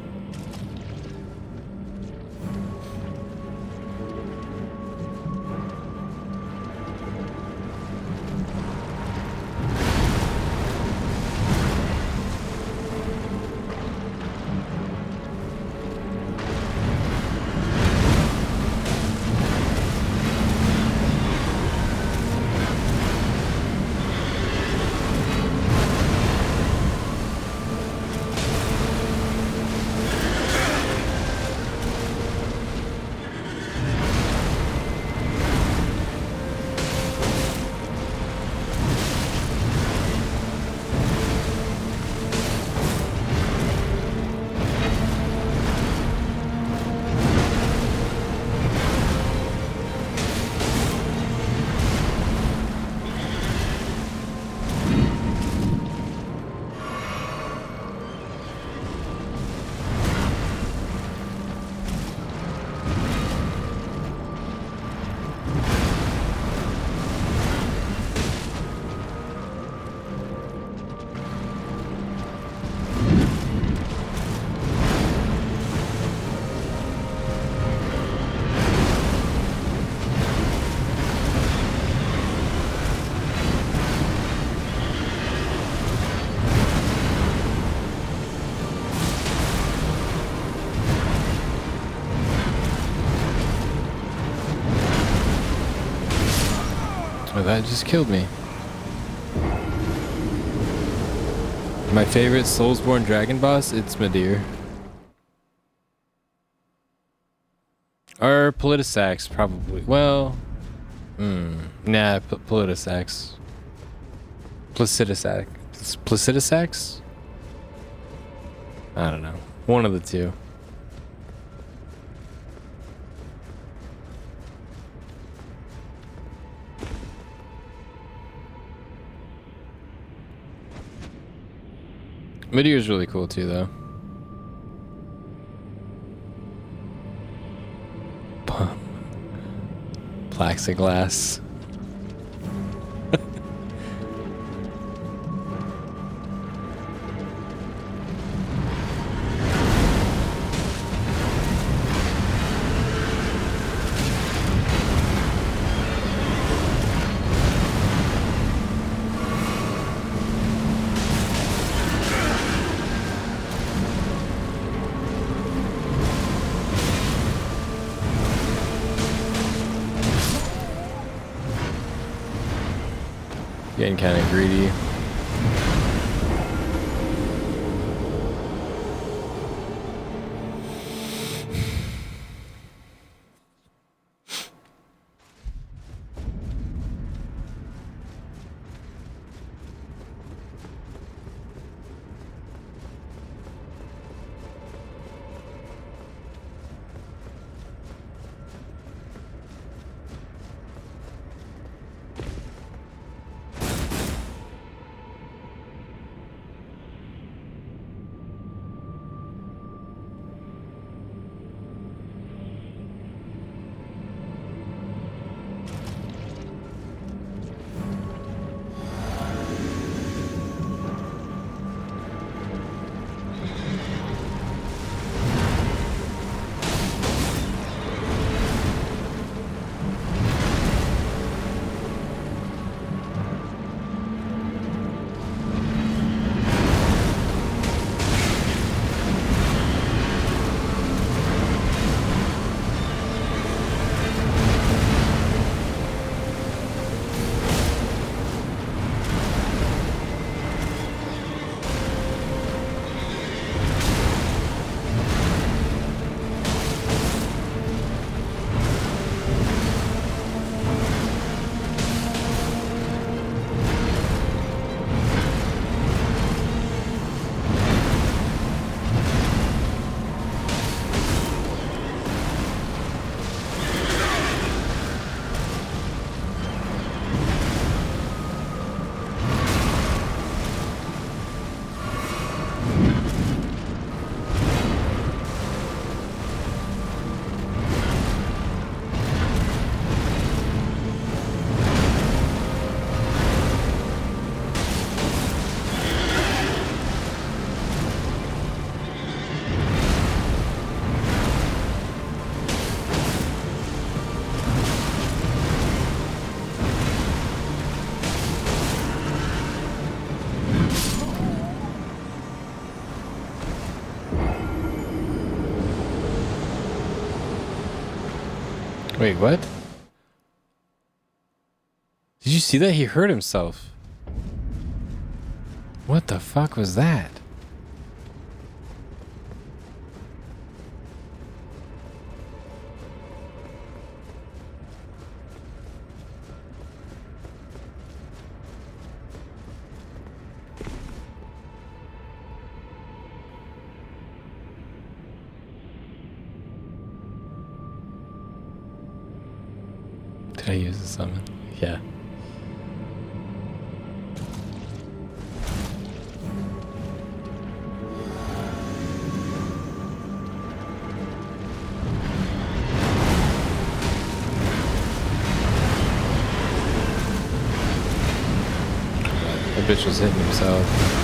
Oh, that just killed me. My favorite Soulsborne dragon boss, it's Midir. Or Politisax, probably. Well, nah, Politisax. Placidusax. Placidusax? I don't know. One of the two. Midir is really cool too, though. Plexiglass. Getting kind of greedy. Wait, what? Did you see that? He hurt himself. What the fuck was that? Did I use the summon? Yeah. That bitch was hitting himself.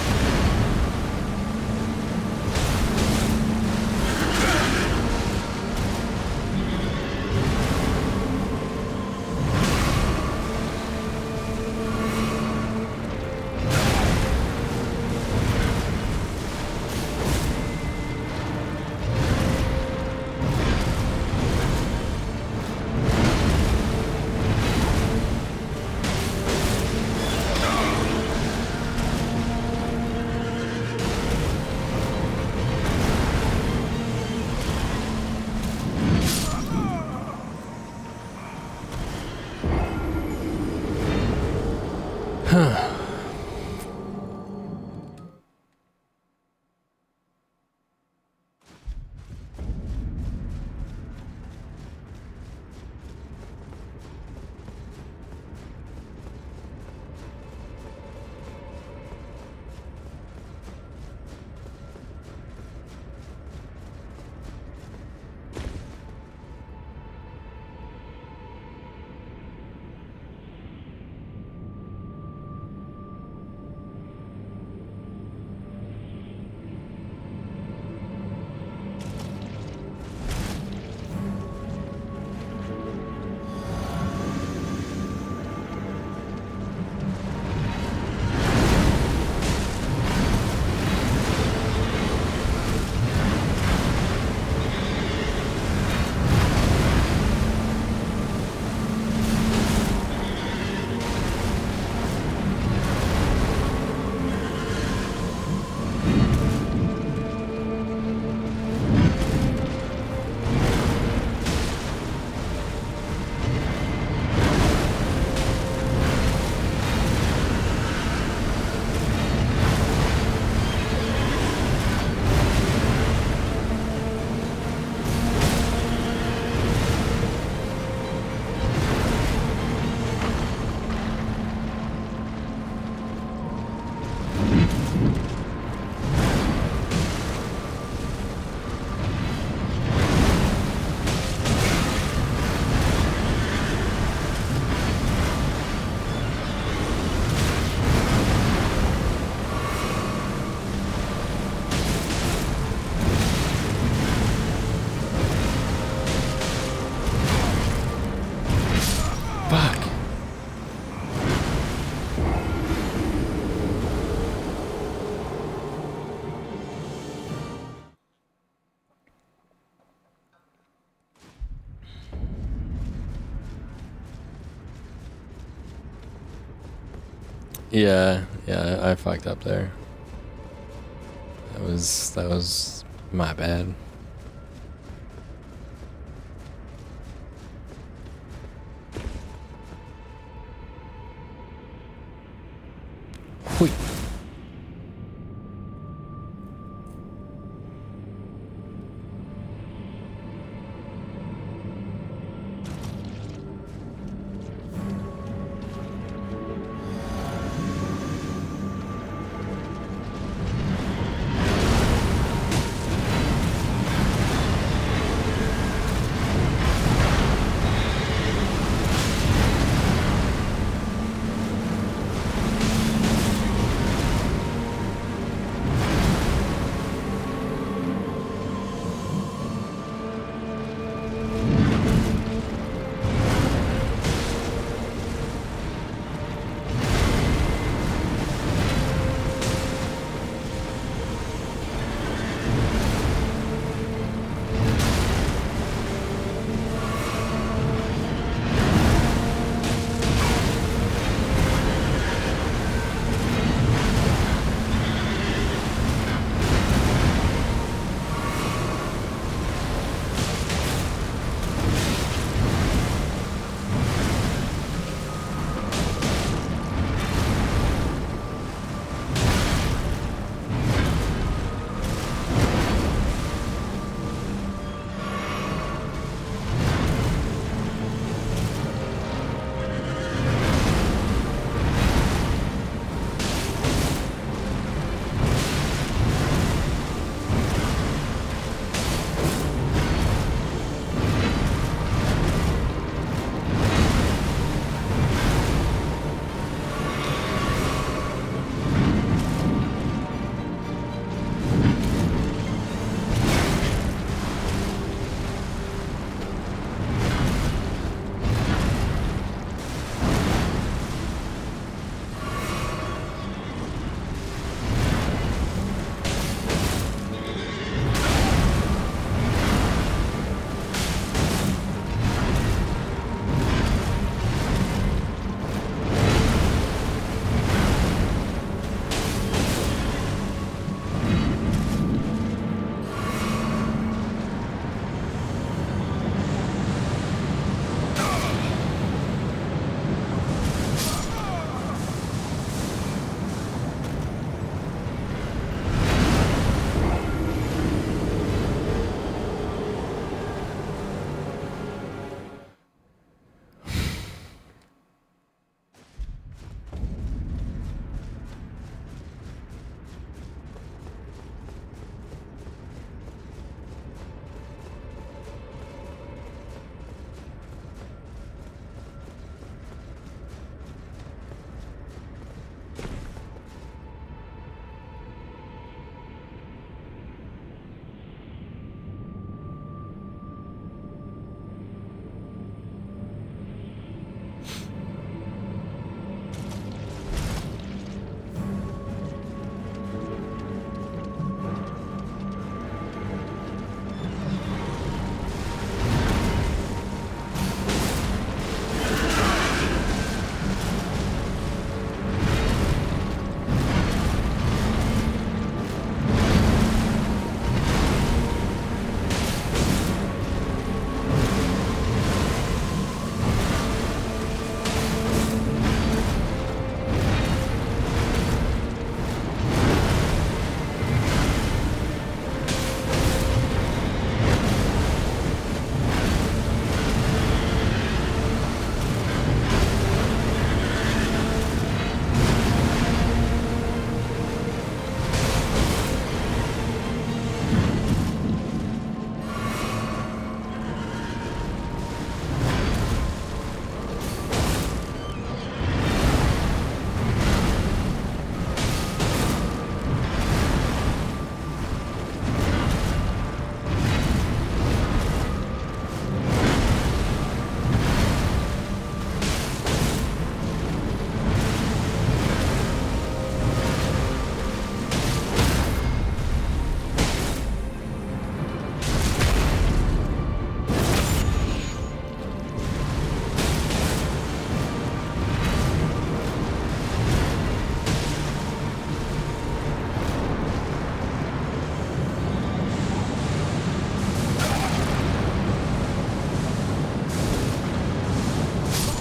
Yeah, yeah, I fucked up there. That was my bad. Hui.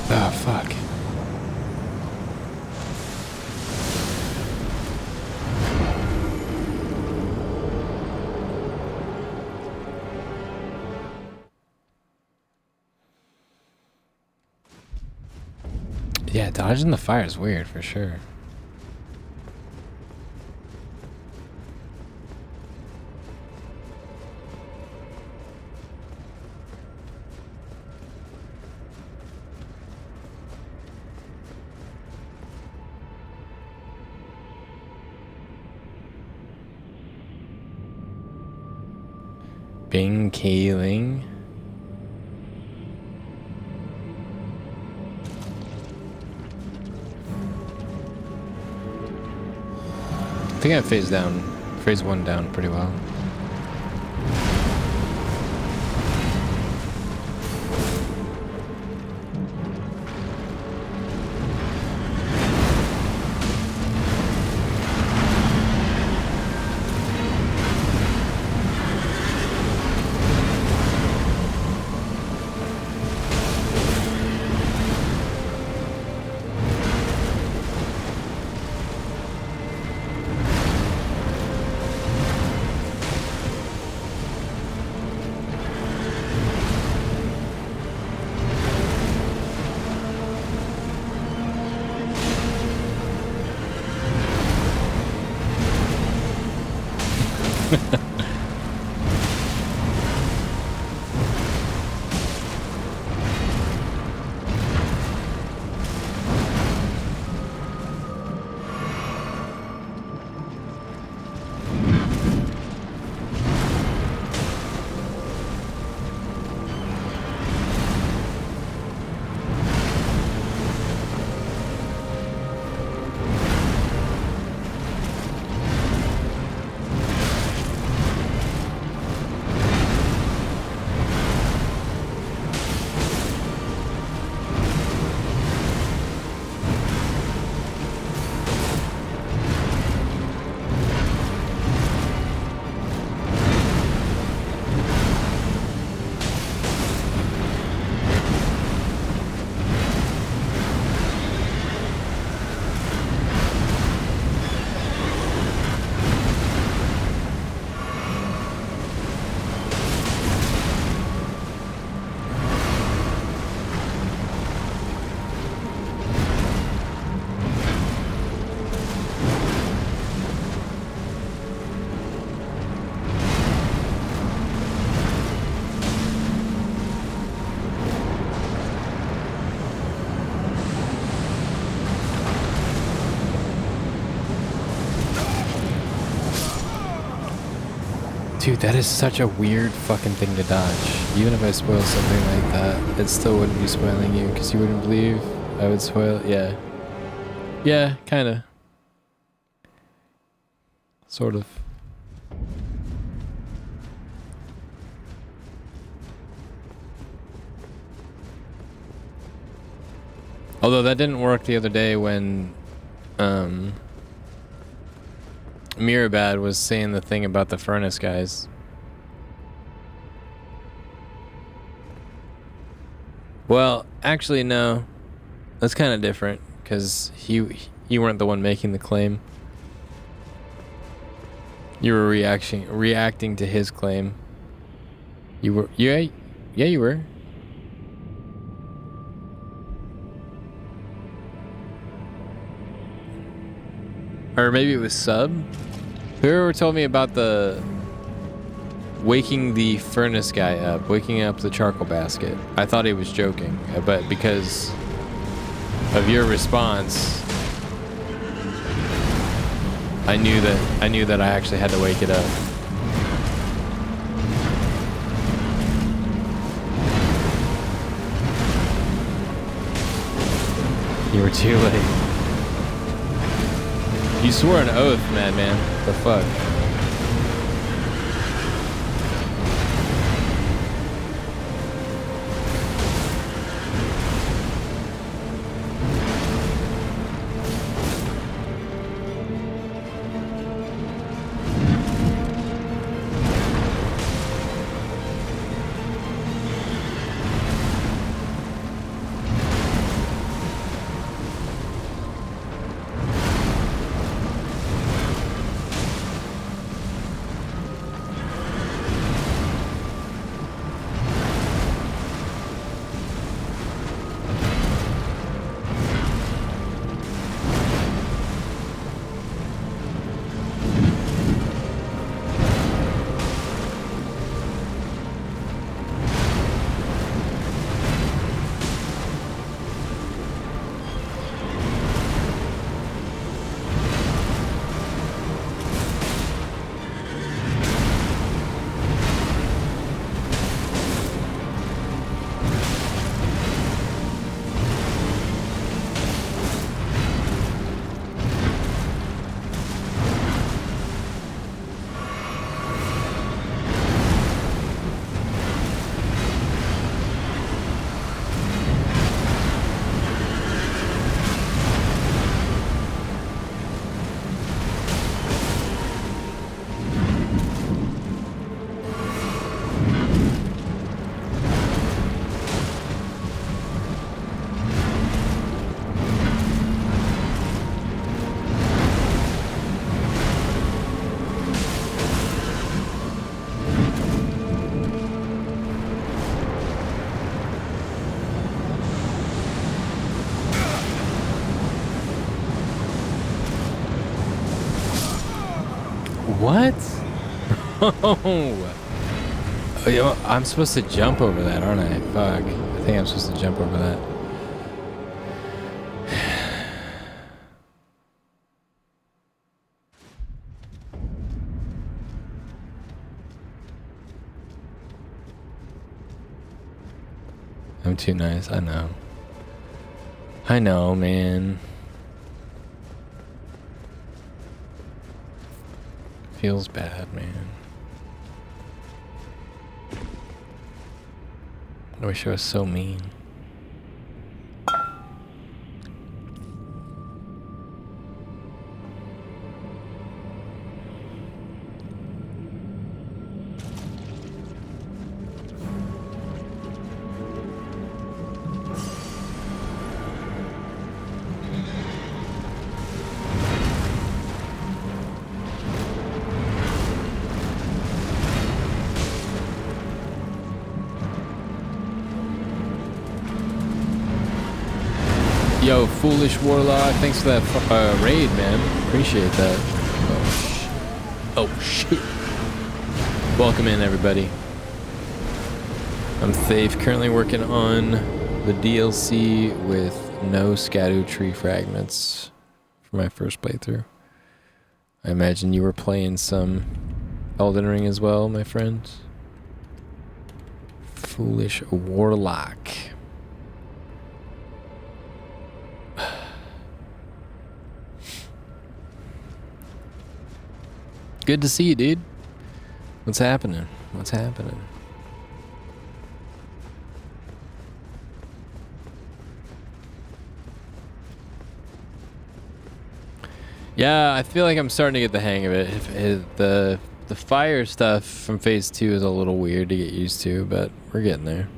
Oh, fuck. Yeah, dodging the fire is weird for sure. Bing Keeling. I think I phase one down pretty well. Dude, that is such a weird fucking thing to dodge. Even if I spoil something like that, it still wouldn't be spoiling you because you wouldn't believe I would spoil. Yeah. Yeah, kind of. Sort of. Although that didn't work the other day when Mirabad was saying the thing about the furnace guys. Well, actually no. That's kind of different because you weren't the one making the claim. You were reacting to his claim. You were yeah you were. Or maybe it was Sub. Whoever told me about the waking the furnace guy up, waking up the charcoal basket. I thought he was joking, but because of your response, I knew that I actually had to wake it up. You were too late. You swore an oath, madman. The fuck? What? Oh, yo, I'm supposed to jump over that, aren't I? Fuck. I think I'm supposed to jump over that. I'm too nice, I know. I know, man. Feels bad, man. I wish I was so mean. Yo, Foolish Warlock, thanks for that raid, man. Appreciate that. Oh, shit. Welcome in, everybody. I'm Thave, currently working on the DLC with no Scadutree Fragments for my first playthrough. I imagine you were playing some Elden Ring as well, my friends. Foolish Warlock. Good to see you, dude. What's happening? What's happening? Yeah, I feel like I'm starting to get the hang of it. The fire stuff from phase 2 is a little weird to get used to, but we're getting there.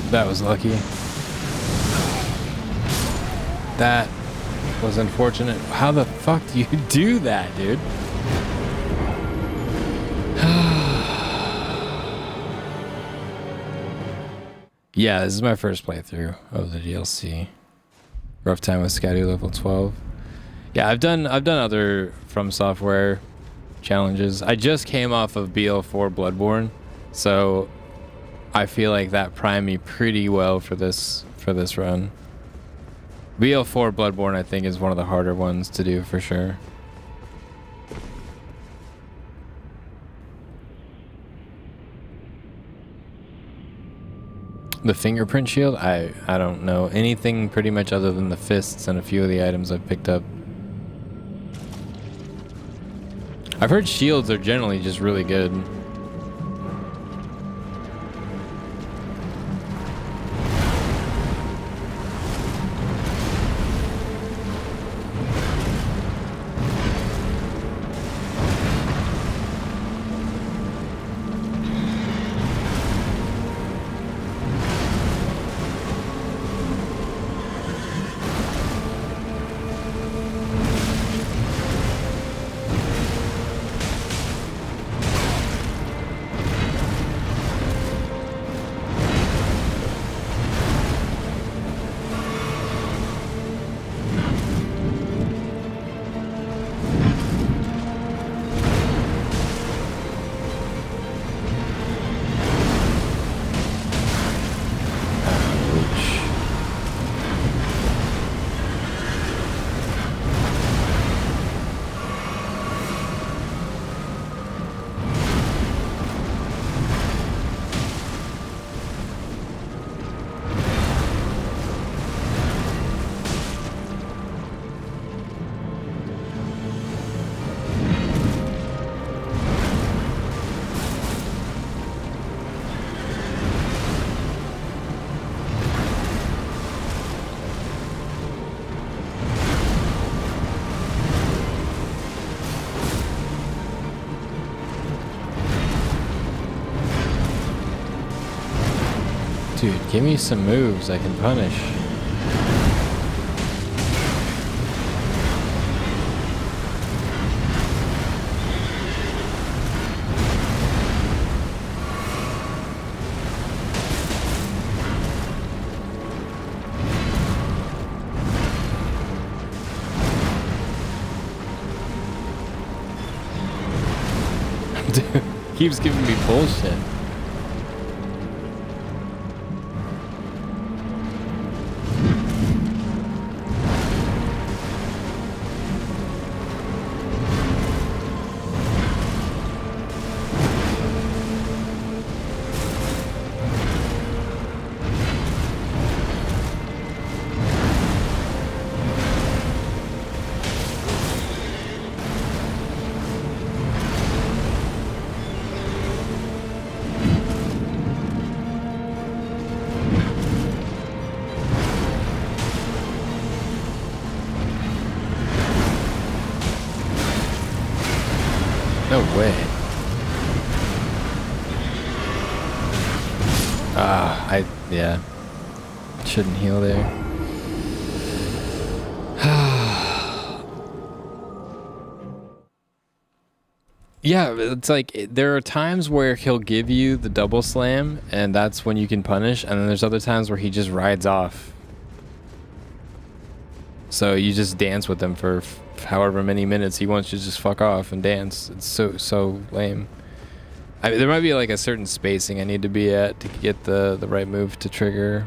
That was lucky. That was unfortunate. How the fuck do you do that, dude? Yeah, this is my first playthrough of the DLC. Rough time with Scadutree level 12. Yeah, I've done other From Software challenges. I just came off of BL4 Bloodborne, so I feel like that primed me pretty well for this run. BL4 Bloodborne, I think, is one of the harder ones to do for sure. The fingerprint shield? I don't know anything pretty much other than the fists and a few of the items I've picked up. I've heard shields are generally just really good. Dude, give me some moves I can punish. Dude, keeps giving me bullshit. No way. Yeah. Shouldn't heal there. Yeah, it's like there are times where he'll give you the double slam and that's when you can punish, and then there's other times where he just rides off. So you just dance with him for however many minutes he wants you to just fuck off and dance. It's so lame. I mean, there might be like a certain spacing I need to be at to get the right move to trigger.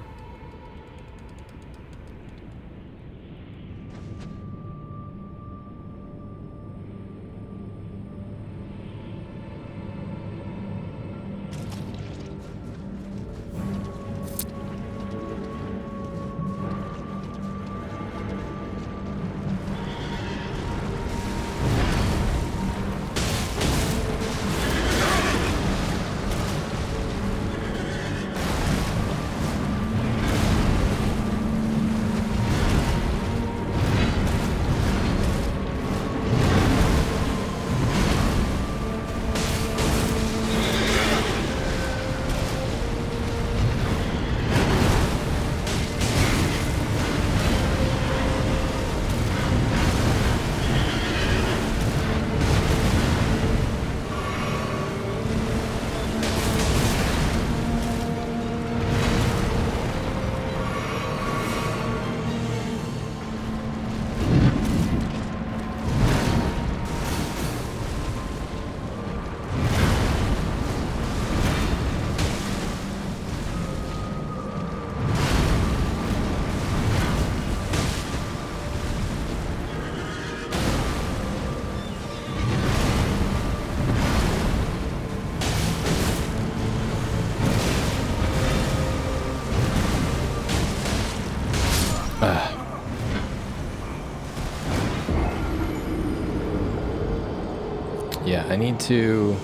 Yeah, I need to...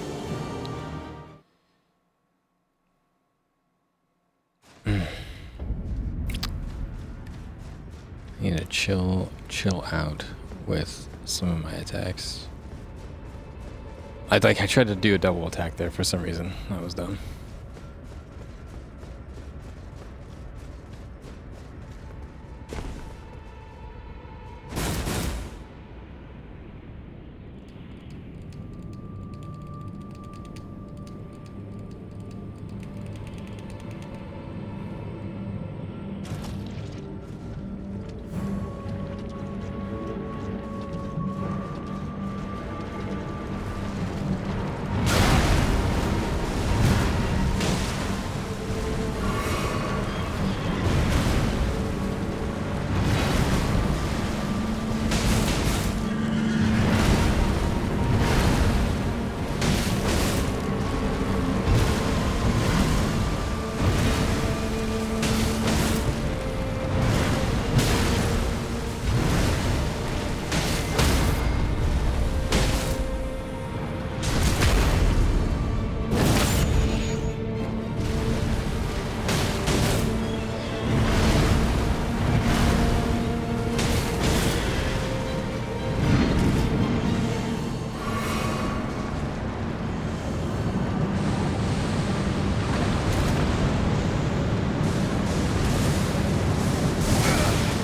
I need to chill out with some of my attacks. I tried to do a double attack there for some reason. That was dumb.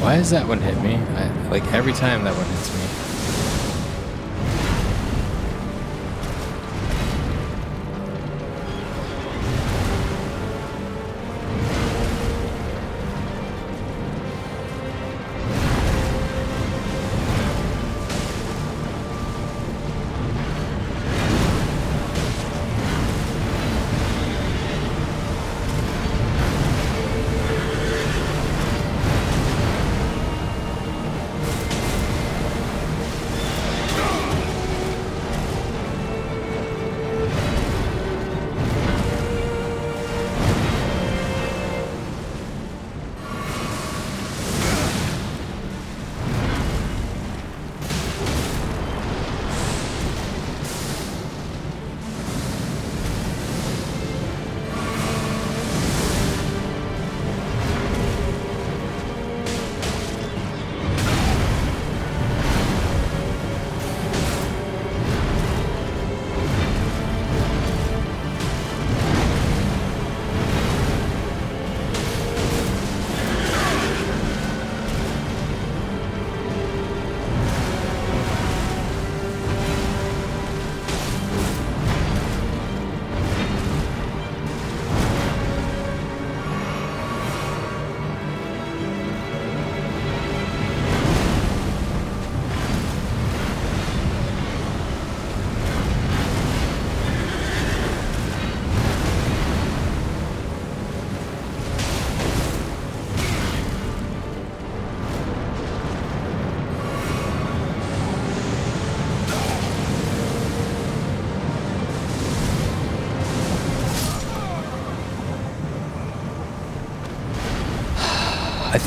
Why does that one hit me? Like every time that one hits me.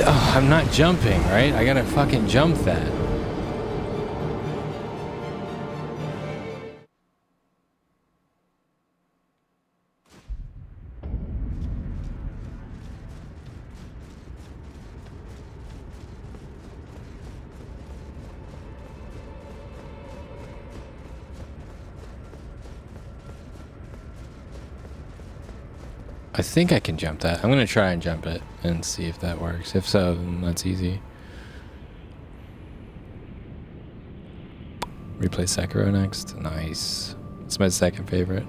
Oh, I'm not jumping, right? I gotta fucking jump that. I think I can jump that. I'm gonna try and jump it and see if that works. If so, then that's easy. Replay Sekiro next. Nice. It's my second favorite.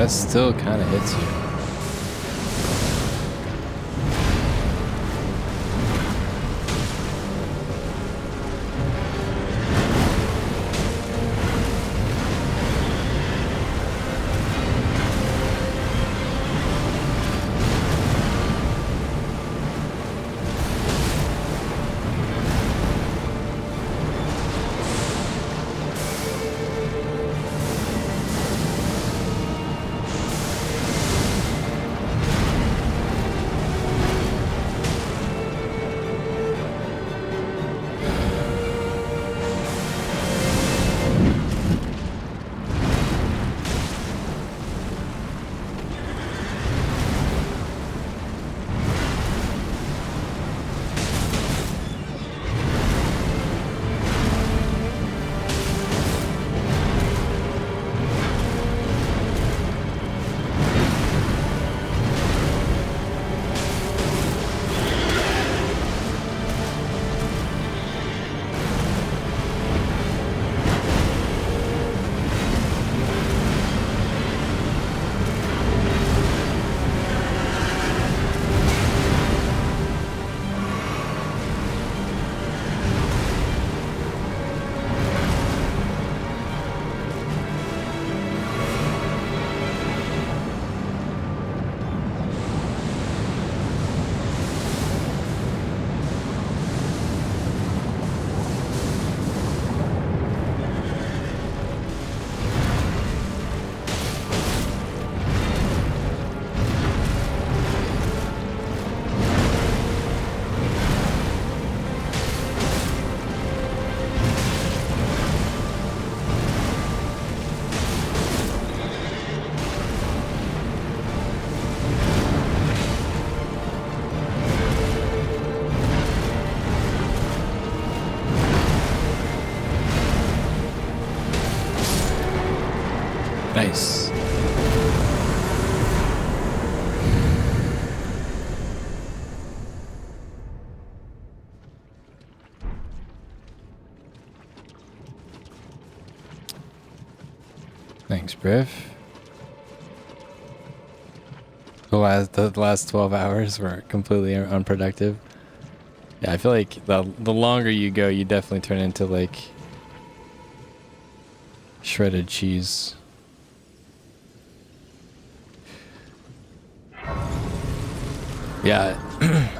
that still kind of hits you. Nice. Thanks, Briff. The last 12 hours were completely unproductive. Yeah, I feel like the longer you go, you definitely turn into like shredded cheese. Yeah,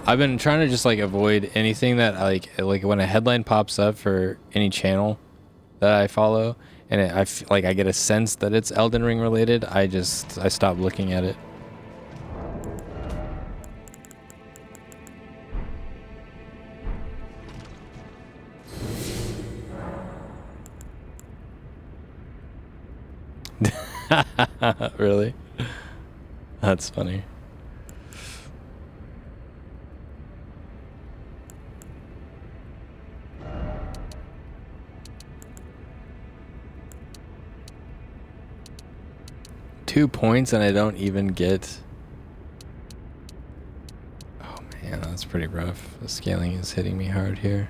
I've been trying to just like avoid anything that like when a headline pops up for any channel that I follow, and like I get a sense that it's Elden Ring related, I stop looking at it. Really? That's funny. Two points and I don't even get... Oh man, that's pretty rough. The scaling is hitting me hard here.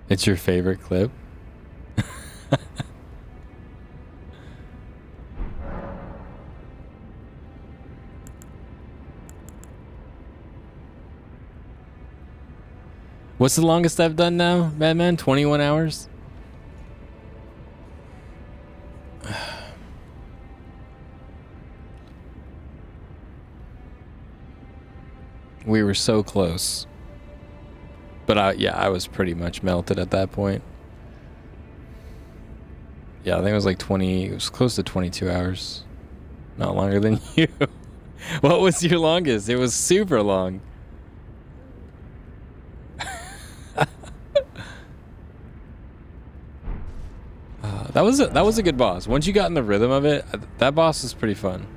It's your favorite clip? What's the longest I've done now, Batman? 21 hours? We were so close. But yeah, I was pretty much melted at that point. Yeah, I think it was like 20, it was close to 22 hours. Not longer than you. What was your longest? It was super long. That was a good boss. Once you got in the rhythm of it, that boss is pretty fun.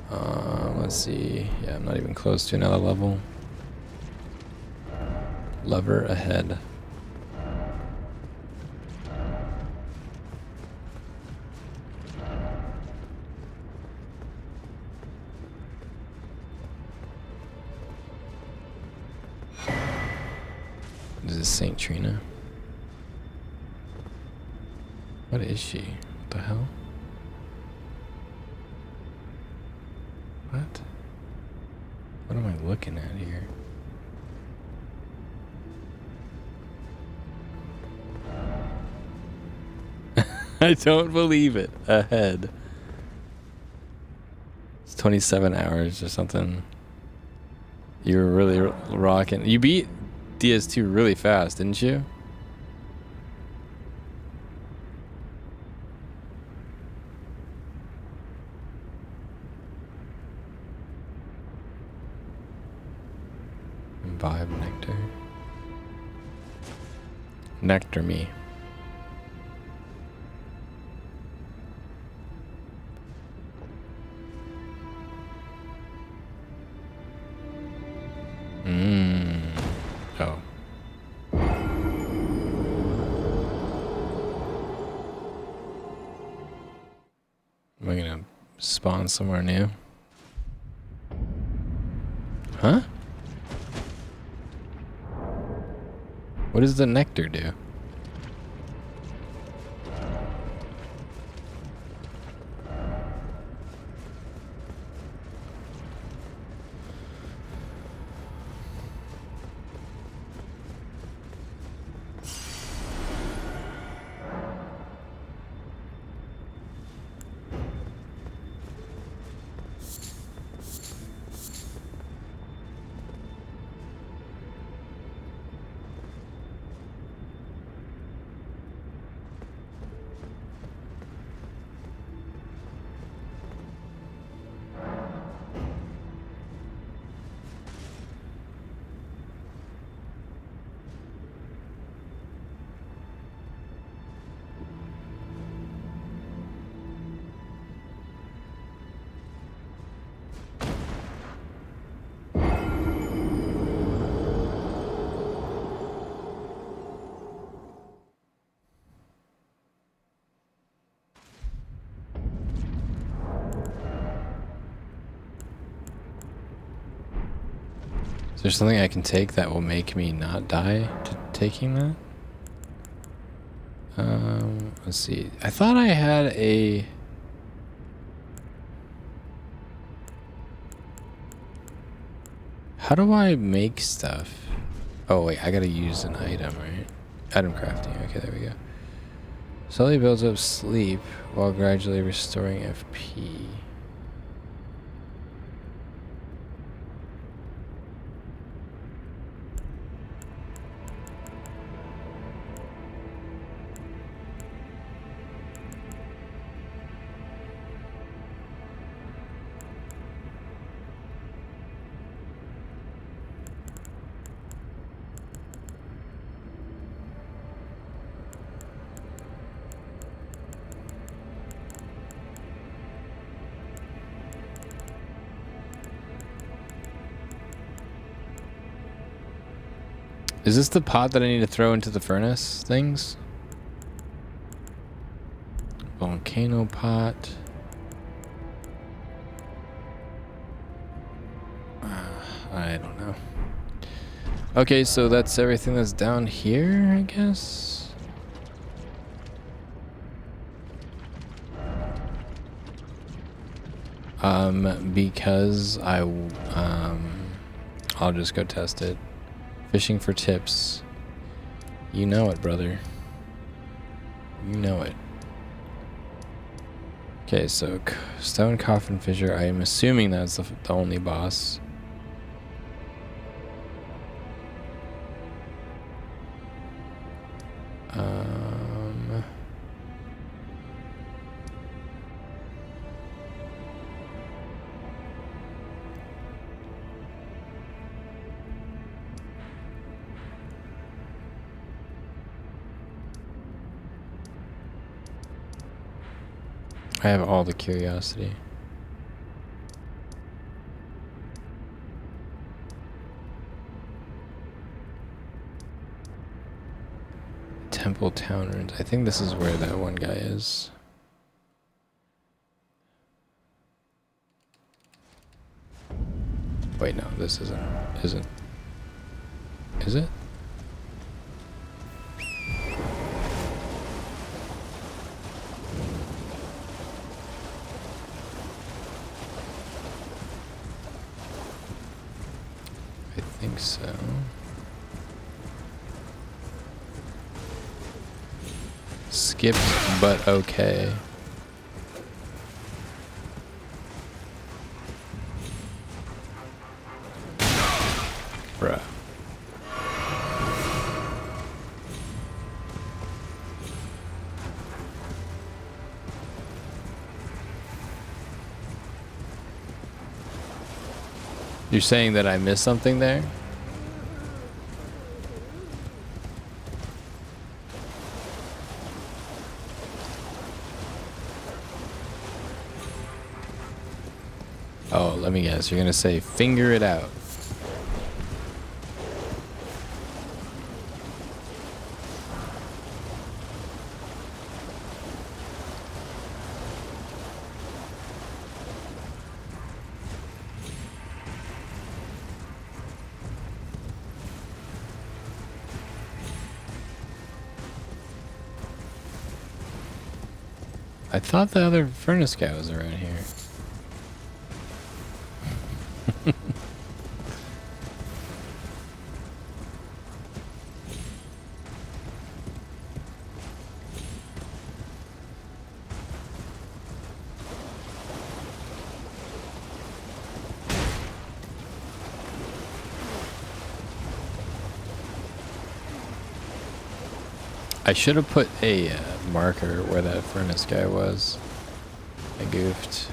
Let's see. Yeah, I'm not even close to another level. Lover ahead. this Saint Trina? What is she? What the hell? What? What am I looking at here? I don't believe it. Ahead. It's 27 hours or something. You were really rocking. You beat DS2 really fast, didn't you? Vibe nectar. Nectar me. Oh. Am I gonna spawn somewhere new? Huh? What does the nectar do? Is there something I can take that will make me not die to taking that? Let's see. I thought I had a... How do I make stuff? Oh wait, I gotta use an item, right? Item crafting. Okay, there we go. Slowly builds up sleep while gradually restoring FP. Is this the pot that I need to throw into the furnace things? Volcano pot. I don't know. Okay, so that's everything that's down here, I guess. Because I'll just go test it. Fishing for tips. You know it, brother. You know it. Okay, so stone coffin fissure. I am assuming that's the only boss. I have all the curiosity. Temple Town ruins. I think this is where that one guy is. Wait, no, this isn't. Is it? I think so. Skipped, but okay. Bruh. You're saying that I missed something there? Oh, let me guess. You're gonna say, finger it out. I thought the other furnace guy was around here. I should have put a marker where that furnace guy was. I goofed.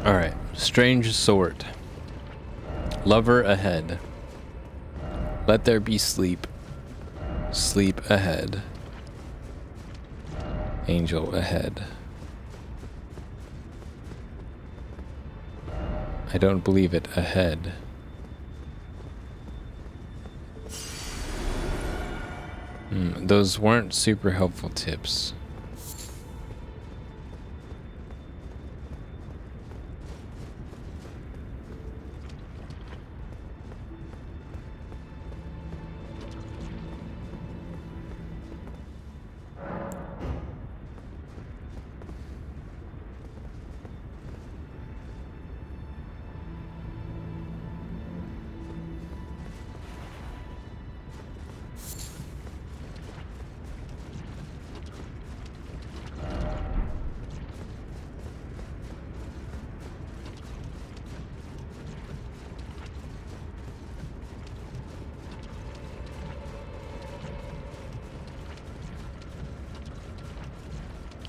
Alright, strange sort. Lover ahead. Let there be sleep. Sleep ahead. Angel ahead. I don't believe it. Ahead. Those weren't super helpful tips.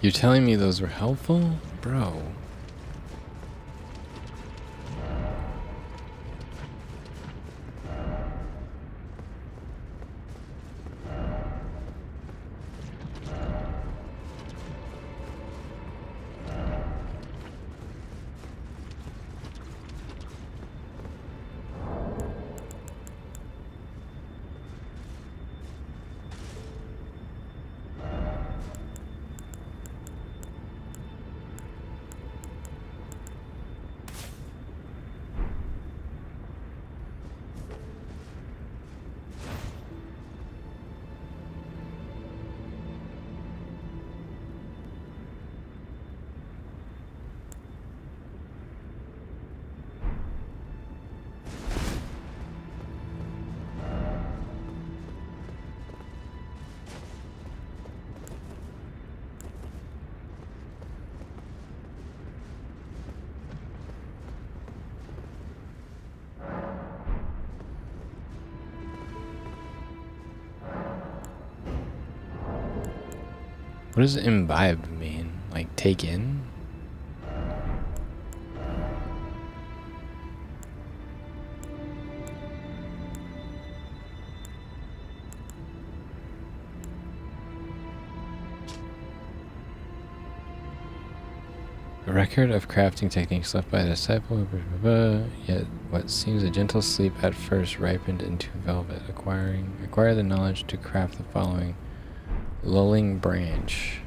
You're telling me those were helpful? Bro. What does imbibe mean? Like take in? A record of crafting techniques left by the disciple, yet what seems a gentle sleep at first ripened into velvet. Acquire the knowledge to craft the following. Lulling branch.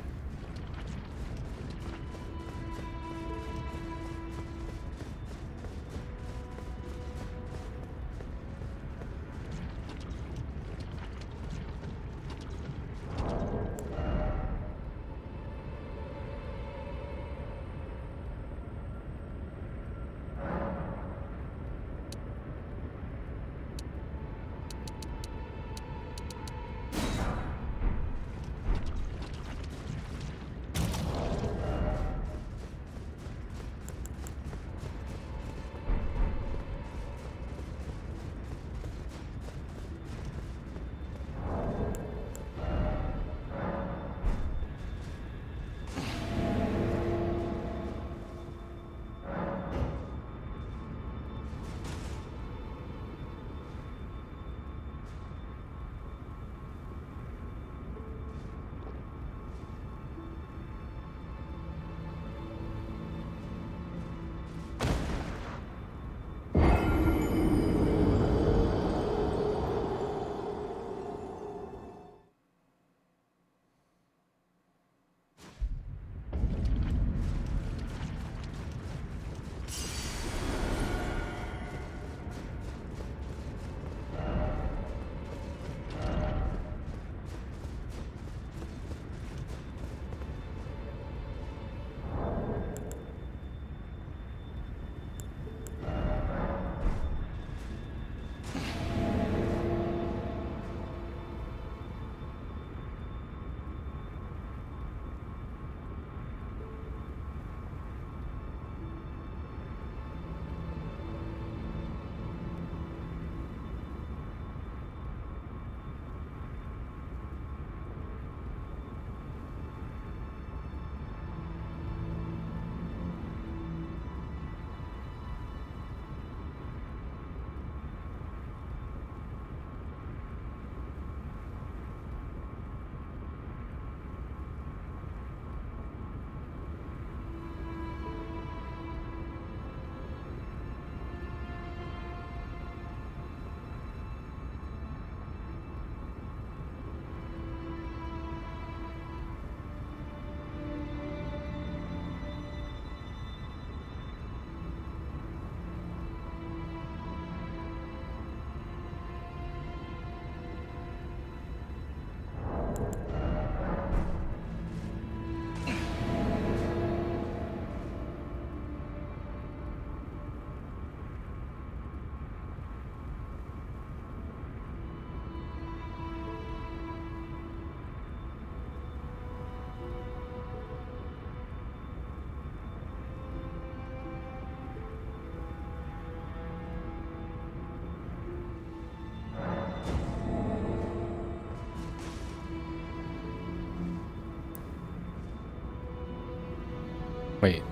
Wait.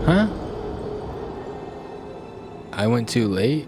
Huh? I went too late?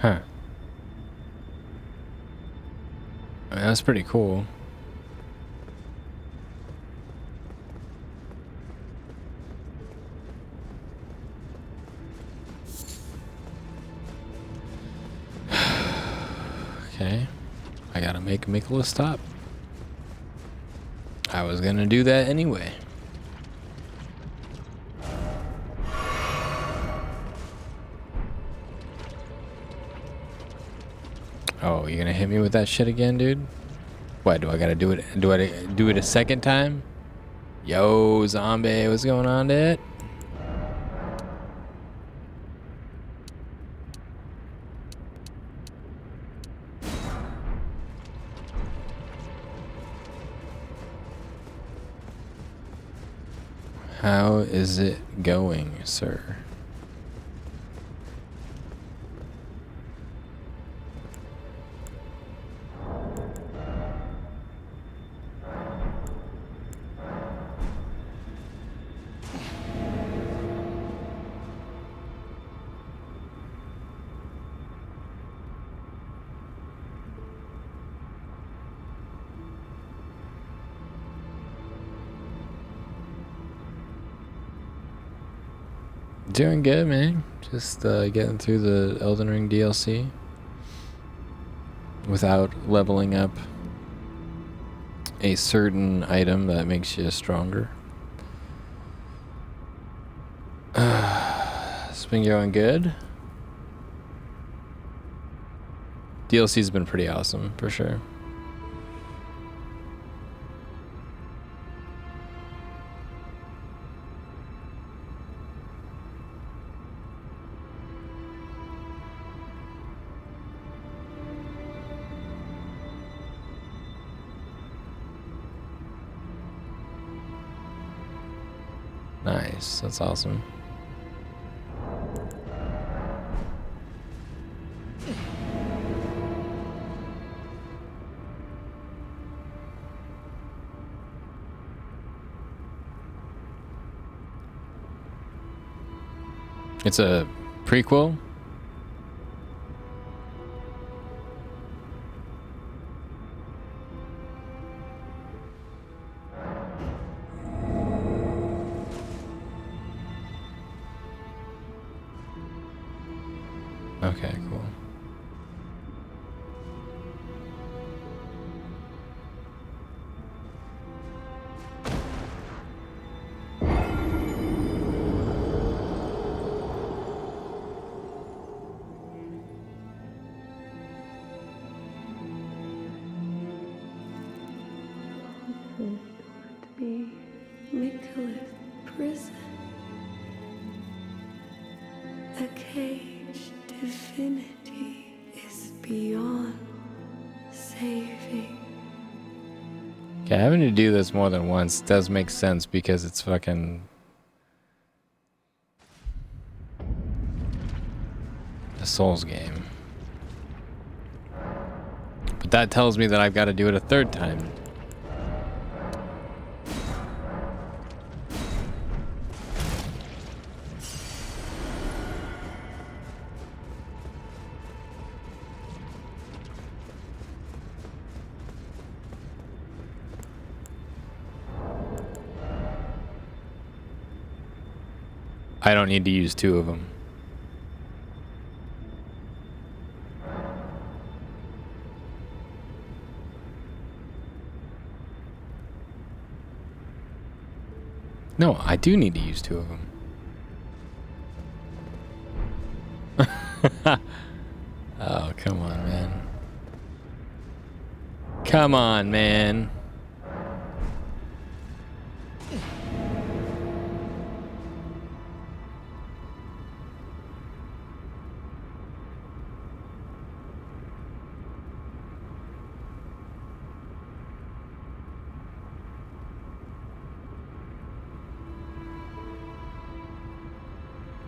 Huh. I mean, that's pretty cool. Okay. I gotta make Mikula stop. I was gonna do that anyway. Oh, you gonna hit me with that shit again, dude? What, do I gotta do it? Do I do it a second time? Yo, zombie, what's going on, dude? How is it going, sir? Doing good, man. Just getting through the Elden Ring DLC without leveling up a certain item that makes you stronger. It's been going good. DLC's been pretty awesome, for sure. Nice, that's awesome. It's a prequel? Okay, cool. To be Mikula's prison. A cage divinity is beyond saving. Okay, having to do this more than once does make sense because it's fucking a Souls game. But that tells me that I've got to do it a third time. I don't need to use two of them. No, I do need to use two of them. Oh, come on, man. Come on, man.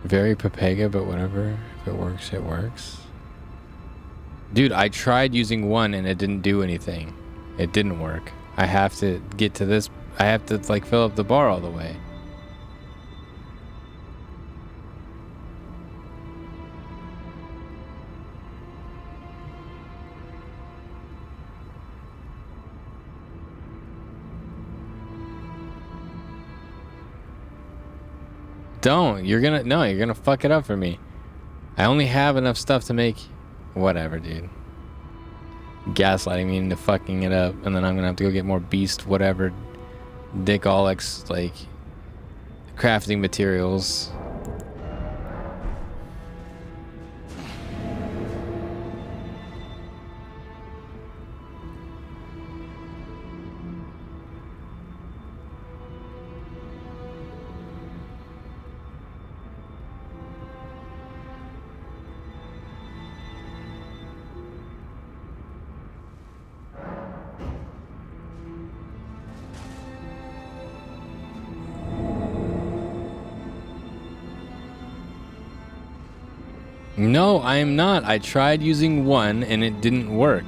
Very Papega, but whatever. If it works, it works. Dude, I tried using one and it didn't do anything. It didn't work. I have to get to this. I have to like fill up the bar all the way. Don't. You're gonna... No, you're gonna fuck it up for me. I only have enough stuff to make... Whatever, dude. Gaslighting me into fucking it up. And then I'm gonna have to go get more beast whatever. Dick-all-X, like... crafting materials. No, I am not. I tried using one and it didn't work.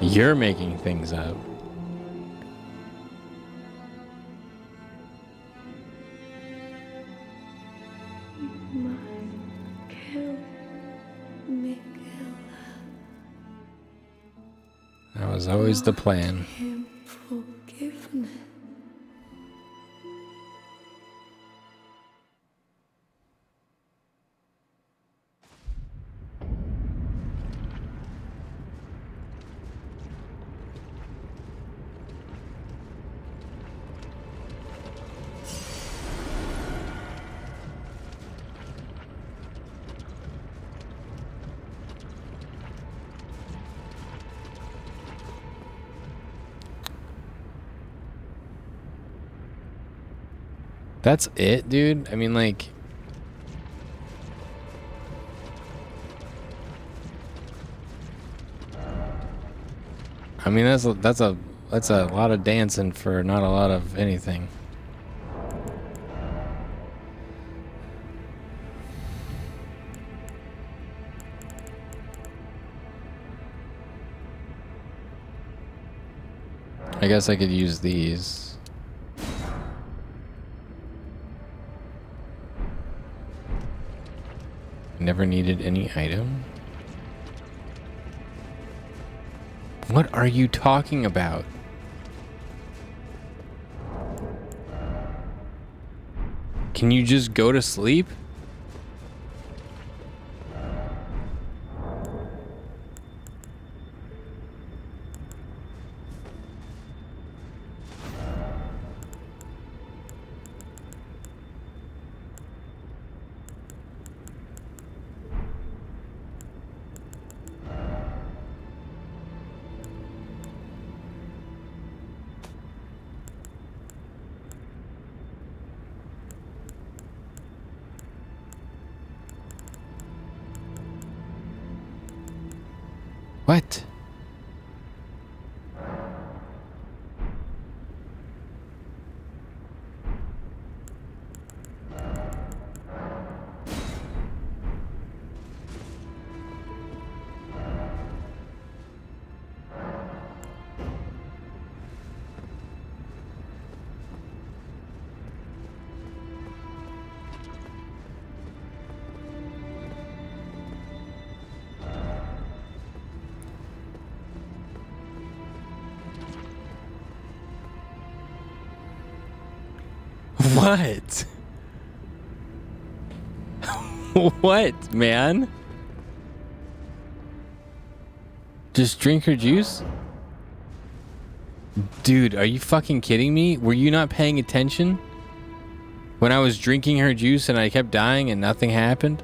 You're making things up. Kill Mikkel. That was always the plan. Him forgiveness. That's it, dude? I mean, like... I mean, that's a lot of dancing for not a lot of anything. I guess I could use these. Never needed any item. What are you talking about? Can you just go to sleep? What? What? What, man? Just drink her juice? Dude, are you fucking kidding me? Were you not paying attention? When I was drinking her juice and I kept dying and nothing happened?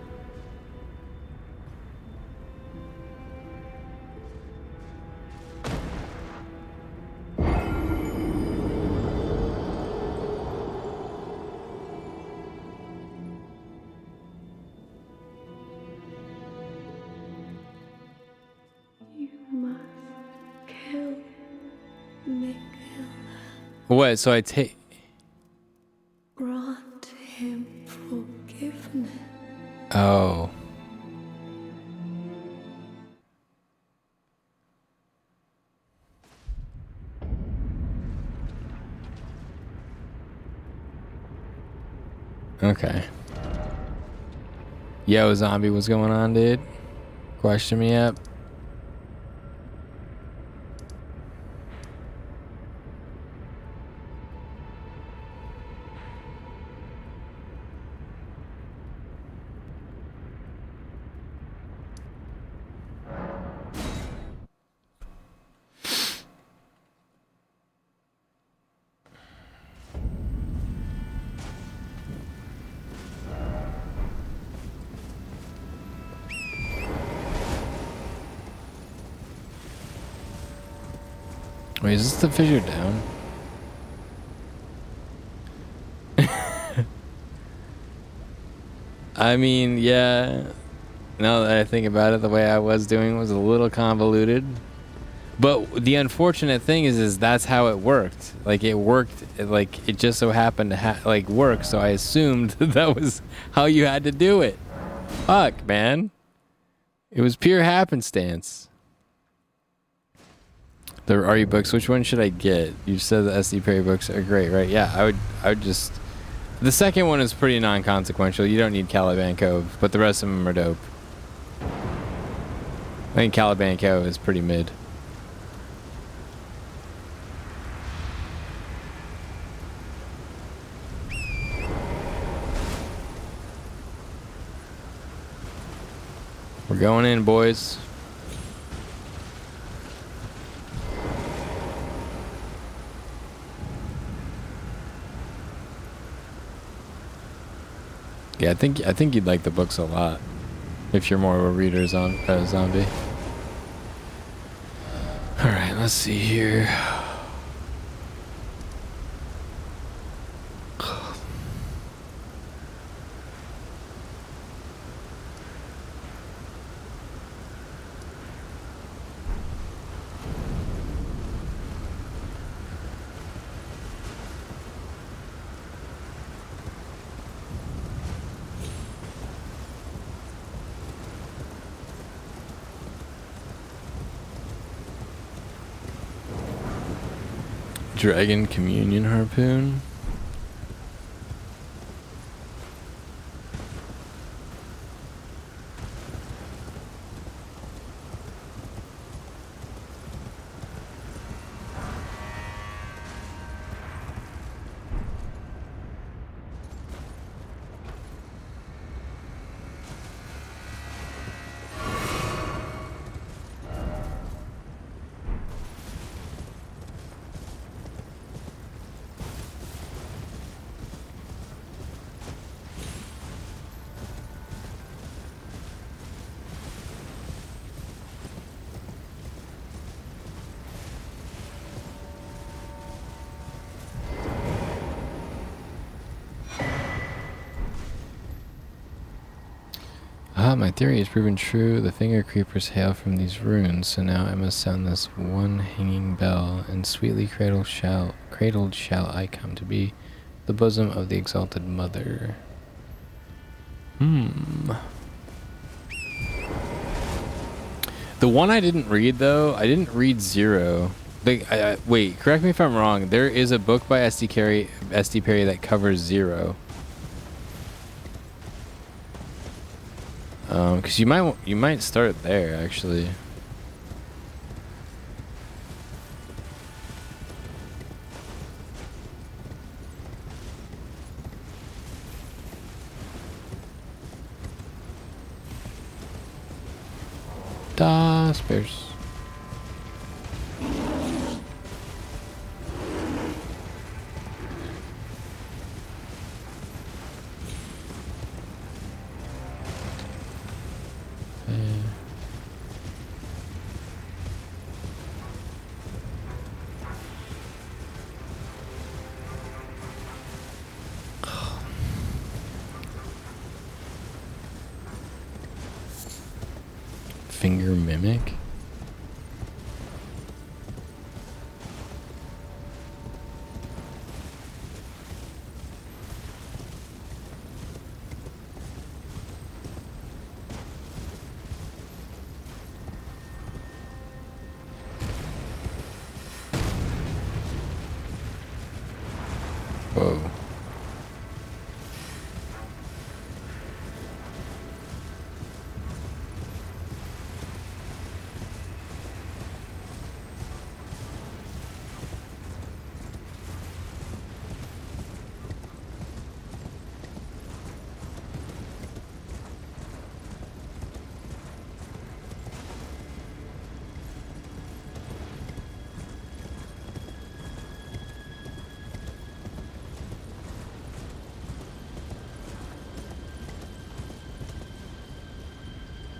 What? So I take... Grant him forgiveness. Oh. Okay. Yo, zombie, what's going on, dude? Question me up. Wait, is this the fissure down? I mean, yeah. Now that I think about it, the way I was doing was a little convoluted. But the unfortunate thing is that's how it worked. Like it worked, like it just so happened to like work. So I assumed that was how you had to do it. Fuck, man. It was pure happenstance. The RE books, which one should I get? You said the SD Perry books are great, right? Yeah, I would just. The second one is pretty non-consequential. You don't need Caliban Cove, but the rest of them are dope. I think Caliban Cove is pretty mid. We're going in, boys. Yeah, I think you'd like the books a lot if you're more of a reader zombie. All right, let's see here. Dragon Communion Harpoon. My theory is proven true. The finger creepers hail from these runes, so now I must sound this one hanging bell, and sweetly cradled shall I come to be the bosom of the exalted mother. The one I didn't read though, I didn't read 0. Wait, correct me if I'm wrong. There is a book by SD Perry that covers 0. Because you might start there actually. Spares. Finger mimic. Whoa.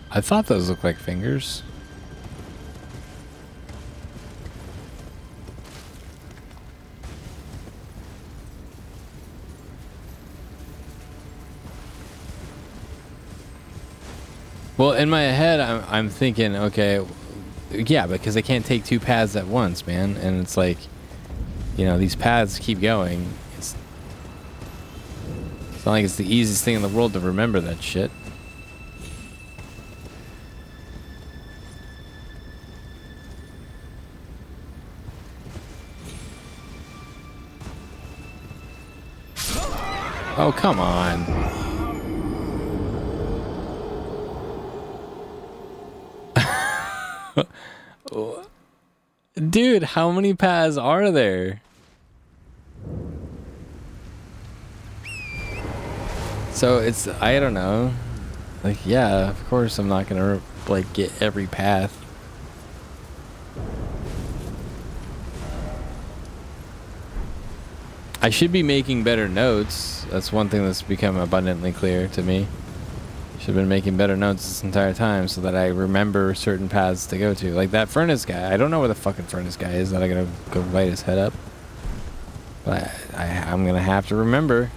I thought those looked like fingers. Well, in my head, I'm thinking, okay, yeah, because they can't take two paths at once, man. And it's like, you know, these paths keep going. It's not like it's the easiest thing in the world to remember that shit. Oh, come on. Dude, how many paths are there? So it's, I don't know. Like, yeah, of course I'm not gonna, like, get every path. I should be making better notes. That's one thing that's become abundantly clear to me. Should have been making better notes this entire time so that I remember certain paths to go to. Like that furnace guy. I don't know where the fucking furnace guy is that I gotta go light his head up. But I'm gonna have to remember.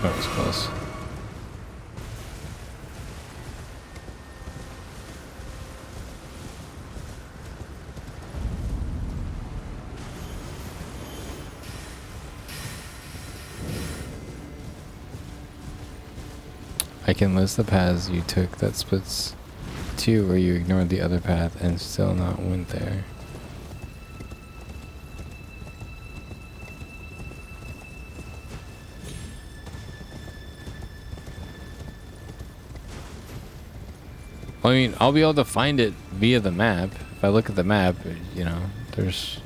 That was close. I can list the paths you took that splits two where you ignored the other path and still not went there. I mean, I'll be able to find it via the map. If I look at the map, you know, there's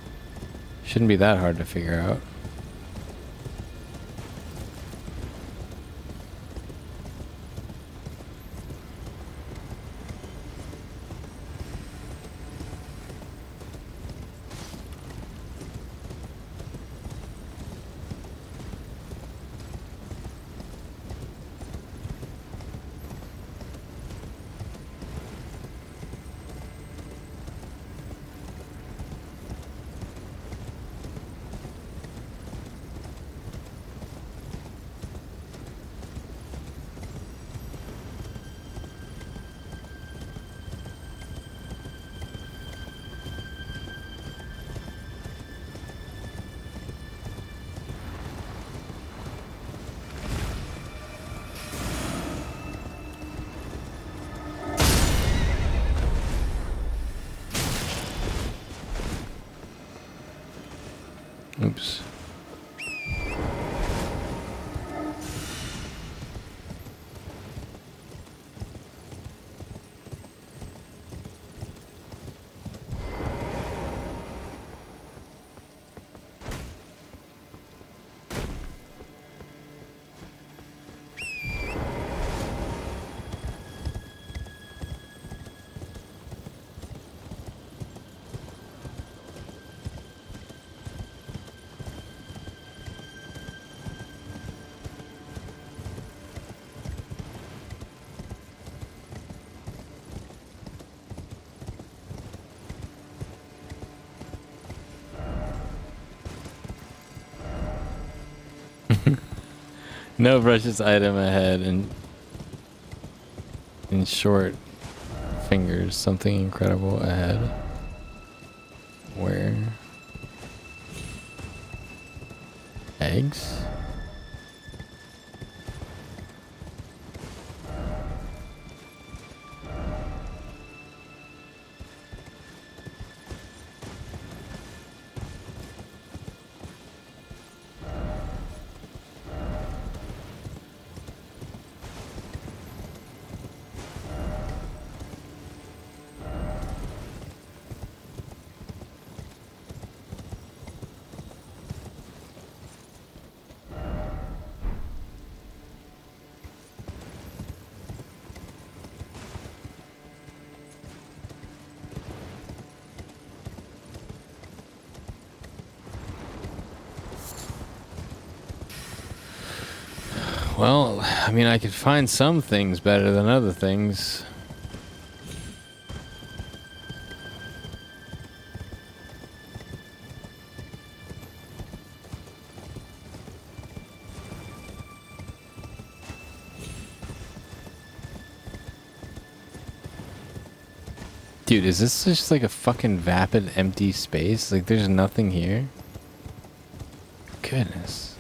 shouldn't be that hard to figure out. Oops. No precious item ahead and in short fingers. Something incredible ahead. Where? Eggs? Well, I mean, I could find some things better than other things. Dude, is this just like a fucking vapid empty space? Like there's nothing here? Goodness.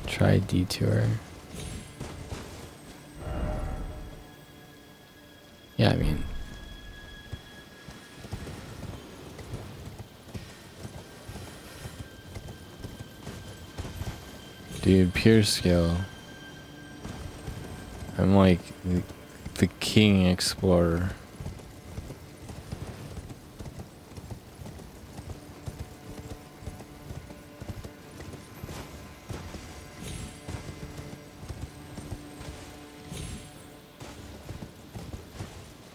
Try detour. Yeah, I mean, dude, pure skill. I'm like the king explorer.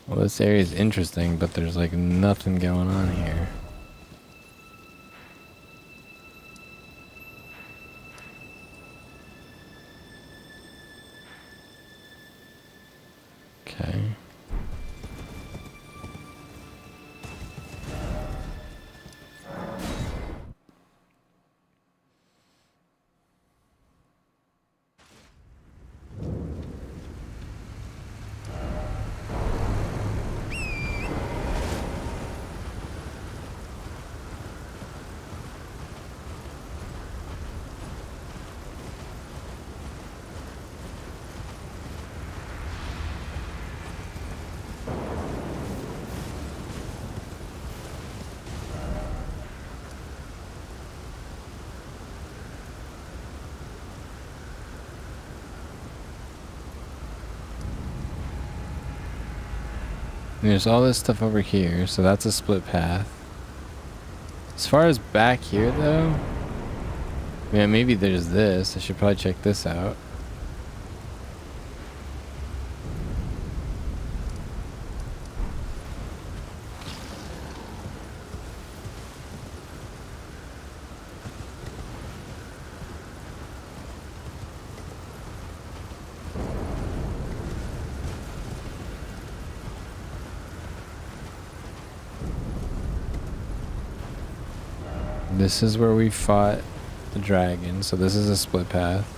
Well, this area is interesting, but there's like nothing going on here. Okay. And there's all this stuff over here, so that's a split path. As far as back here, though, yeah, maybe there's this. I should probably check this out. This is where we fought the dragon, so this is a split path.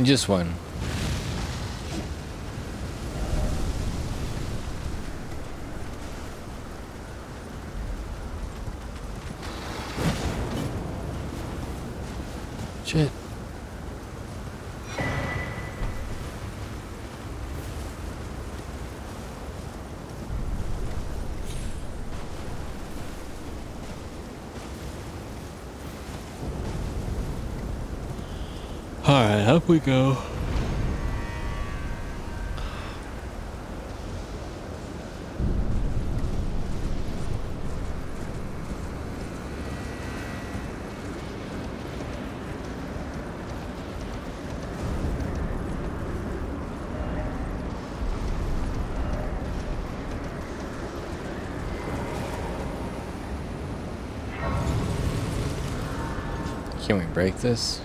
Just one. Shit. Alright, up we go. Can we break this?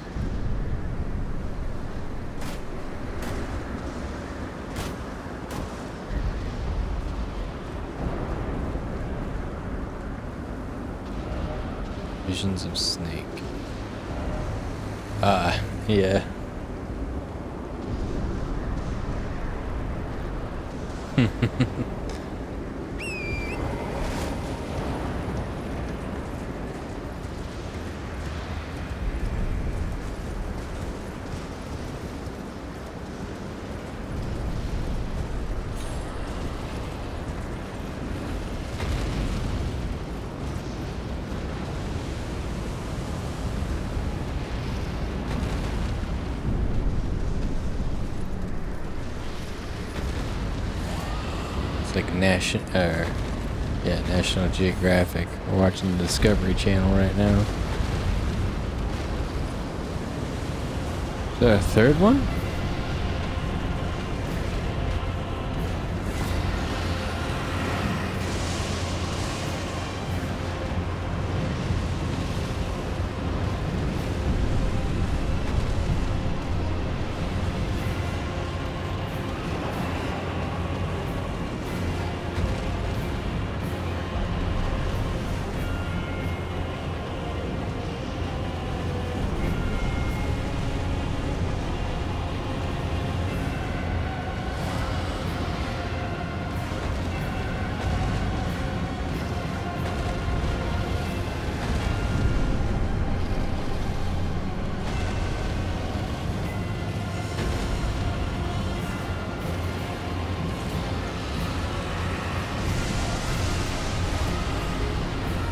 Visions of Snake. Yeah. Like National Geographic. We're watching the Discovery Channel right now. Is there a third one?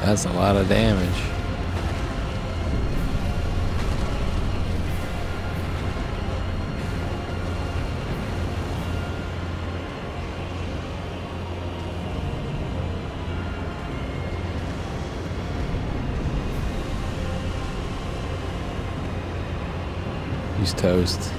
That's a lot of damage. He's toast.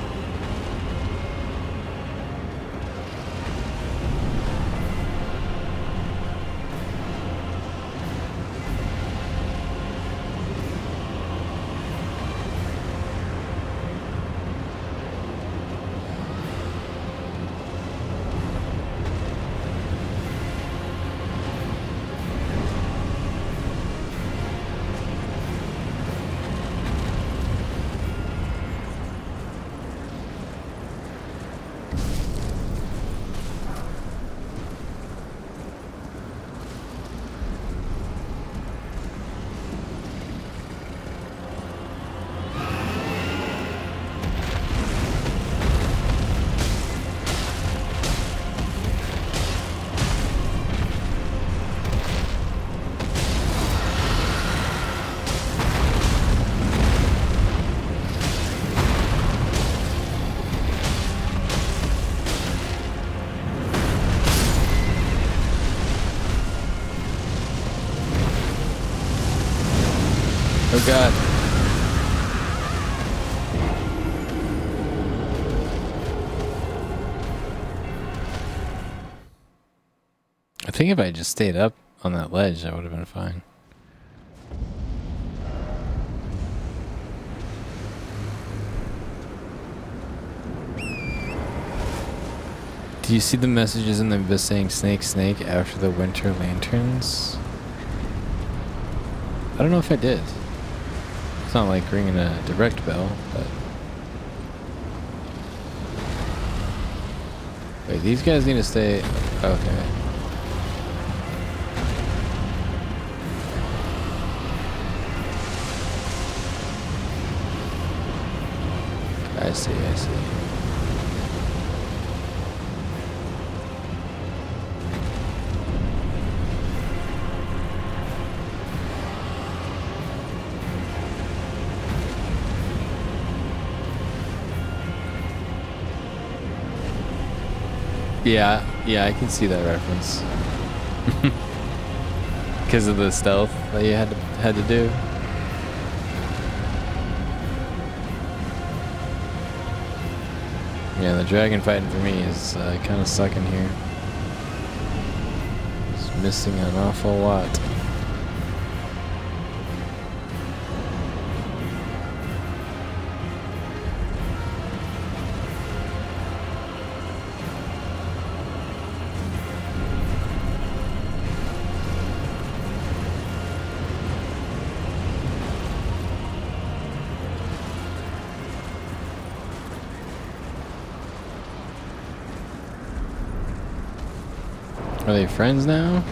Oh God. I think if I just stayed up on that ledge, that would have been fine. Do you see the messages in the abyss saying snake, snake after the winter lanterns? I don't know if I did. It's not like ringing a direct bell, but... Wait, these guys need to stay... Okay. I see, I see. Yeah, I can see that reference. Because of the stealth that you had to do. Yeah, the dragon fighting for me is kind of sucking here. It's missing an awful lot. Are they friends now?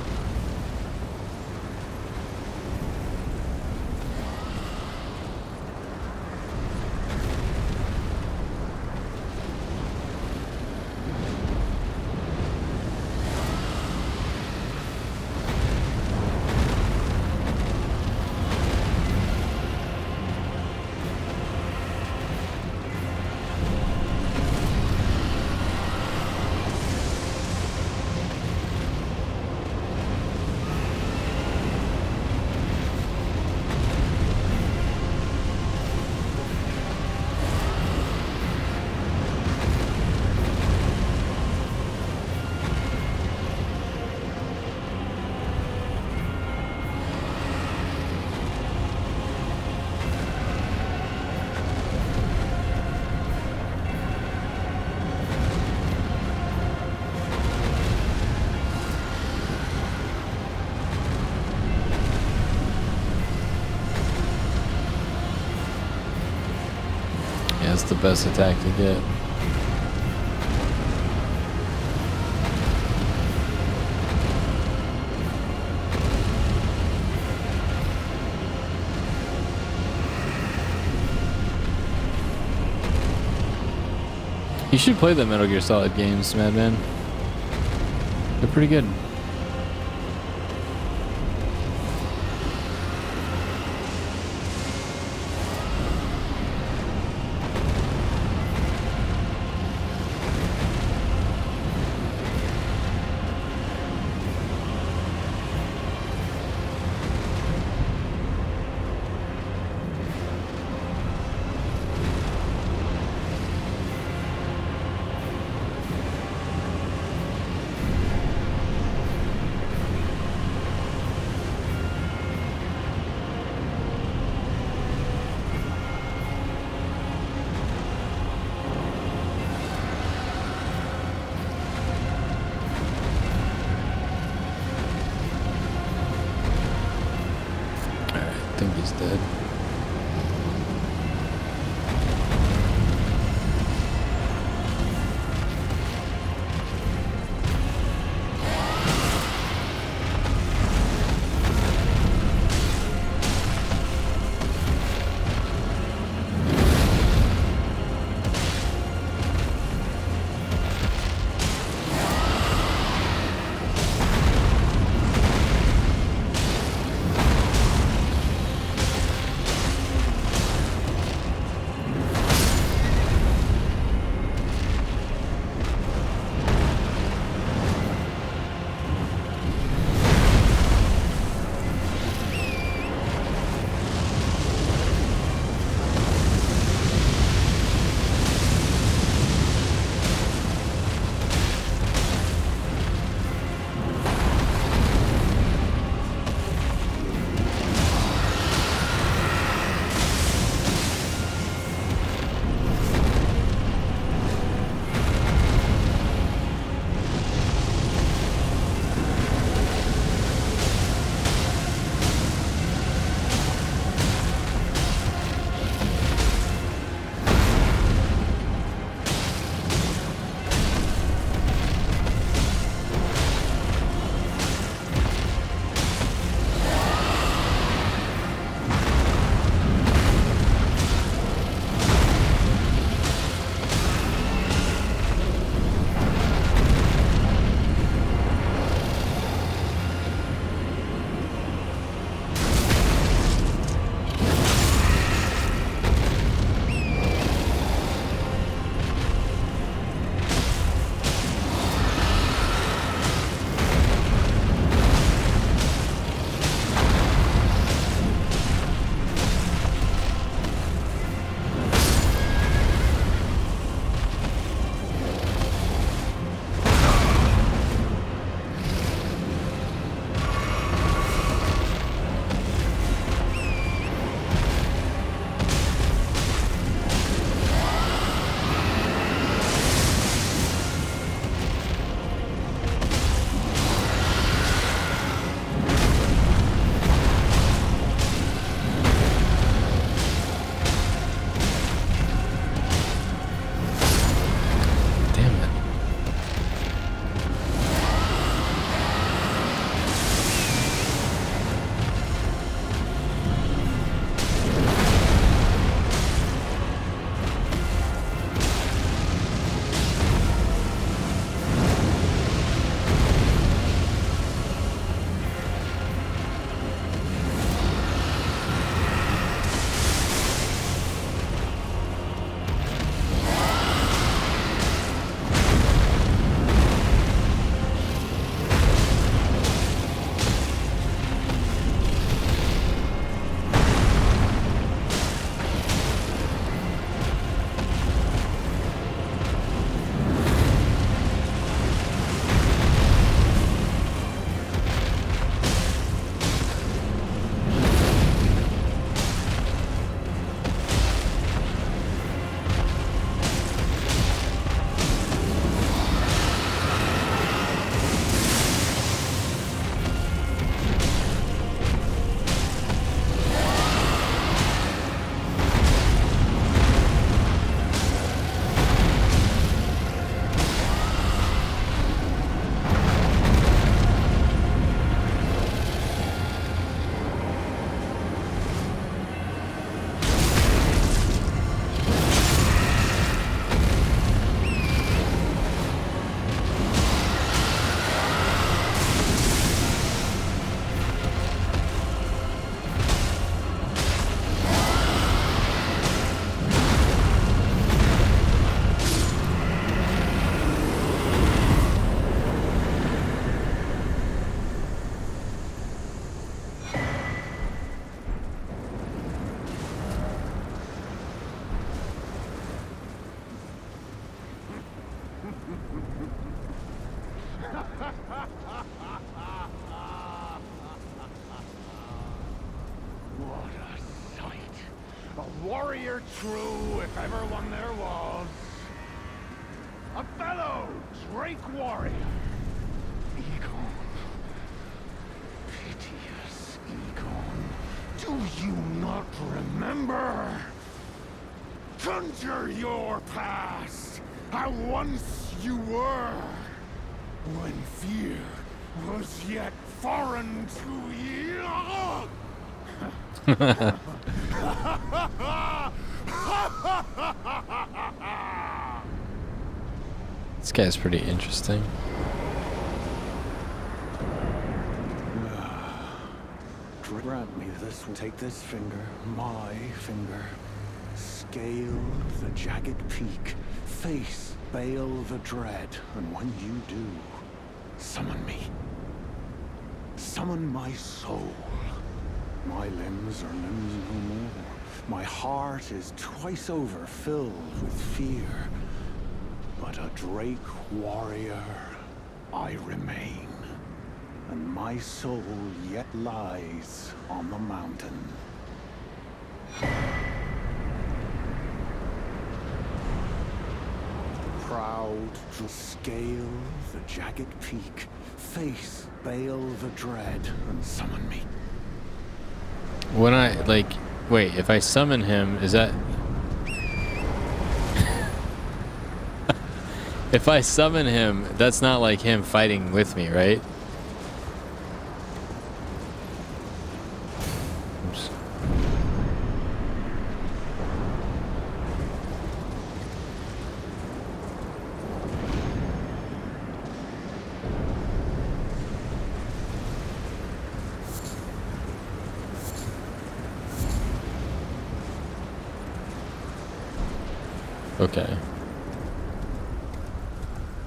Yeah, it's the best attack to get. You should play the Metal Gear Solid games, Madman. They're pretty good. warrior true, if ever one there was. A fellow Drake warrior. Egon. Piteous Egon. Do you not remember? Conjure your past, how once you were, when fear was yet foreign to you. This guy's pretty interesting. Grant me this. Take this finger, my finger. Scale the jagged peak. Face Baal the Dread. And when you do, summon me. Summon my soul. My limbs are limbs no more. My heart is twice over filled with fear. But a Drake warrior I remain. And my soul yet lies on the mountain. Proud to scale the jagged peak, face Baal the Dread, and summon me. When I, like, wait, if I summon him, is that... If I summon him, that's not like him fighting with me, right? Oops. Okay.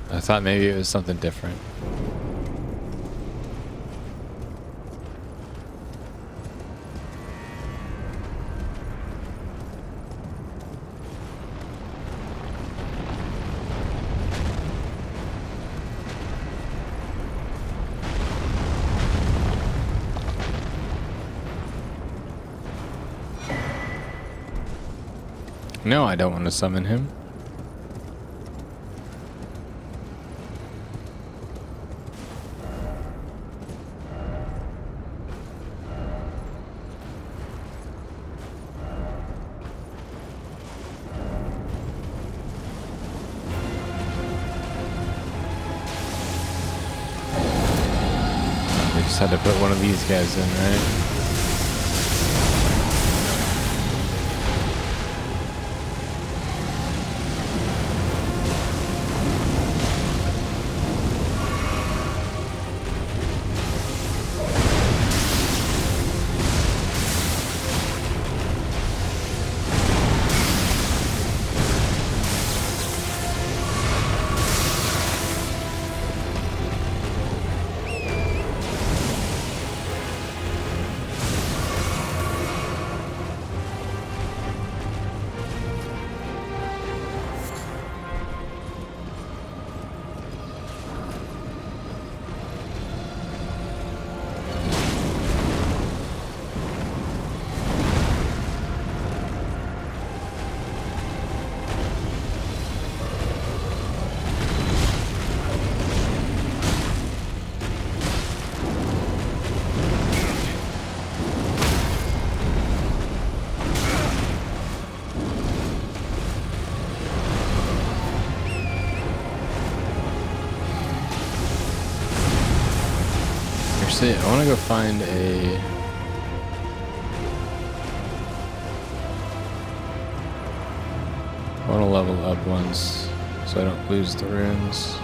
I thought maybe it was something different. No, I don't want to summon him. Just had to put one of these guys in, right? Actually, I want to go find a... I want to level up once so I don't lose the runes.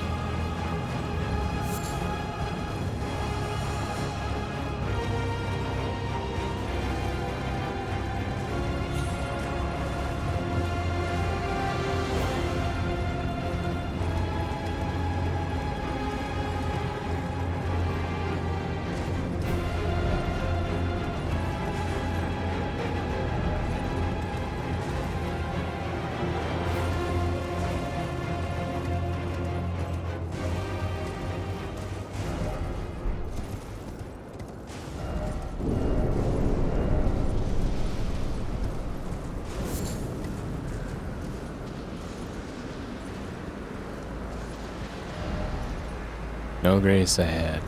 No grace ahead.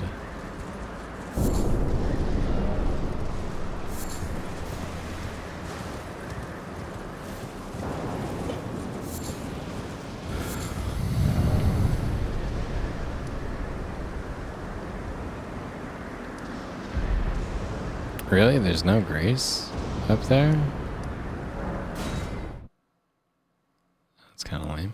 Really? There's no grace up there? That's kind of lame.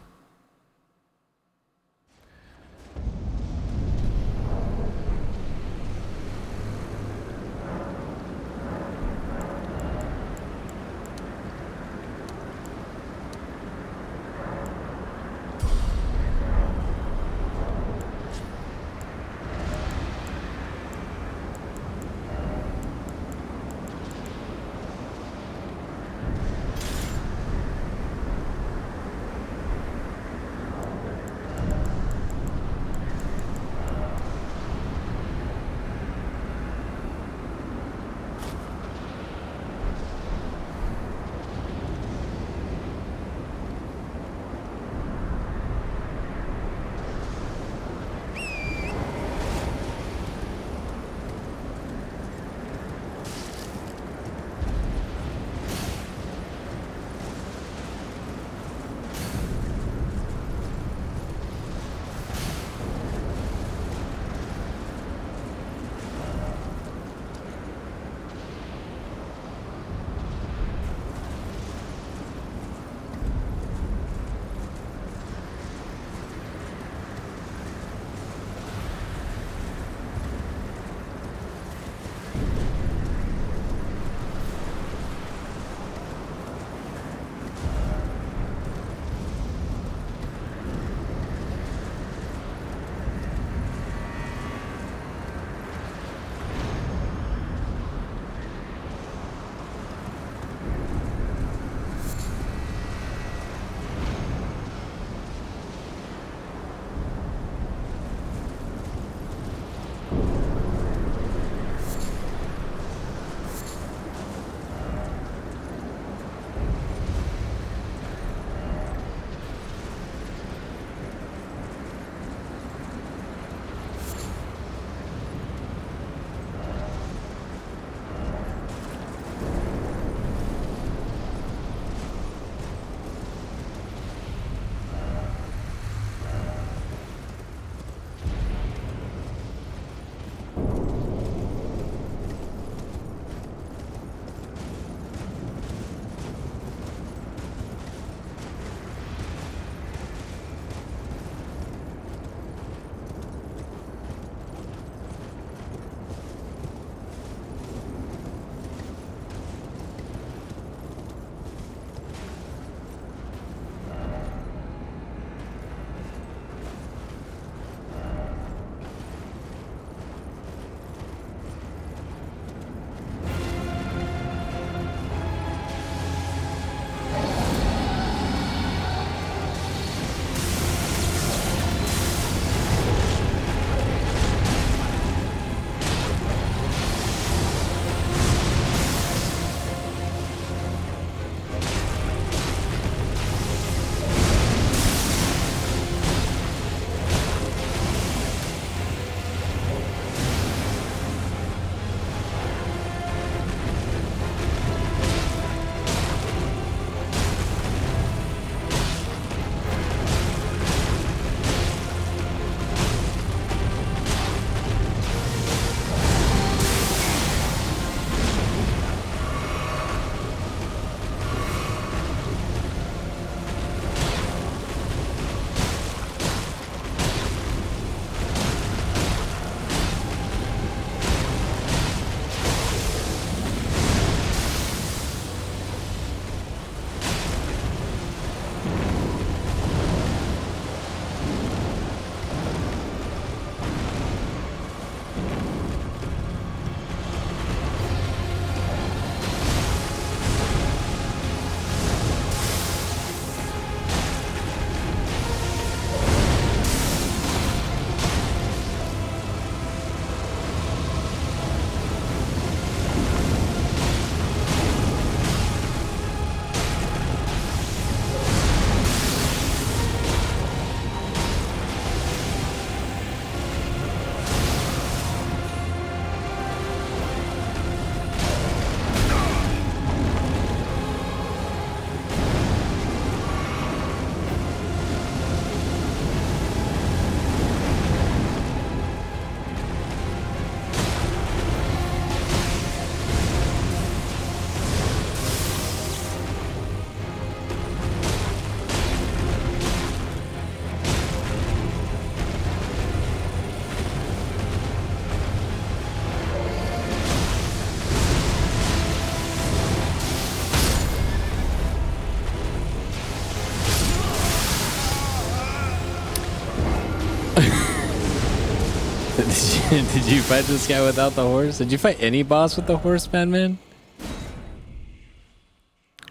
Did you fight this guy without the horse? Did you fight any boss with the horse, man?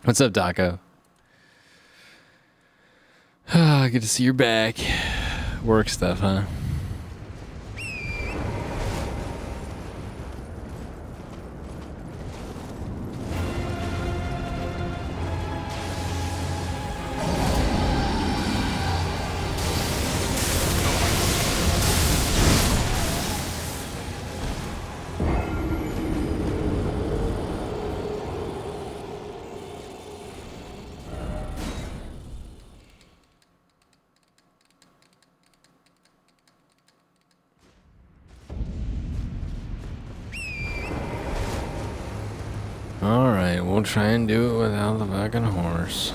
What's up, Daco? Good to see you're back. Work stuff, huh? Alright, we'll try and do it without the fucking horse.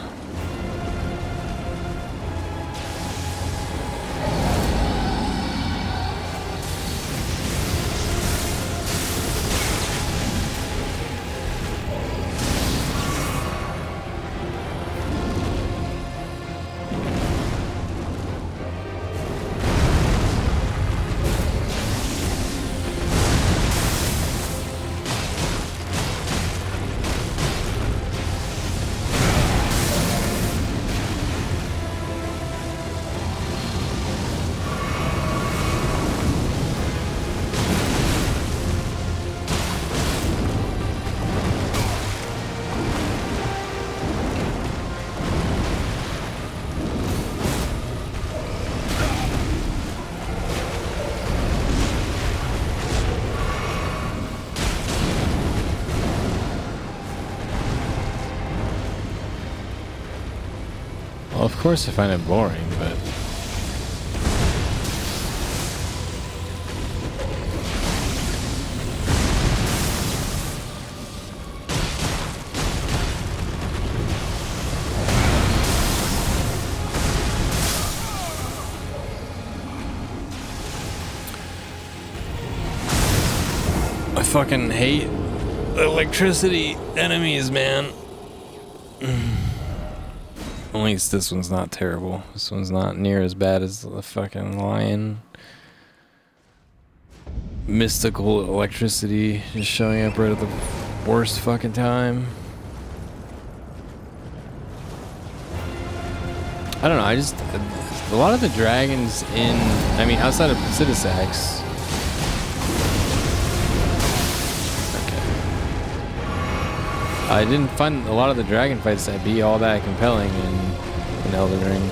Well, of course I find it boring, but... I fucking hate electricity enemies, man. At least this one's not terrible. This one's not near as bad as the fucking lion. Mystical electricity just showing up right at the worst fucking time. I don't know, I just... A lot of the dragons in... I mean, outside of Psittasax... I didn't find a lot of the dragon fights to be all that compelling in Elden Ring.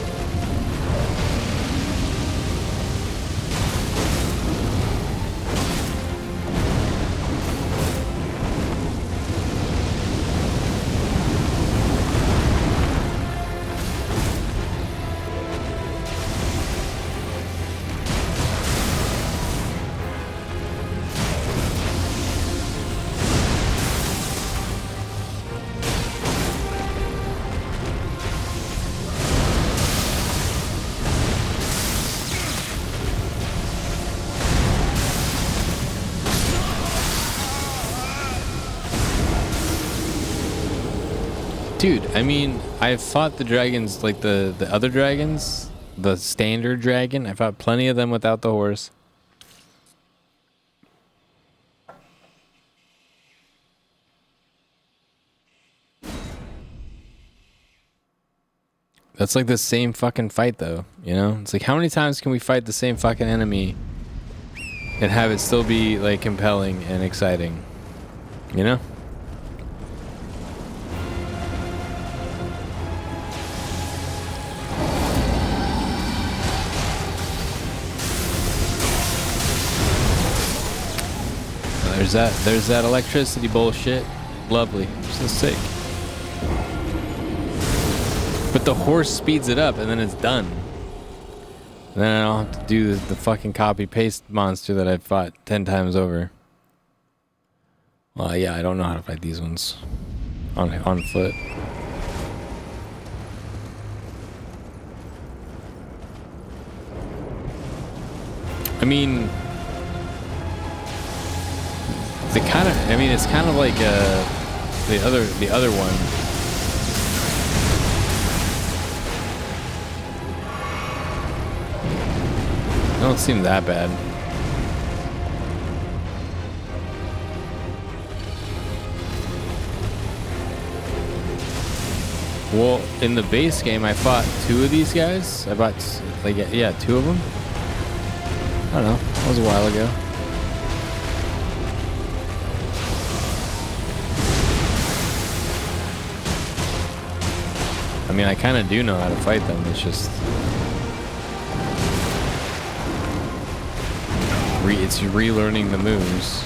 Dude, I mean, I've fought the dragons, like the other dragons, the standard dragon. I fought plenty of them without the horse. That's like the same fucking fight, though, you know? It's like, how many times can we fight the same fucking enemy and have it still be, like, compelling and exciting? You know? There's that electricity bullshit. Lovely. So sick. But the horse speeds it up and then it's done. And then I don't have to do the fucking copy paste monster that I've fought 10 times over. Well, yeah, I don't know how to fight these ones on foot. I mean, it's kind of like the other one. They don't seem that bad. Well, in the base game, I fought 2 of these guys. I fought, like, yeah, 2 of them. I don't know. That was a while ago. I mean, I kind of do know how to fight them. It's just... it's relearning the moves.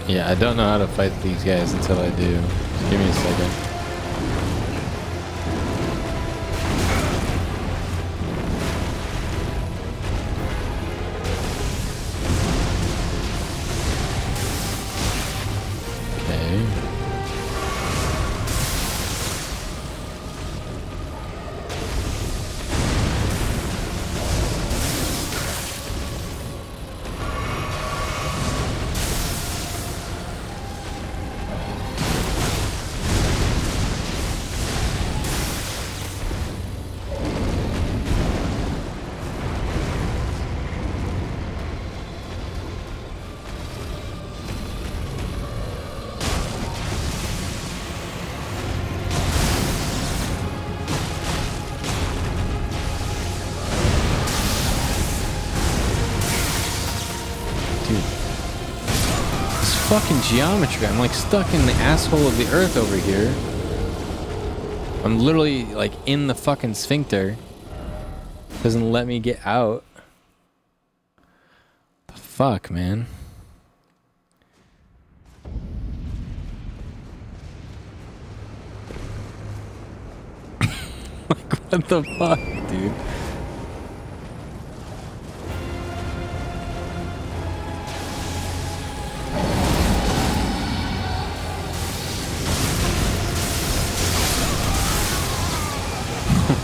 Yeah, I don't know how to fight these guys until I do. Just give me a second. Okay. Fucking geometry. I'm like stuck in the asshole of the earth over here. I'm literally like in the fucking sphincter. Doesn't let me get out. The fuck, man. Like, what the fuck, dude?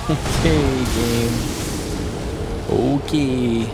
Okay, game. Okay.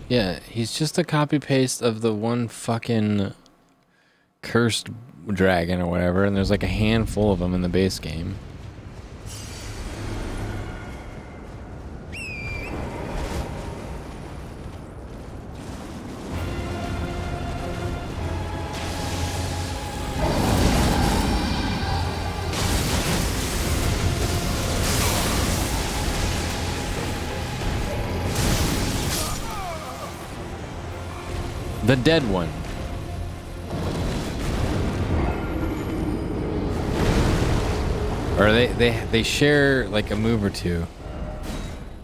Yeah, he's just a copy paste of the one fucking cursed dragon or whatever, and there's like a handful of them in the base game. The dead one. Or they share like a move or two.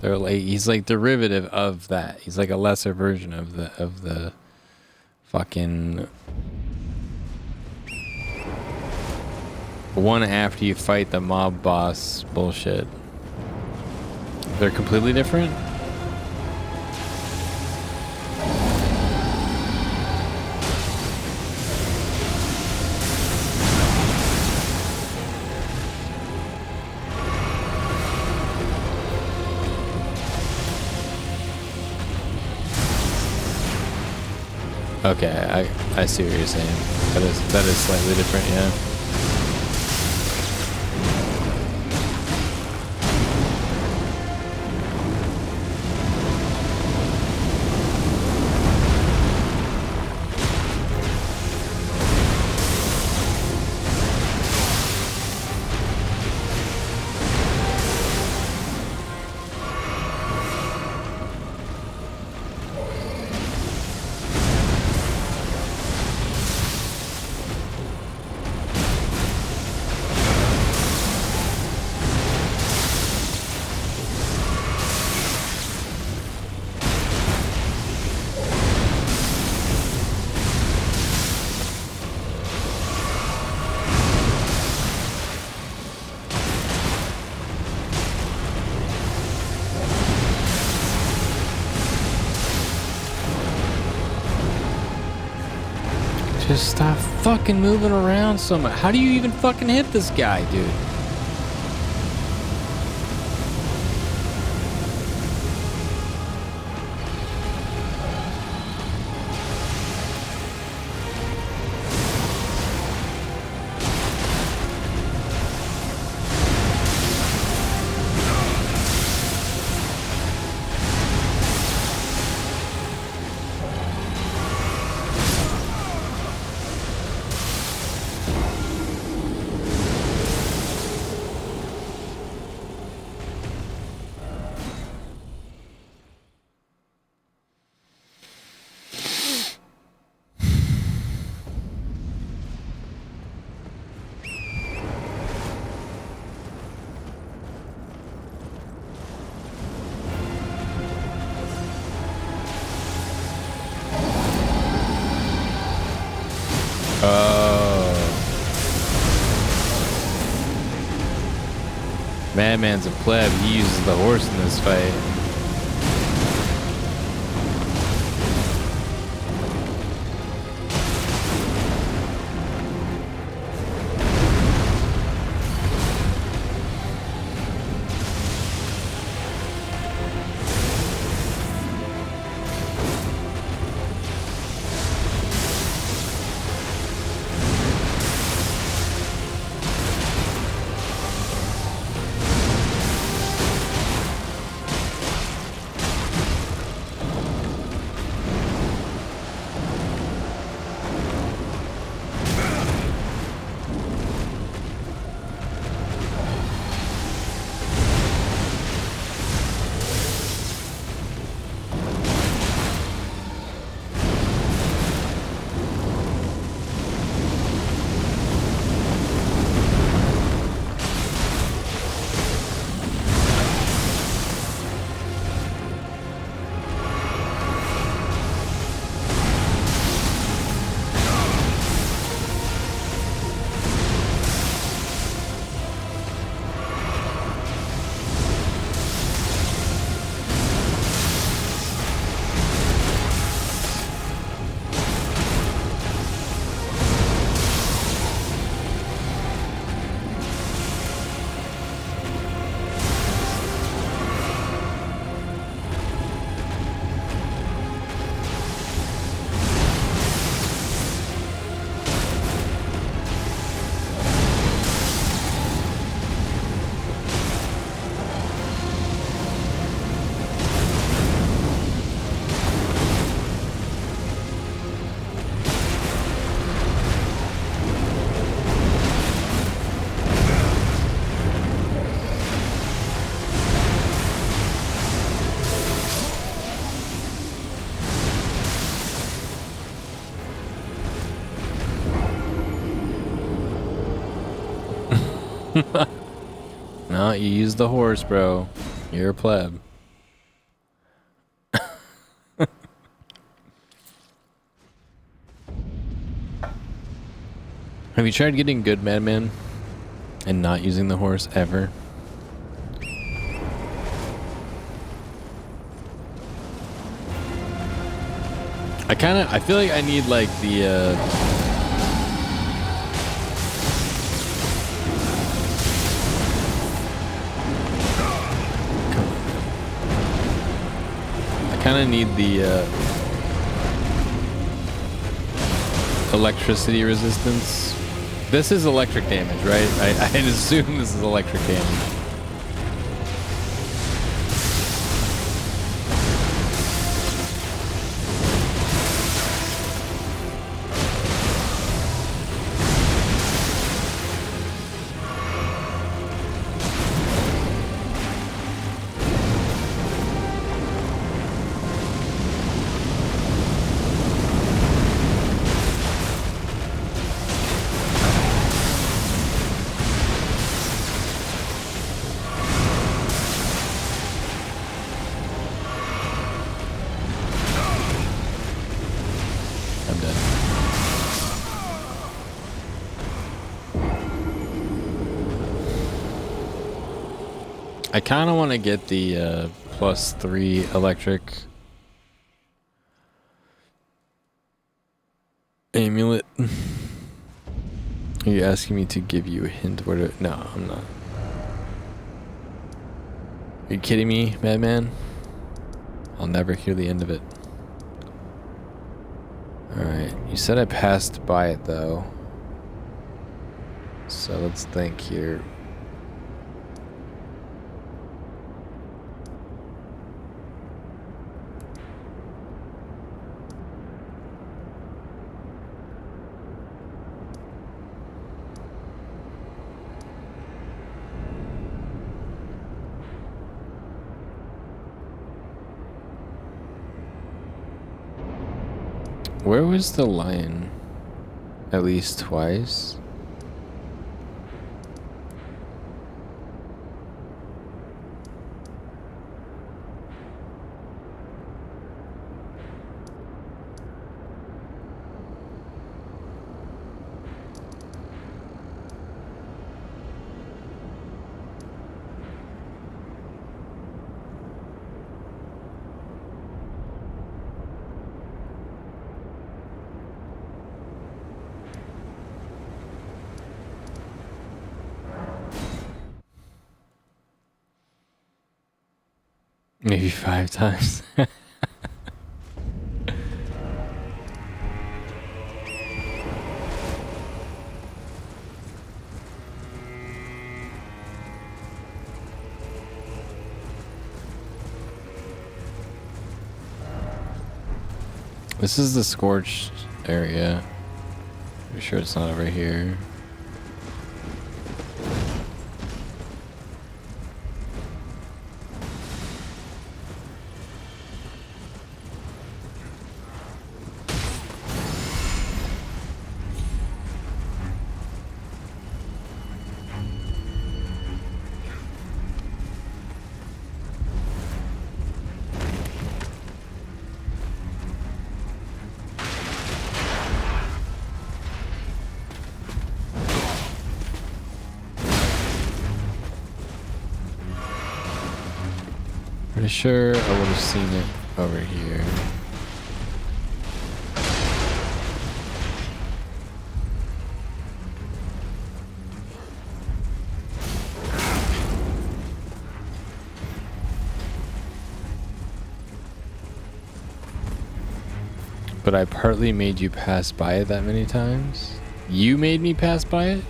They're like, he's like derivative of that. He's like a lesser version of the fucking one after you fight the mob boss bullshit. They're completely different. Okay, I see what you're saying. That is slightly different, yeah. Just stop fucking moving around so much. How do you even fucking hit this guy, dude? Madman's a pleb. He uses the horse in this fight. No, you use the horse, bro. You're a pleb. Have you tried getting good, Madman, and not using the horse ever? I feel like I need like the I kind of need the electricity resistance. This is electric damage, right? I'd assume this is electric damage. I kind of want to get the +3 electric amulet. Are you asking me to give you a hint where to... No, I'm not. Are you kidding me, Madman? I'll never hear the end of it. Alright, you said I passed by it though. So let's think here. Where was the lion? At least twice? Maybe 5 times. This is the scorched area. Pretty sure it's not over here. Pretty sure I would have seen it over here. But I partly made you pass by it that many times? You made me pass by it?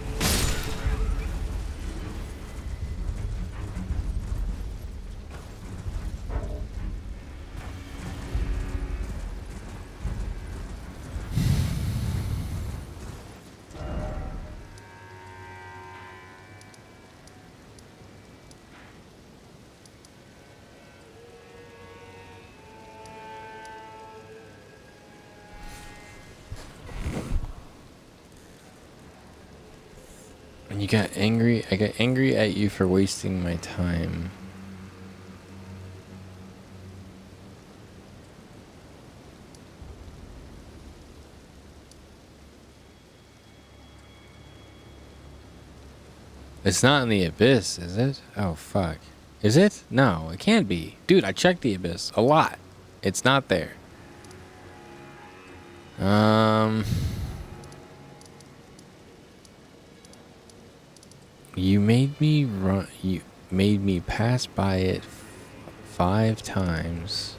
And you got angry. I got angry at you for wasting my time. It's not in the abyss, is it? Oh, fuck. Is it? No, it can't be. Dude, I checked the abyss a lot. It's not there. You made me run. You made me pass by it 5 times.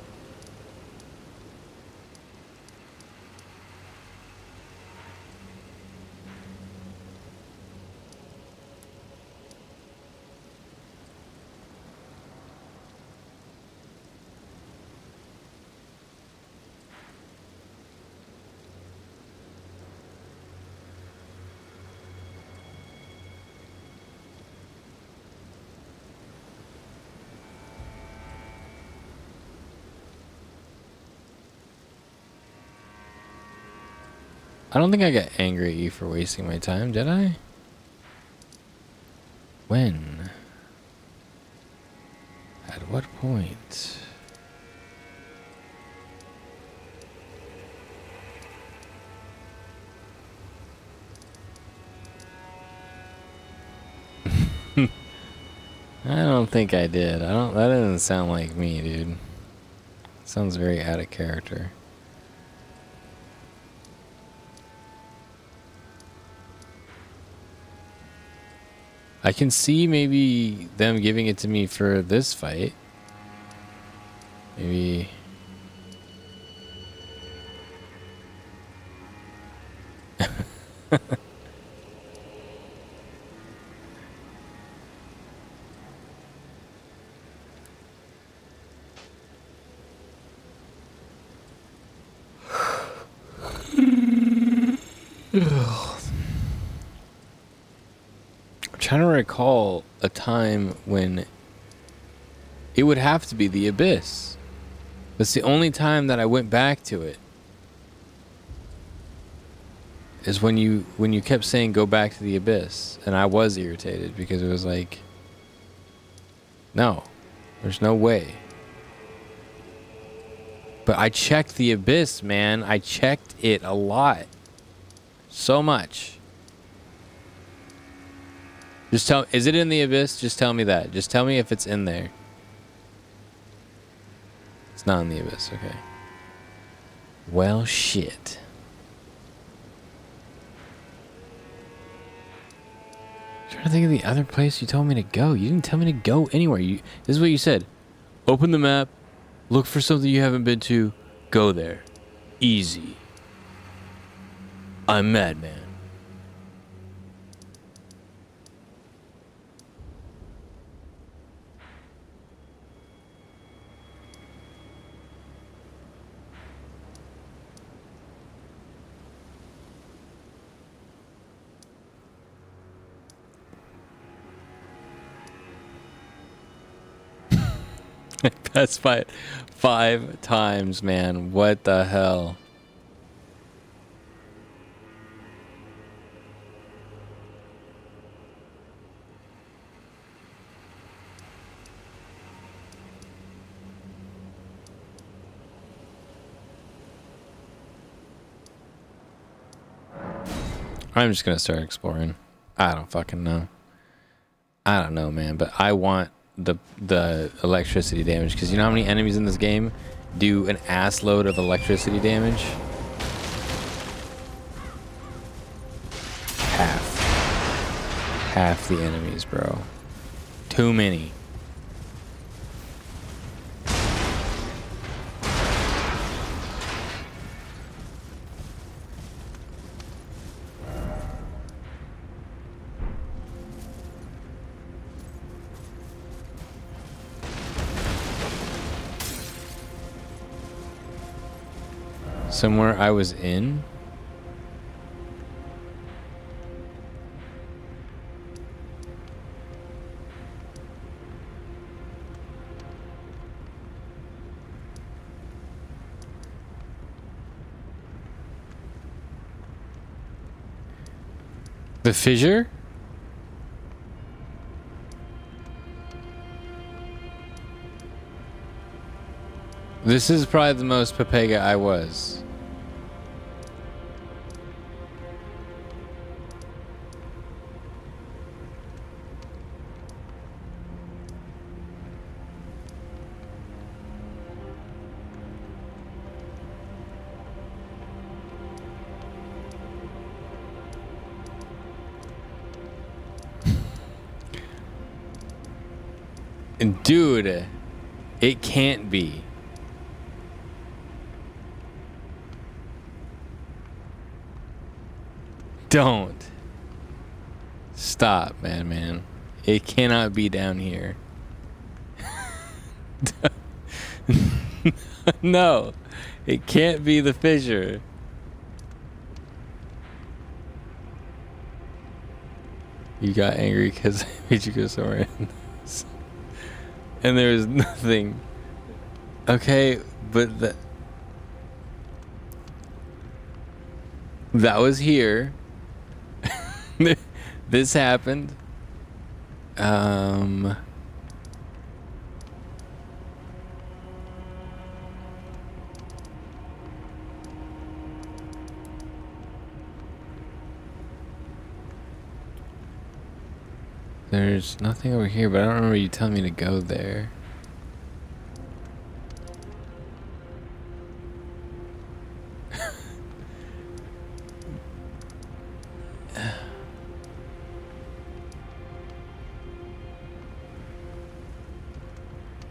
I don't think I got angry at you for wasting my time, did I? When? At what point? I don't think I did. That doesn't sound like me, dude. Sounds very out of character. I can see maybe them giving it to me for this fight. Maybe. Trying to recall a time when it would have to be the abyss. That's the only time that I went back to it. Is when you kept saying go back to the abyss, and I was irritated because it was like, no, there's no way. But I checked the abyss, man. I checked it a lot, so much. Just tell, is it in the abyss? Just tell me that. Just tell me if it's in there. It's not in the abyss, okay. Well, shit. I'm trying to think of the other place you told me to go. You didn't tell me to go anywhere. This is what you said. Open the map, look for something you haven't been to, go there. Easy. I'm Madman. That's 5 times, man. What the hell? I'm just gonna start exploring. I don't fucking know. I don't know, man, but I want the electricity damage, because you know how many enemies in this game do an ass load of electricity damage? Half the enemies, bro. Too many. Somewhere I was in? The fissure? This is probably the most Pepega I was. Dude, it can't be. Don't. Stop, man. It cannot be down here. No, it can't be the fissure. You got angry because I made you go somewhere else. And there was nothing. Okay, but that was here. This happened. There's nothing over here, but I don't remember you telling me to go there.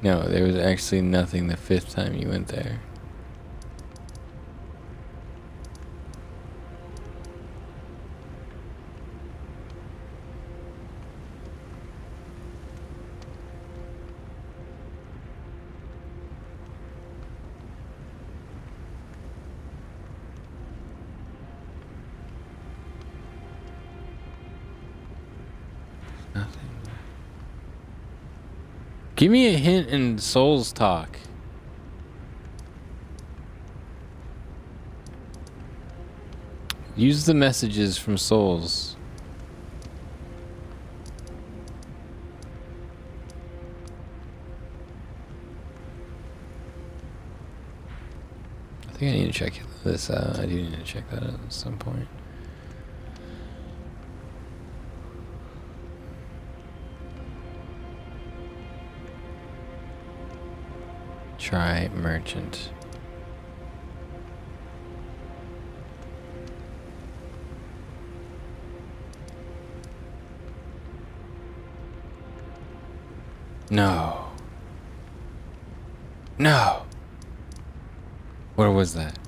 No, there was actually nothing the 5th time you went there. Nothing. Give me a hint in Souls Talk. Use the messages from Souls. I think I need to check this out. I do need to check that out at some point. Try merchant. No. No. Where was that?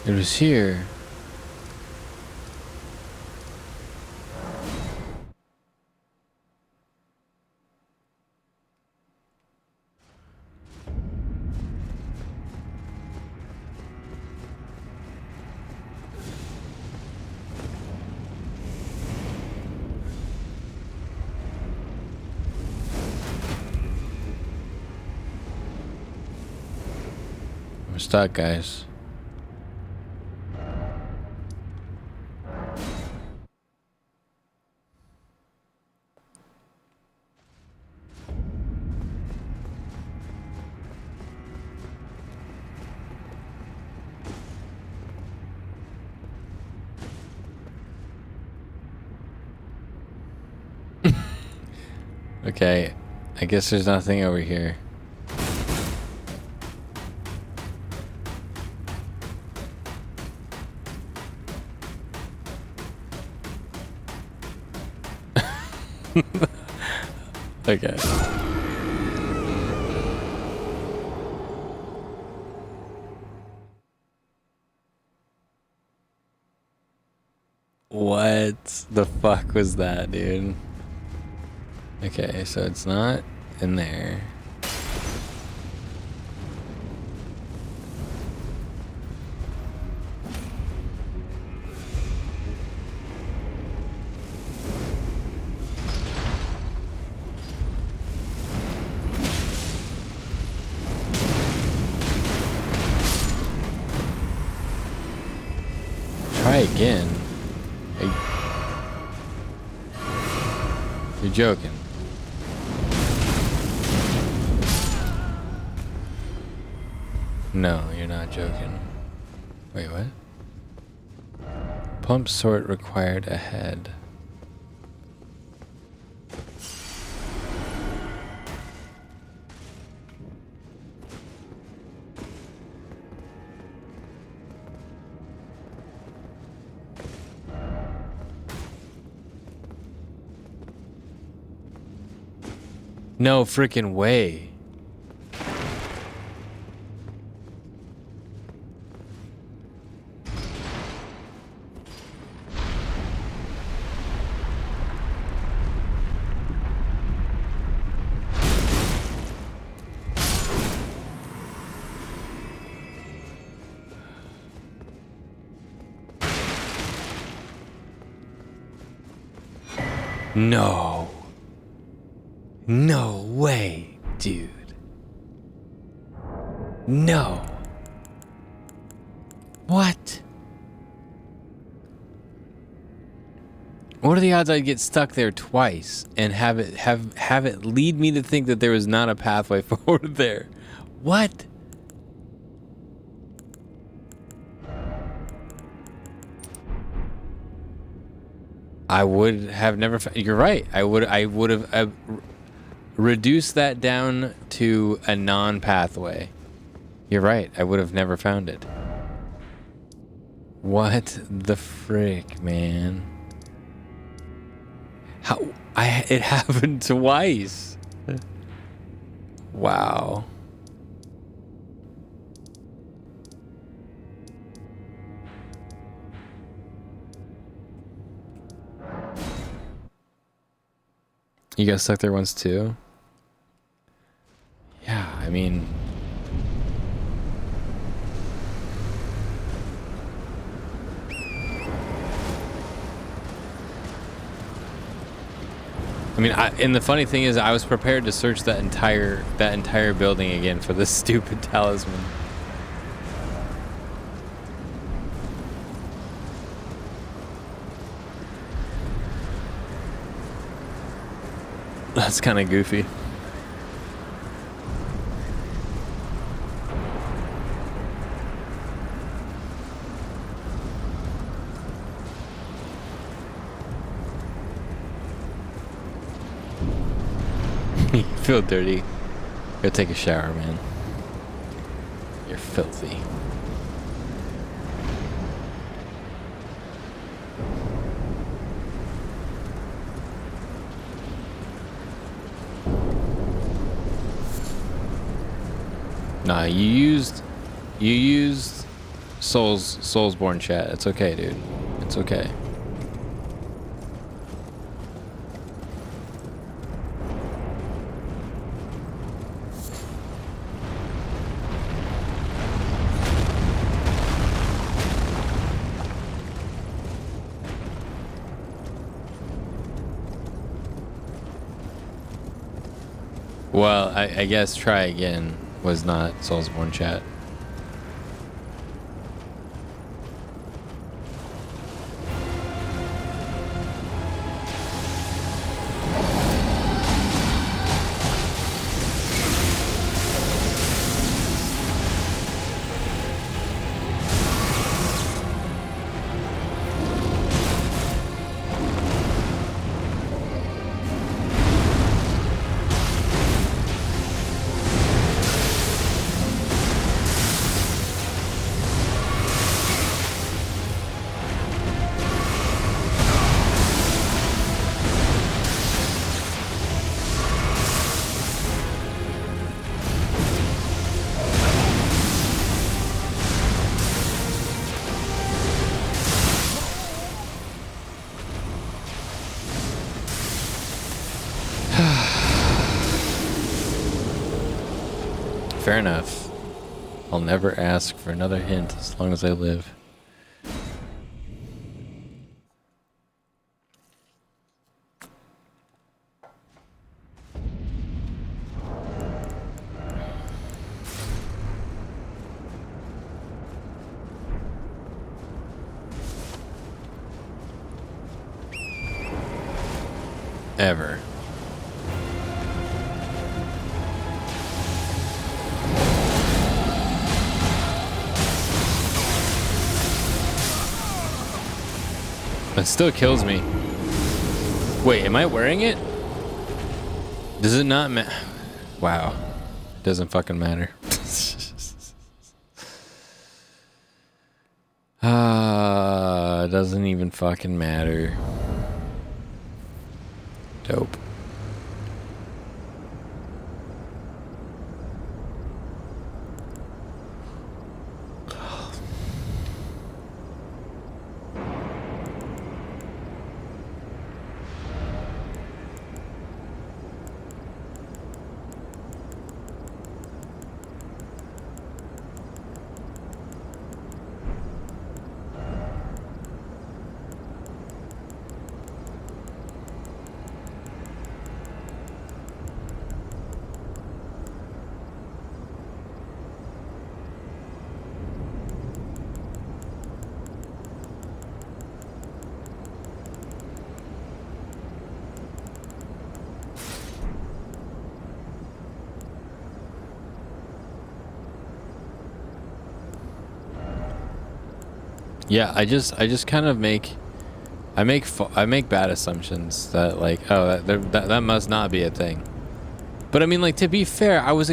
It was here. I'm stuck, guys. Okay, I guess there's nothing over here. Okay. What the fuck was that, dude? Okay, so it's not in there. try again. You're joking. No, you're not joking. Wait, what? Pump sort required ahead. No freaking way. No. No way, dude. No. What? What are the odds I'd get stuck there twice and have it lead me to think that there was not a pathway forward there? What? I would have never. You're right. I would have reduced that down to a non-pathway. You're right. I would have never found it. What the frick, man? How? It happened twice. Wow. You got stuck there once too? Yeah, I mean... and the funny thing is, I was prepared to search that entire building again for this stupid talisman. That's kind of goofy. You feel dirty. Go take a shower, man. You're filthy. Nah, you used Soulsborne chat. It's okay, dude. It's okay. Well, I guess try again was not Soulsborne chat. Fair enough. I'll never ask for another hint as long as I live. ever. It still kills me. Wait, am I wearing it? Does it not matter? Wow. Doesn't fucking matter. Doesn't even fucking matter. Dope. Yeah, I just kind of make bad assumptions that like, oh, that must not be a thing. But I mean, like, to be fair, I was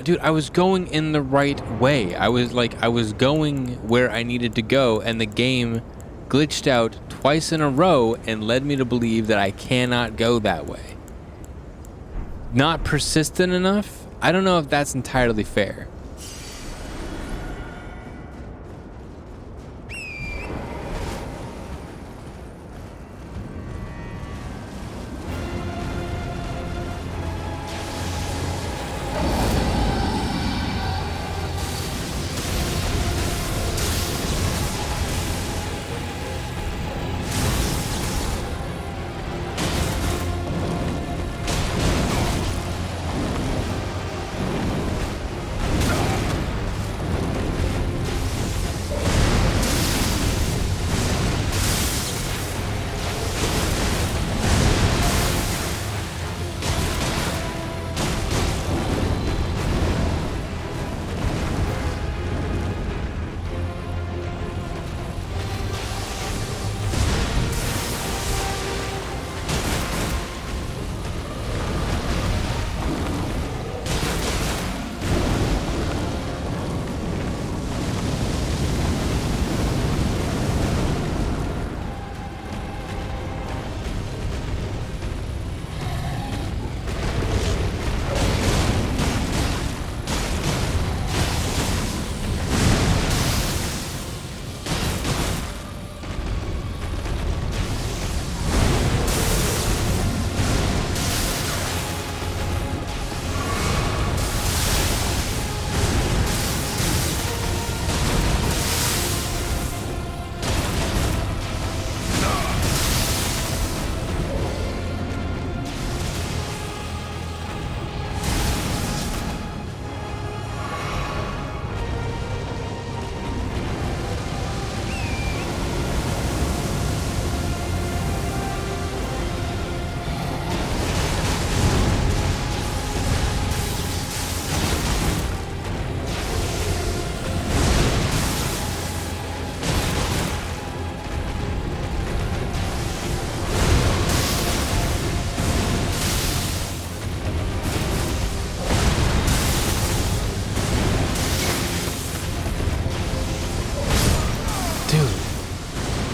dude, I was going in the right way. I was going where I needed to go, and the game glitched out twice in a row and led me to believe that I cannot go that way. Not persistent enough? I don't know if that's entirely fair.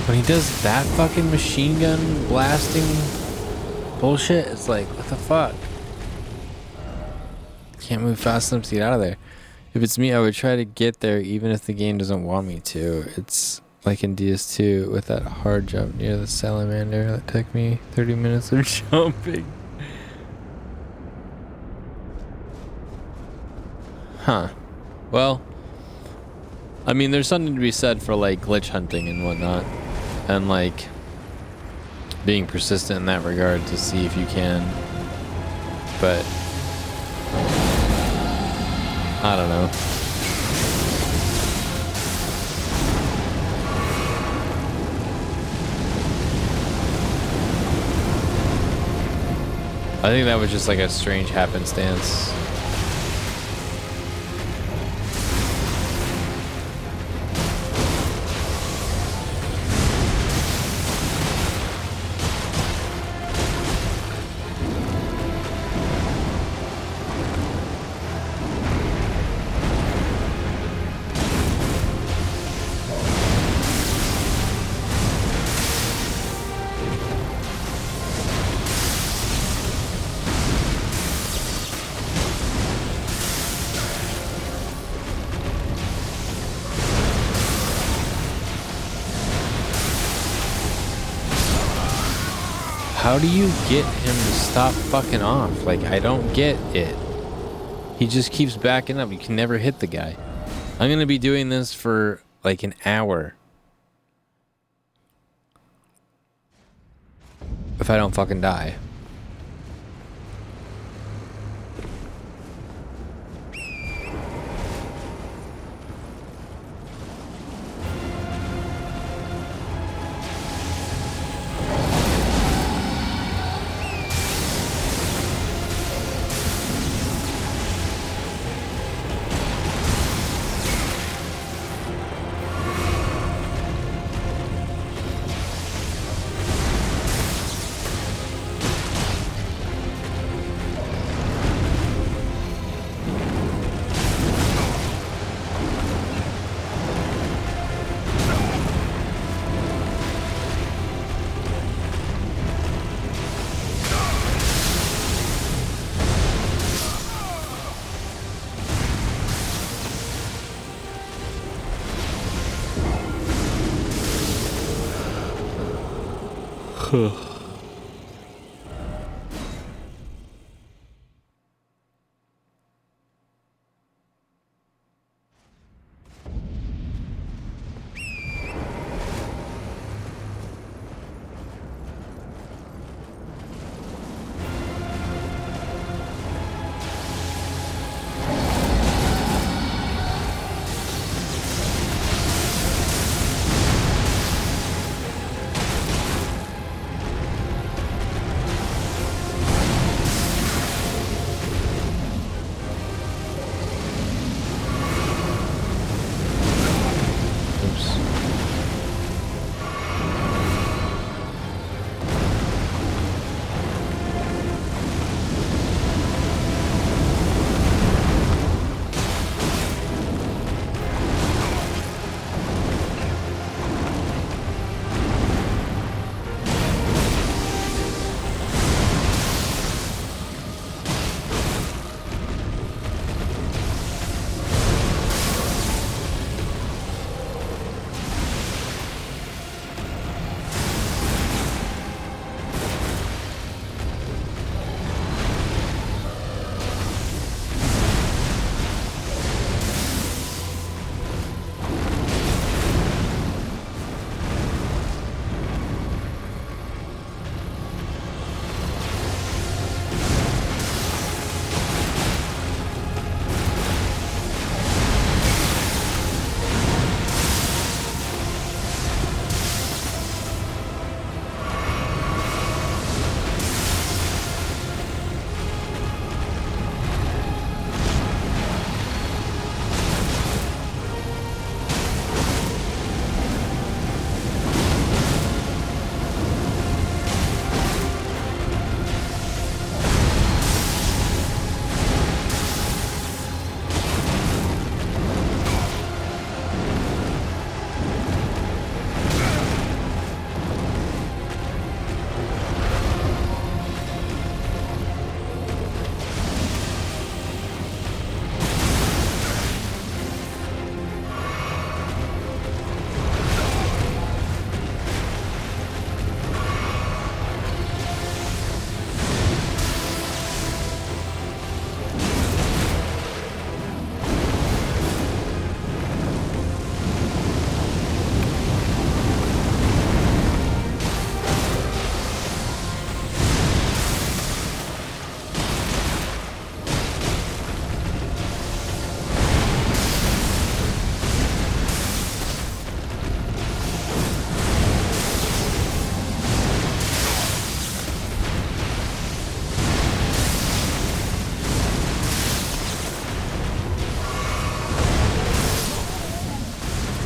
When he does that fucking machine gun blasting bullshit, it's like, what the fuck? Can't move fast enough to get out of there. If it's me, I would try to get there even if the game doesn't want me to. It's like in DS2 with that hard jump near the salamander that took me 30 minutes of jumping. Huh. Well, I mean, there's something to be said for like glitch hunting and whatnot, and like being persistent in that regard to see if you can. But I don't know. I think that was just like a strange happenstance. How do you get him to stop fucking off? Like, I don't get it. He just keeps backing up. You can never hit the guy. I'm gonna be doing this for like an hour. If I don't fucking die.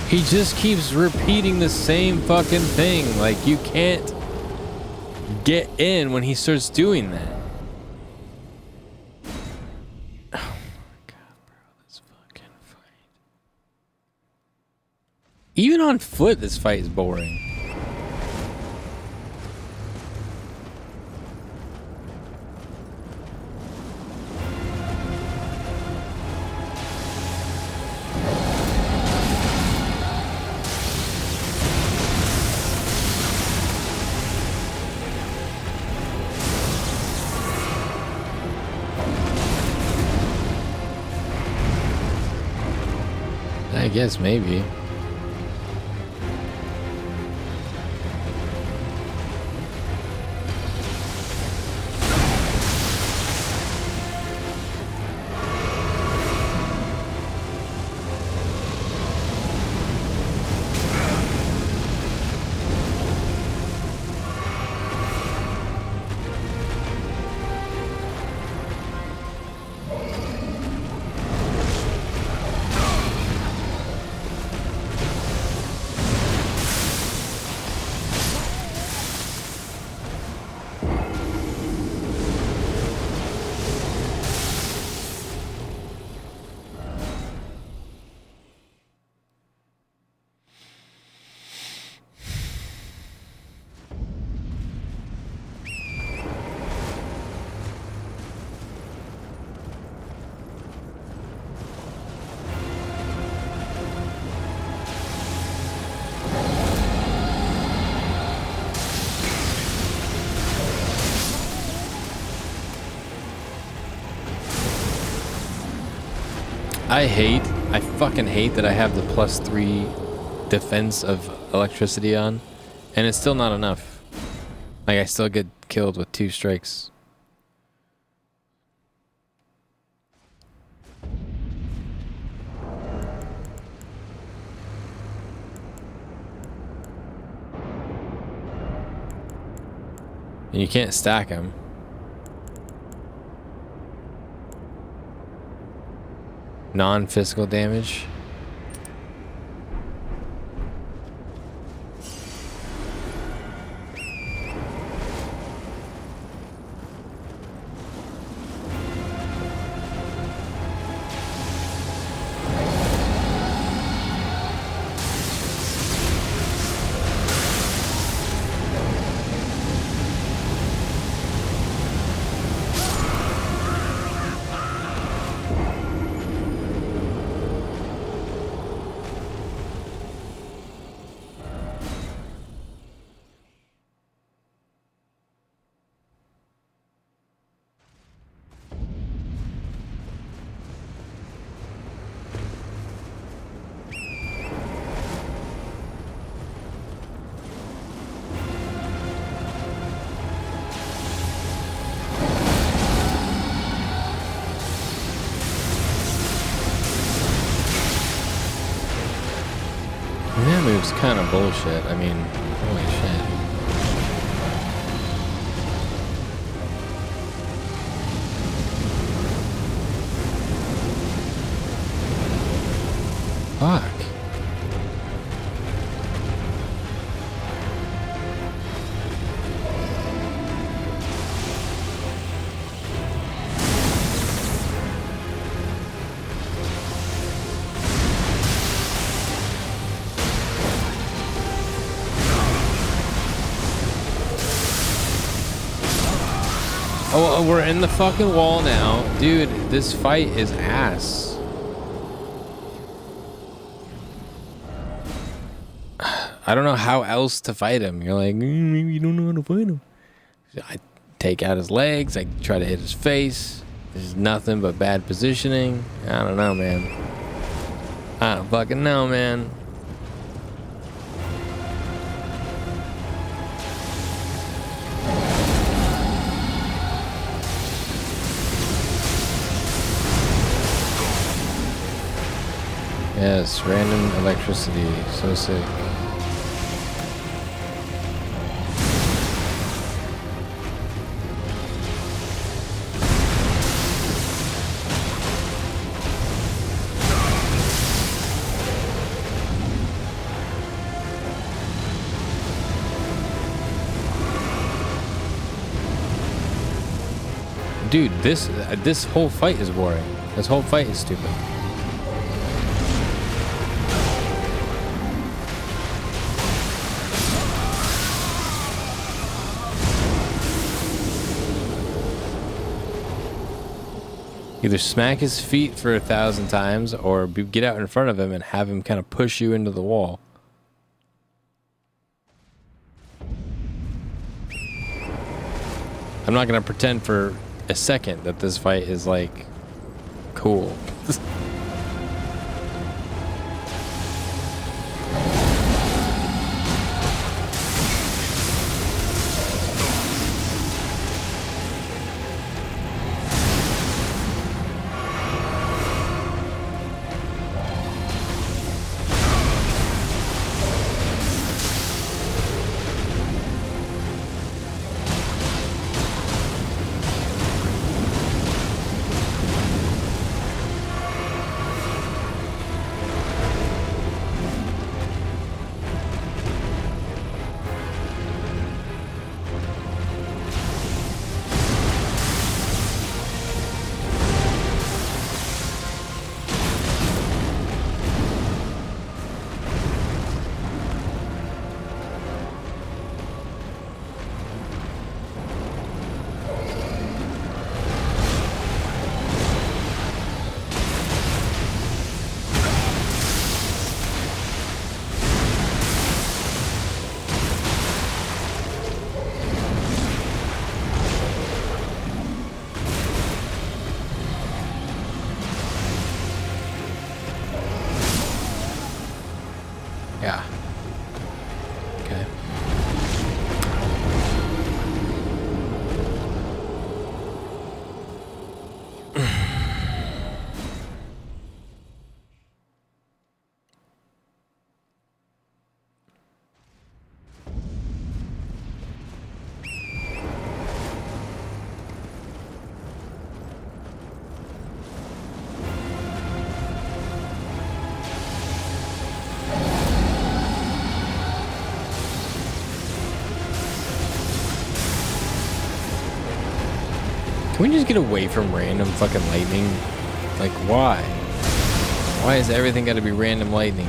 He just keeps repeating the same fucking thing. Like, you can't get in when he starts doing that. Oh my god, bro. This fucking fight. Even on foot, this fight is boring. I guess maybe. I fucking hate that I have the +3 defense of electricity on, and it's still not enough. Like, I still get killed with 2 strikes. And you can't stack them. Non-physical damage. That move's kind of bullshit. I mean, holy shit. Fuck. Oh, we're in the fucking wall now. Dude, this fight is ass. I don't know how else to fight him. You're like, maybe you don't know how to fight him. I take out his legs. I try to hit his face. There's nothing but bad positioning. I don't know, man. I don't fucking know, man. Yes, random electricity. So sick. Dude, this whole fight is boring. This whole fight is stupid. Either smack his feet for 1,000 times or get out in front of him and have him kind of push you into the wall. I'm not going to pretend for a second that this fight is like cool. Yeah. Okay. Can we just get away from random fucking lightning? Like, why? Why is everything got to be random lightning?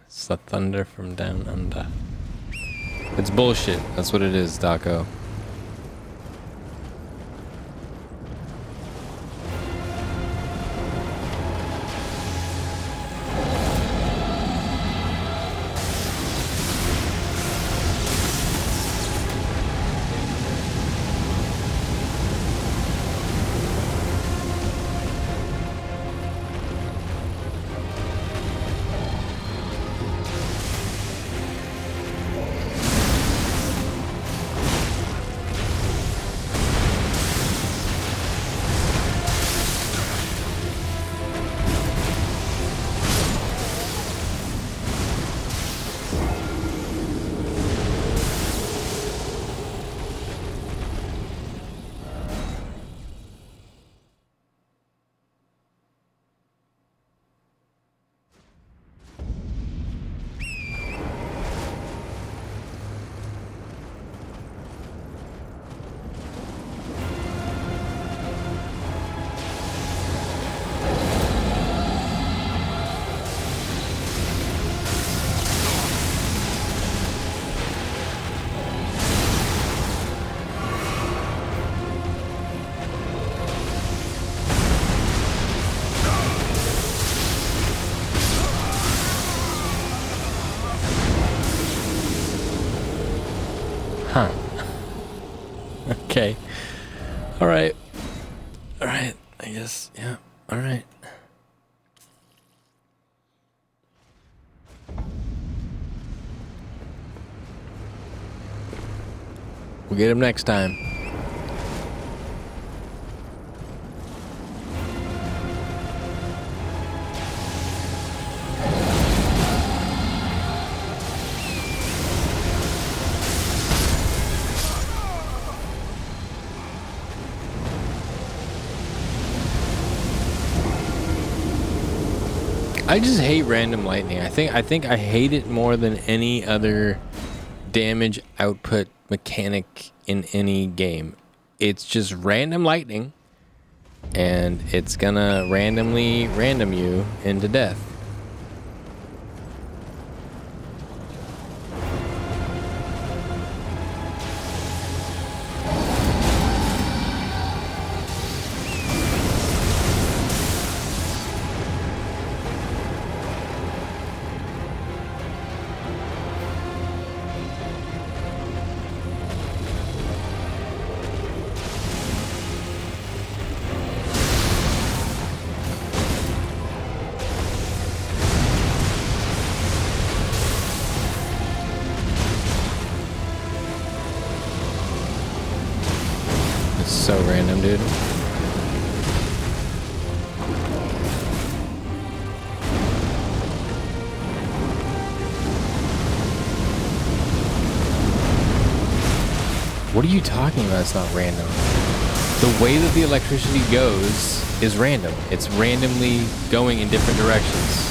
It's the thunder from down under. It's bullshit. That's what it is, Daco. Huh. Okay. Alright. Alright. I guess. Yeah. Alright. We'll get him next time. I just hate random lightning. I think I hate it more than any other damage output mechanic in any game. It's just random lightning, and it's gonna randomly random you into death. So random, dude. What are you talking about? It's not random. The way that the electricity goes is random. It's randomly going in different directions.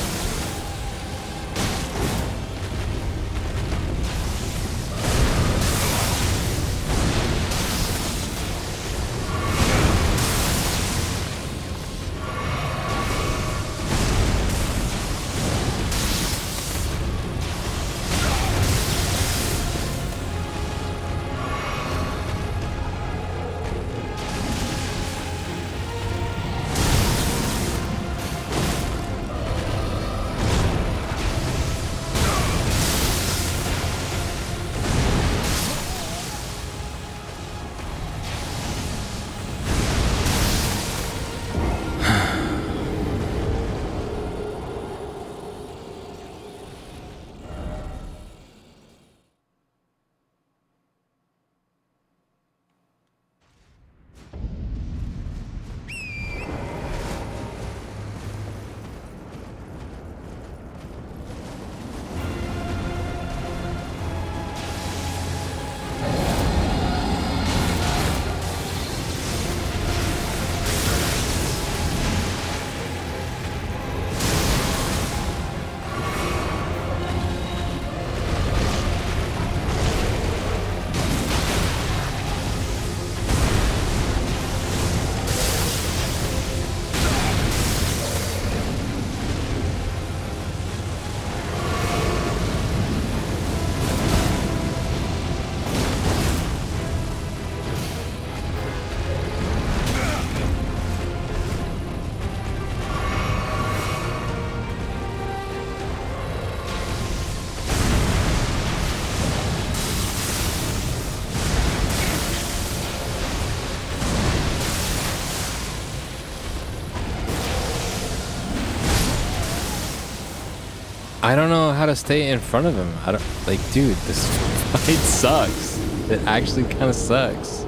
I don't know how to stay in front of him. I don't, like, dude, this fight sucks. It actually kind of sucks.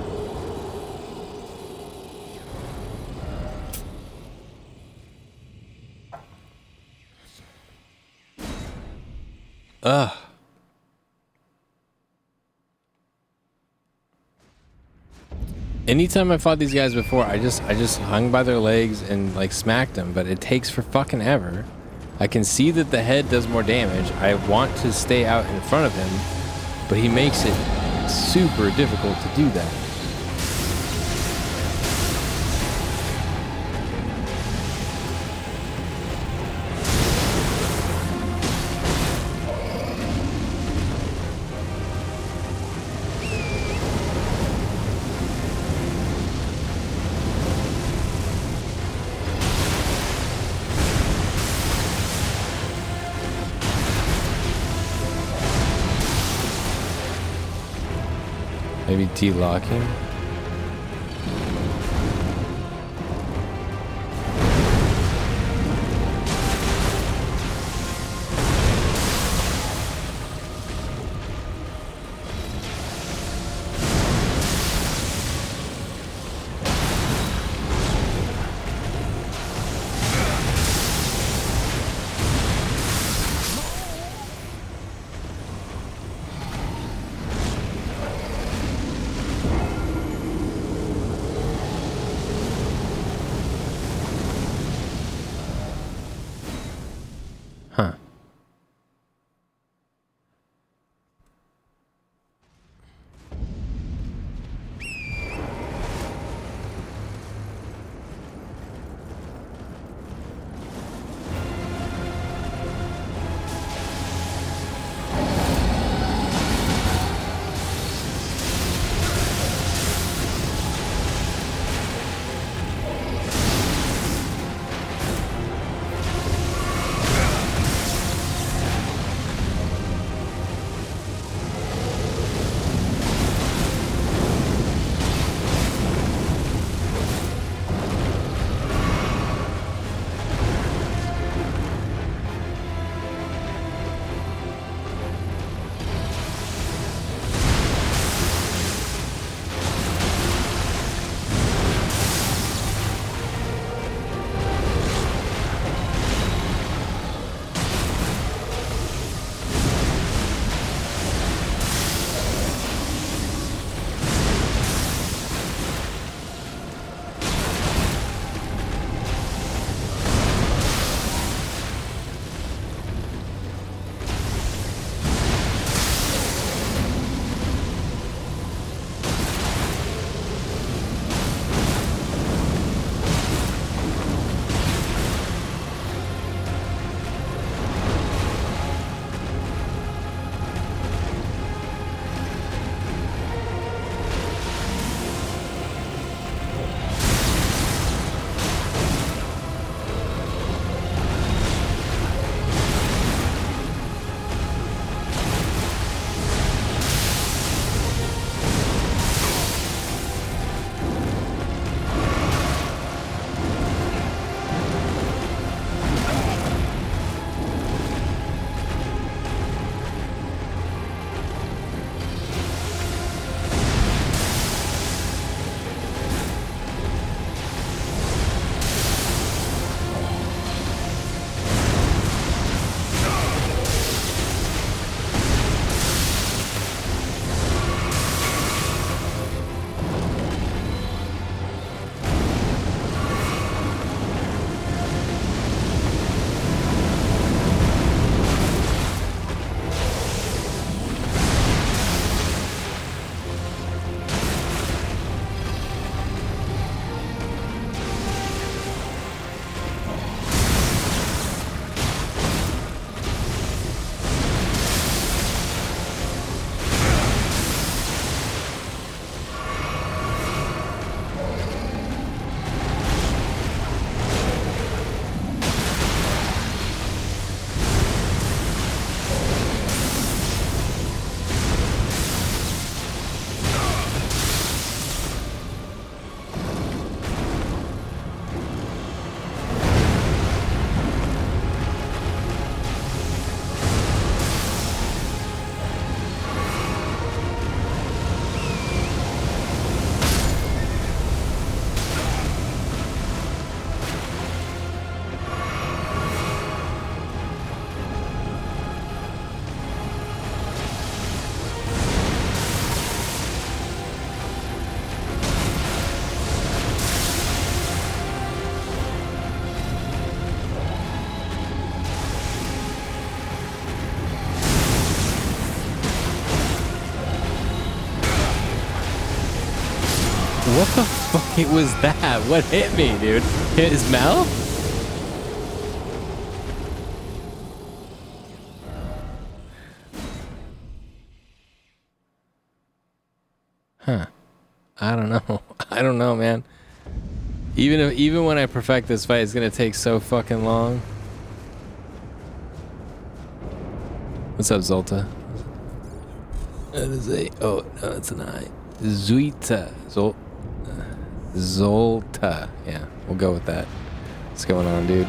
Ugh. Anytime I fought these guys before, I just hung by their legs and like smacked them, but it takes for fucking ever. I can see that the head does more damage. I want to stay out in front of him, but he makes it super difficult to do that. Maybe T-locking. Huh. What the fuck was that? What hit me, dude? Hit his mouth? Huh. I don't know. I don't know, man. Even when I perfect this fight, it's gonna take so fucking long. What's up, Zolta? That is a... Oh, no, it's an I. Zuita. Zolta. Yeah, we'll go with that. What's going on, dude?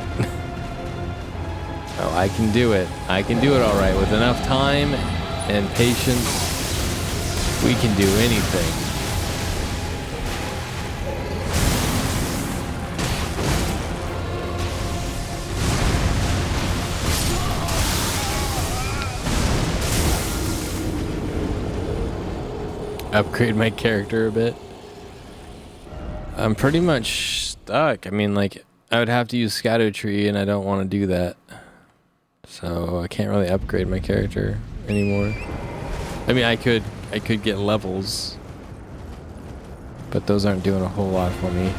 Oh, I can do it. I can do it all right. With enough time and patience, we can do anything. Upgrade my character a bit. I'm pretty much stuck. I mean, like, I would have to use Scadutree, and I don't want to do that. So I can't really upgrade my character anymore. I mean, I could get levels, but those aren't doing a whole lot for me.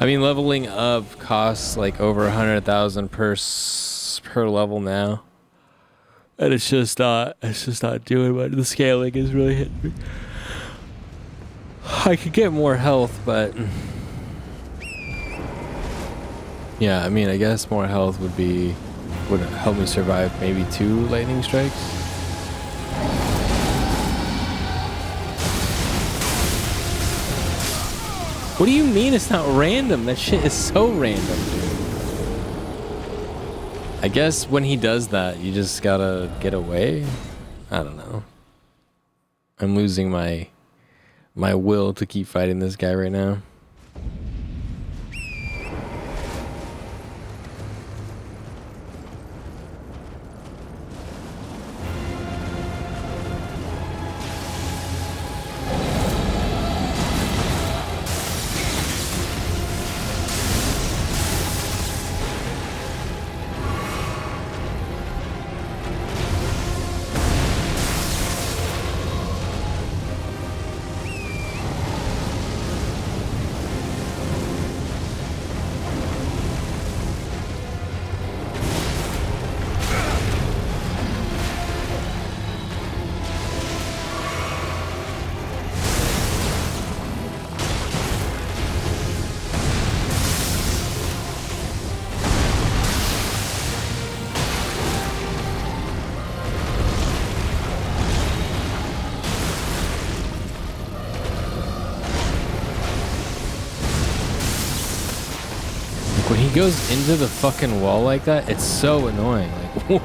I mean, leveling up costs like over 100,000 per level now, and it's just not doing much. The scaling is really hitting me. I could get more health, but yeah, I mean, I guess more health would help me survive maybe 2 lightning strikes. What do you mean it's not random? That shit is so random, dude. I guess when he does that, you just gotta get away. I don't know. I'm losing my will to keep fighting this guy right now. When he goes into the fucking wall like that, it's so annoying. Like,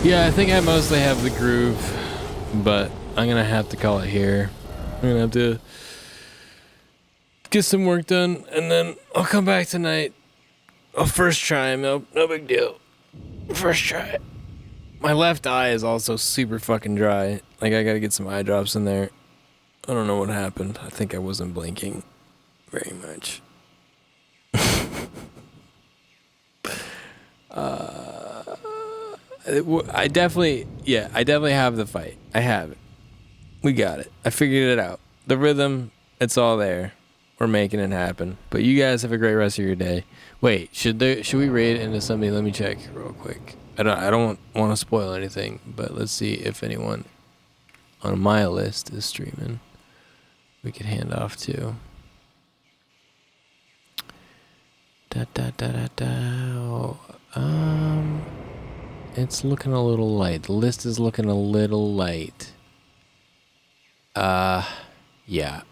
Yeah, I think I mostly have the groove, but I'm gonna have to call it here. I'm gonna have to get some work done, and then I'll come back tonight. Oh, first try, no big deal. First try. My left eye is also super fucking dry. Like, I gotta get some eye drops in there. I don't know what happened. I think I wasn't blinking very much. I definitely have the fight. I have it. We got it. I figured it out. The rhythm, it's all there. We're making it happen. But you guys have a great rest of your day. Wait, should we raid into somebody? Let me check real quick. I don't want to spoil anything, but let's see if anyone on my list is streaming. We could hand off to. It's looking a little light. The list is looking a little light. Yeah.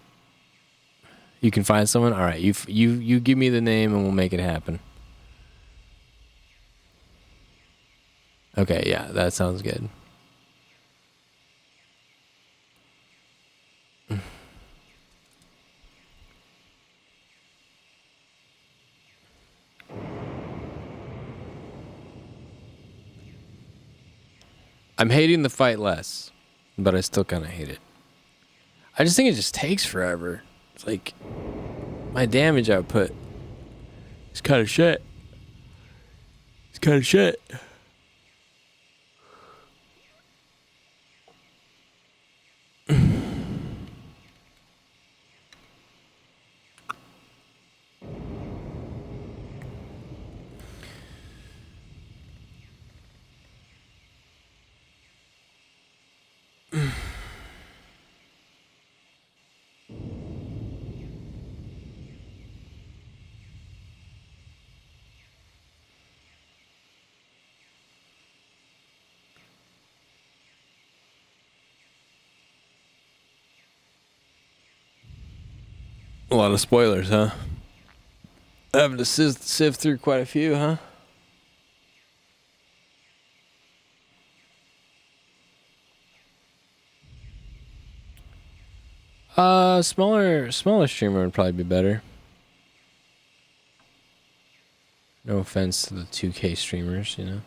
You can find someone? All right, you give me the name and we'll make it happen. Okay, yeah, that sounds good. I'm hating the fight less, but I still kind of hate it. I just think it just takes forever. It's like, my damage output is kind of shit. It's kind of shit. A lot of spoilers, huh? Having to sift through quite a few, huh? Smaller streamer would probably be better. No offense to the 2K streamers, you know.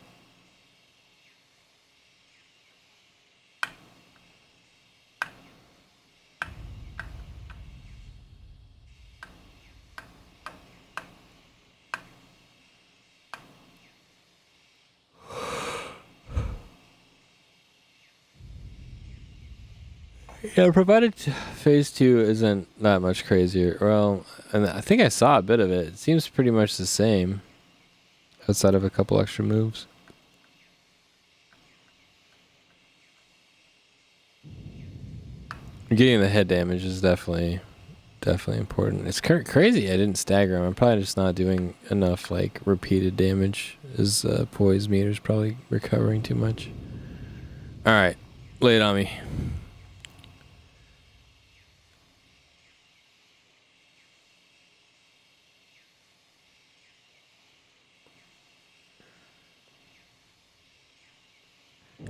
Yeah, provided phase 2 isn't that much crazier. Well, and I think I saw a bit of it. It seems pretty much the same, outside of a couple extra moves. Getting the head damage is definitely important. It's crazy I didn't stagger him. I'm probably just not doing enough like repeated damage. His poise meter's probably recovering too much. All right, lay it on me.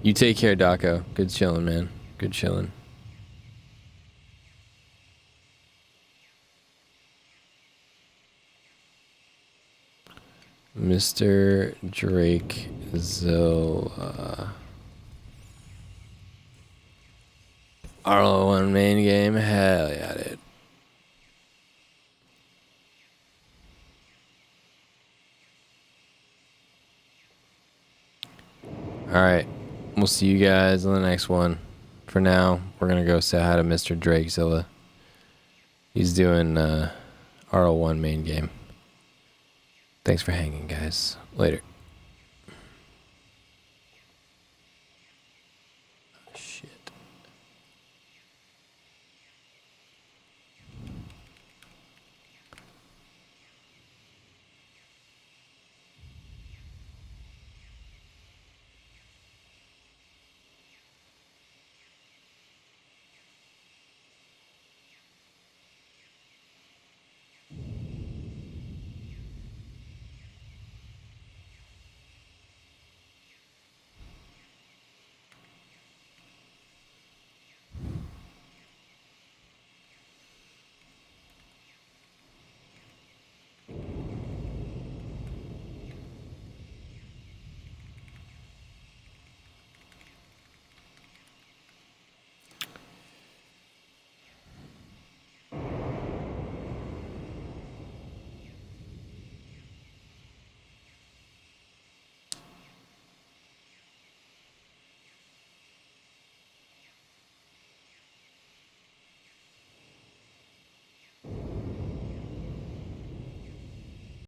You take care, Daco. Good chilling, man. Good chilling. Mr. Drake Zilla. R1 main game? Hell yeah, dude. Alright. We'll see you guys on the next one. For now, we're going to go say hi to Mr. Drakezilla. He's doing RL1 main game. Thanks for hanging, guys. Later.